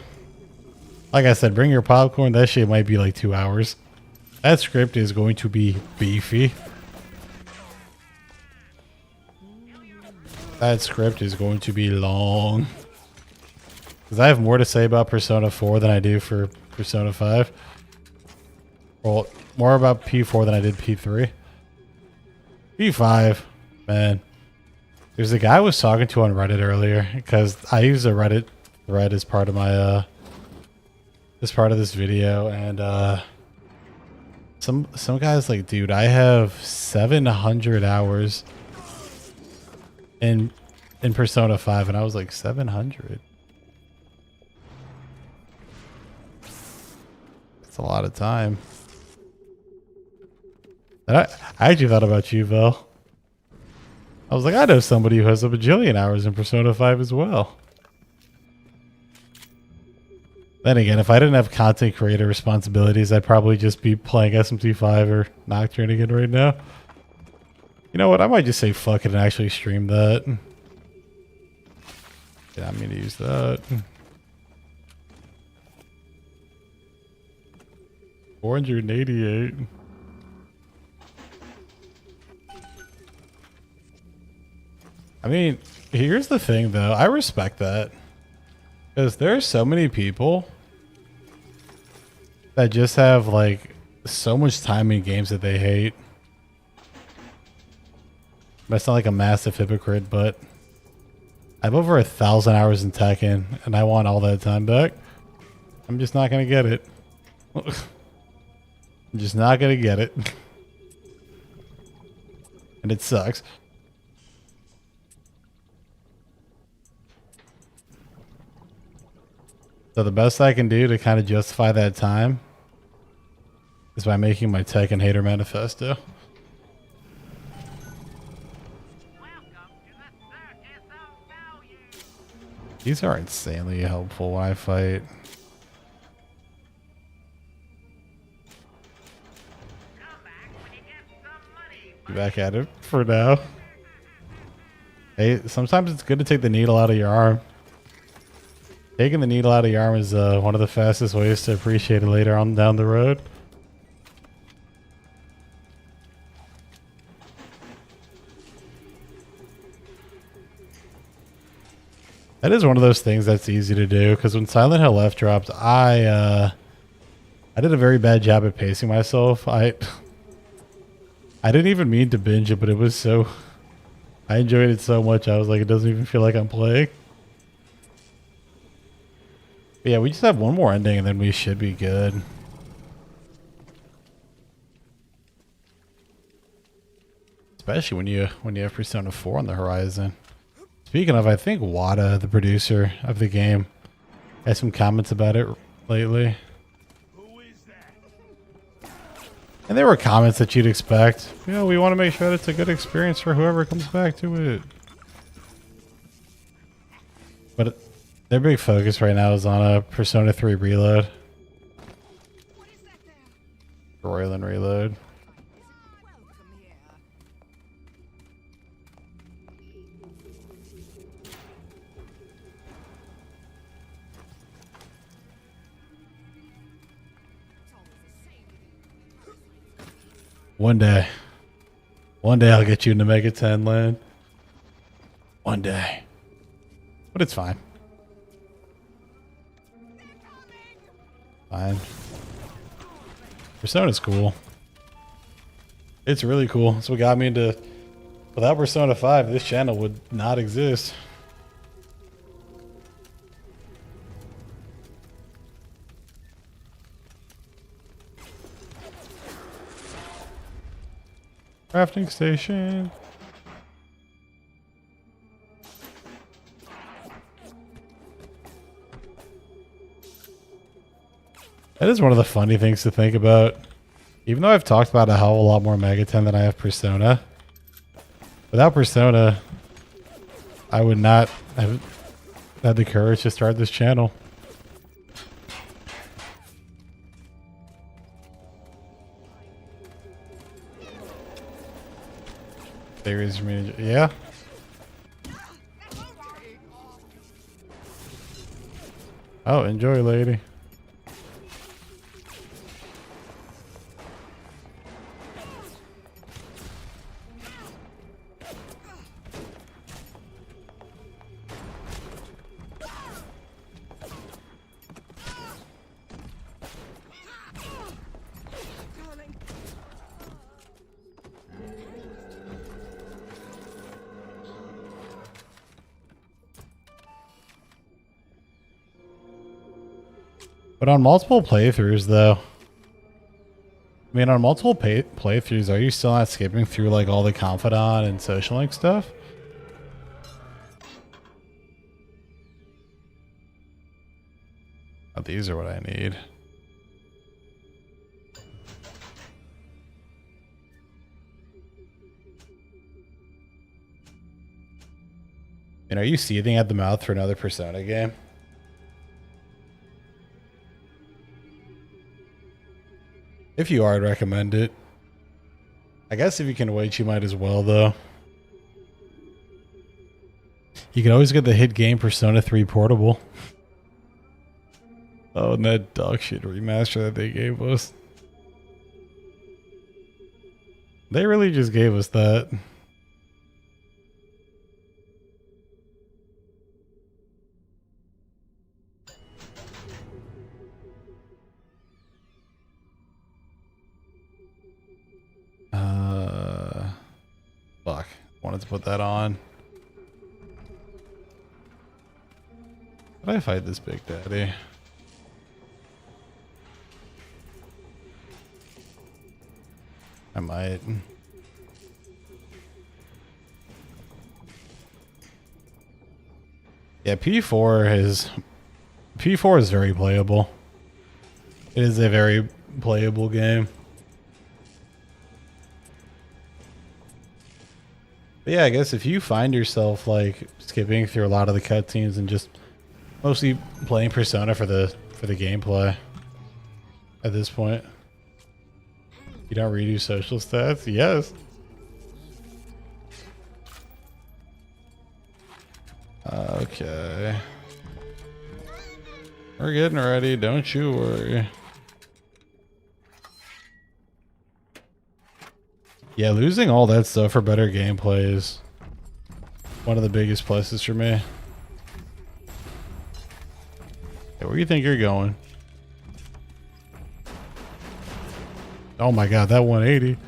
Like I said, bring your popcorn. That shit might be like 2 hours. That script is going to be beefy. That script is going to be long. Because I have more to say about Persona 4 than I do for Persona 5. Well, more about P4 than I did P3. P5, man. There's a guy I was talking to on Reddit earlier, because I use a Reddit thread as part of my as part of this video, and some guy's like, dude, I have 700 hours in Persona 5, and I was like, 700. That's a lot of time. And I actually thought about you, Vel. I was like, I know somebody who has a bajillion hours in Persona 5 as well. Then again, if I didn't have content creator responsibilities, I'd probably just be playing SMT5 or Nocturne again right now. You know what? I might just say fuck it and actually stream that. Yeah, I'm going to use that. 488. I mean, here's the thing though. I respect that. Because there are so many people that just have like so much time in games that they hate. That's not like a massive hypocrite, but I have over 1,000 hours in Tekken and I want all that time back. I'm just not going to get it. I'm just not going to get it. And it sucks. So the best I can do to kind of justify that time is by making my Tekken hater manifesto. These are insanely helpful when I fight. Be back at it for now. Hey, sometimes it's good to take the needle out of your arm. Taking the needle out of your arm is one of the fastest ways to appreciate it later on down the road. That is one of those things that's easy to do, because when Silent Hill F dropped, I did a very bad job at pacing myself. I didn't even mean to binge it, but it was so... I enjoyed it so much, I was like, it doesn't even feel like I'm playing. But yeah, we just have one more ending and then we should be good. Especially when you have Persona 4 on the horizon. Speaking of, I think Wada, the producer of the game, has some comments about it lately. And there were comments that you'd expect. You know, we want to make sure that it's a good experience for whoever comes back to it. But their big focus right now is on a Persona 3 reload. Royland reload. One day I'll get you into Mega 10 land. One day. But it's fine. Fine. Persona's cool. It's really cool. It's what got me into... Without Persona 5, this channel would not exist. Crafting station. That is one of the funny things to think about. Even though I've talked about a hell of a lot more Mega 10 than I have Persona, without Persona, I would not have had the courage to start this channel. There is me. Yeah. Oh, enjoy, lady. But on multiple playthroughs, though, I mean, on multiple playthroughs, are you still not skipping through like all the Confidant and Social Link stuff? Oh, these are what I need. And are you seething at the mouth for another Persona game? If you are, I'd recommend it. I guess if you can wait, you might as well, though. You can always get the hit game Persona 3 Portable. Oh, and that dog shit remaster that they gave us. They really just gave us that. Fuck. Wanted to put that on. How do I fight this Big Daddy? I might. Yeah, P4 is very playable. It is a very playable game. But yeah, I guess if you find yourself like skipping through a lot of the cutscenes and just mostly playing Persona for the gameplay at this point. You don't redo social stats? Yes. Okay. We're getting ready, don't you worry. Yeah, losing all that stuff for better gameplay is one of the biggest pluses for me. Hey, where do you think you're going? Oh my god, that 180.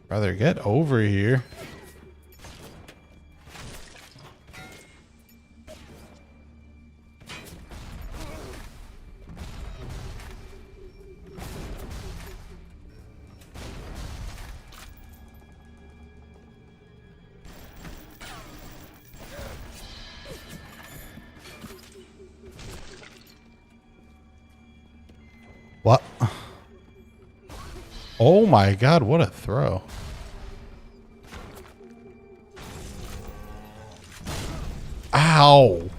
Brother, get over here. What? Oh my god, what a throw. Ow.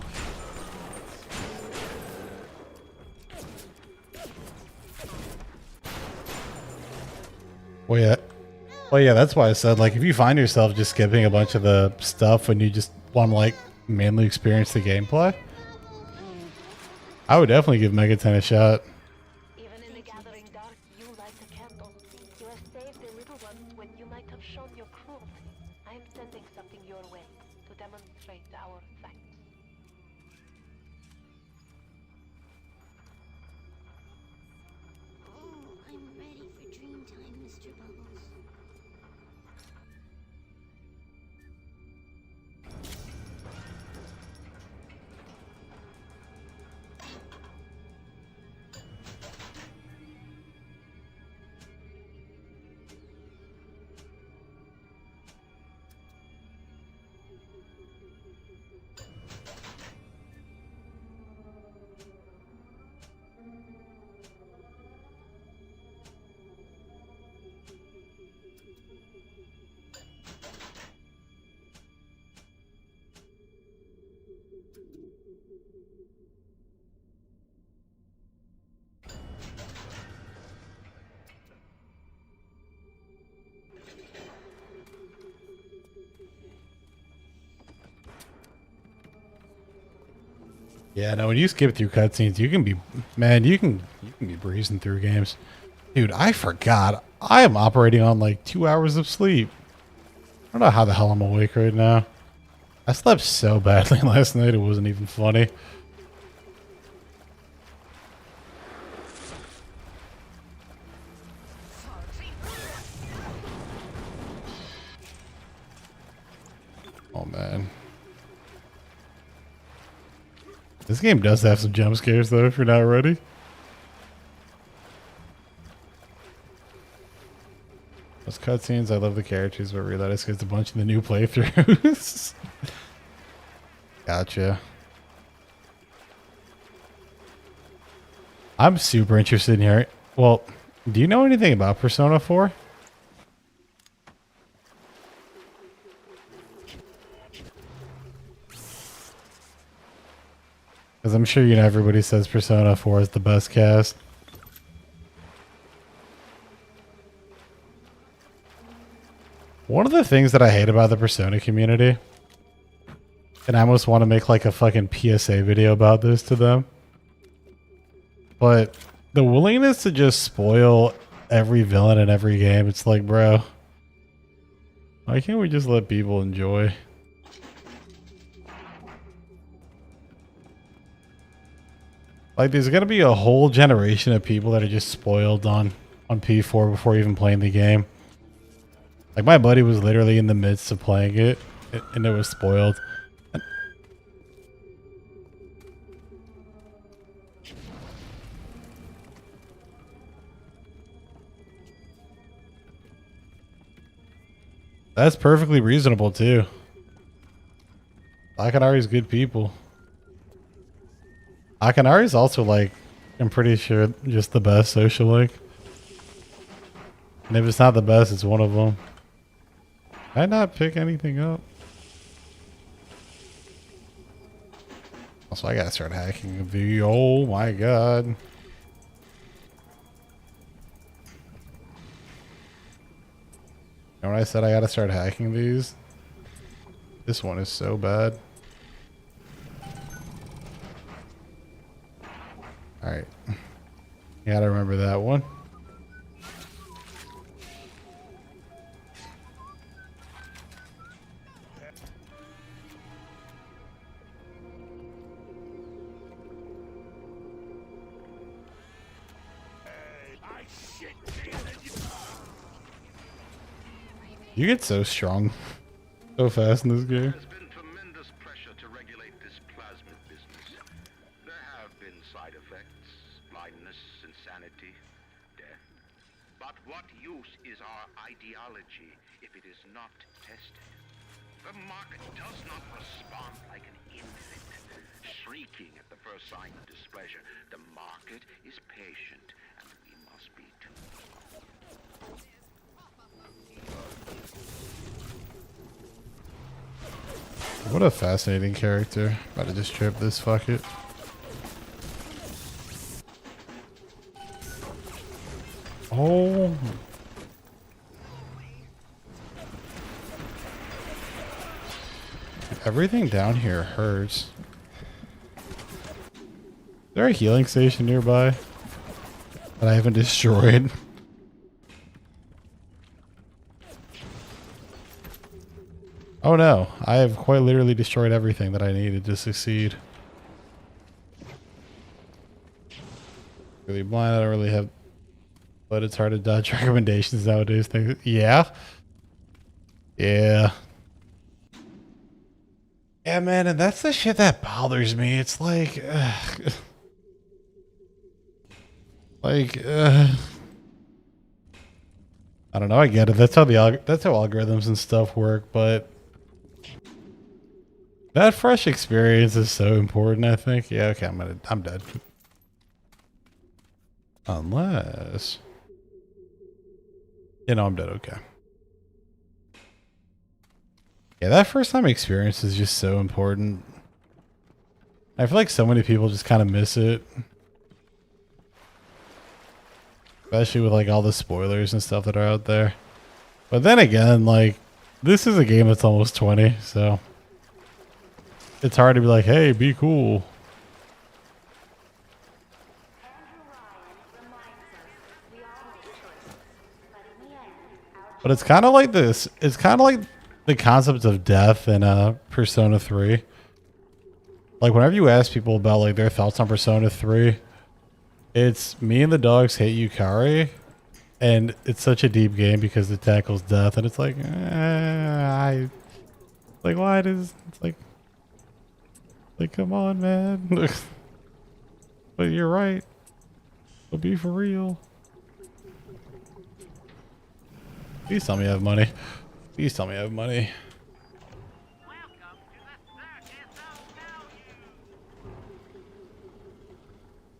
Well, yeah, that's why I said, like, if you find yourself just skipping a bunch of the stuff when you just want to, like, mainly experience the gameplay, I would definitely give Mega 10 a shot. Even in the gathering dark, you light a candle. You have saved a little one when you might have shown your cruelty. I am sending something your way to demonstrate our facts. Oh, I'm ready for dream time, Mr. Bubbles. Yeah, no, when you skip through cutscenes, you can be, man, you can be breezing through games. Dude, I forgot. I am operating on like 2 hours of sleep. I don't know how the hell I'm awake right now. I slept so badly last night, it wasn't even funny. Oh man. This game does have some jump scares though if you're not ready. Those cutscenes, I love the characters, but realize it's because a bunch of the new playthroughs. Gotcha. I'm super interested in here. Well, do you know anything about Persona 4? Because I'm sure you know everybody says Persona 4 is the best cast. One of the things that I hate about the Persona community, and I almost want to make like a fucking PSA video about this to them, but the willingness to just spoil every villain in every game, it's like, bro, why can't we just let people enjoy? Like, there's gonna be a whole generation of people that are just spoiled on P4 before even playing the game. Like, my buddy was literally in the midst of playing it, and it was spoiled. That's perfectly reasonable, too. Akanari's good people. Akanari's also, like, I'm pretty sure just the best social link. And if it's not the best, it's one of them. Did I not pick anything up? Also, I gotta start hacking the. Oh my god. You know what I said? I gotta start hacking these. This one is so bad. Alright. You gotta remember that one. You get so strong so fast in this game. There's been tremendous pressure to regulate this plasmid business. There have been side effects, blindness, insanity, death. But what use is our ideology if it is not tested? The market does not respond like an infant, shrieking at the first sign of displeasure. The market is patient, and we must be too. What a fascinating character. About to just trip this, fuck it. Oh. Everything down here hurts. Is there a healing station nearby that I haven't destroyed? Oh no, I have quite literally destroyed everything that I needed to succeed. Really blind, I don't really have, but it's hard to dodge recommendations nowadays. Yeah. Yeah. Yeah, man, and that's the shit that bothers me. It's like, I don't know, I get it. That's how algorithms and stuff work, but that fresh experience is so important, I think. Yeah, okay, I'm dead. Unless, you know, I'm dead, okay. Yeah, that first time experience is just so important. I feel like so many people just kind of miss it. Especially with like all the spoilers and stuff that are out there. But then again, like, this is a game that's almost 20, so it's hard to be like, hey, be cool. But it's kind of like this. It's kind of like the concept of death in Persona 3. Like, whenever you ask people about like their thoughts on Persona 3, it's me and the dogs hate Yukari, and it's such a deep game because it tackles death, and it's like, Like, why does it's like come on, man. But you're right. But be for real. Please tell me I have money. Please tell me I have money.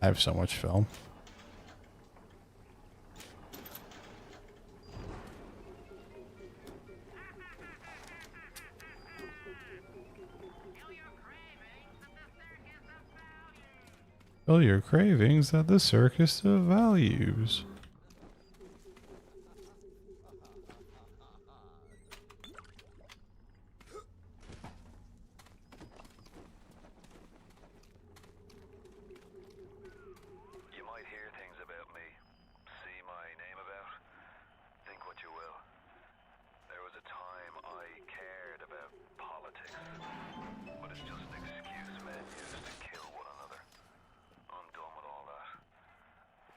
I have so much film. Fill your cravings at the circus of values. You might hear things about me, see my name about, think what you will. There was a time I cared about politics, but it's just an excuse men use to kill one another. I'm done with all that.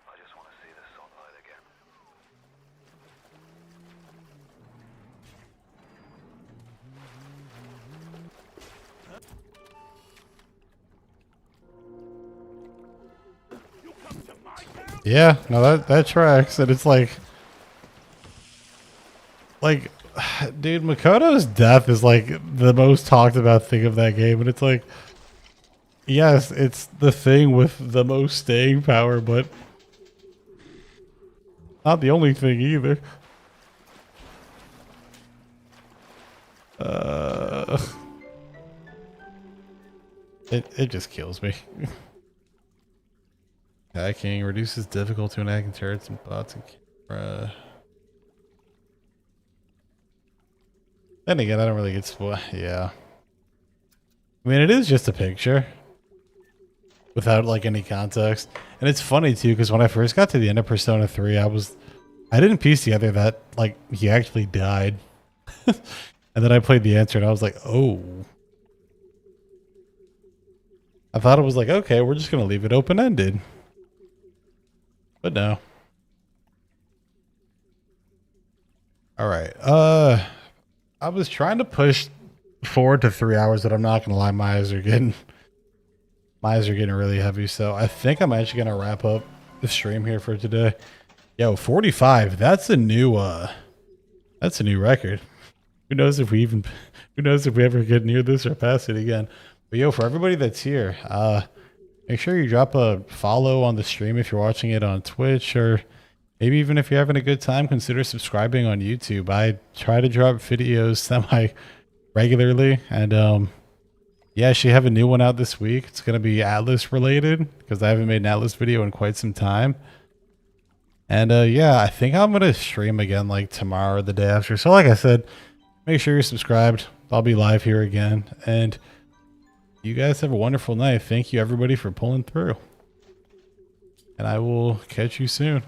I just want to see the sunlight again. Yeah, no, that tracks, and it's like, dude, Makoto's death is like the most talked about thing of that game, and it's like, yes, it's the thing with the most staying power, but not the only thing either. It just kills me. Hacking reduces difficulty when hacking turrets and bots and camera. Then again, I don't really get yeah. I mean, it is just a picture without like any context, and it's funny too because when I first got to the end of Persona 3, I didn't piece together that like he actually died, and then I played the answer and I was like, oh. I thought it was like, okay, we're just gonna leave it open ended. But no. All right. I was trying to push forward to 3 hours, but I'm not gonna lie, my eyes are getting really heavy. So I think I'm actually gonna wrap up the stream here for today. Yo, 45. That's a new record. Who knows if we ever get near this or pass it again. But yo, for everybody that's here, make sure you drop a follow on the stream if you're watching it on Twitch, or maybe even if you're having a good time, consider subscribing on YouTube. I try to drop videos semi-regularly, and yeah, I actually have a new one out this week. It's going to be Atlas related, because I haven't made an Atlas video in quite some time. And yeah, I think I'm going to stream again like tomorrow or the day after. So like I said, make sure you're subscribed. I'll be live here again, and you guys have a wonderful night. Thank you everybody for pulling through. And I will catch you soon.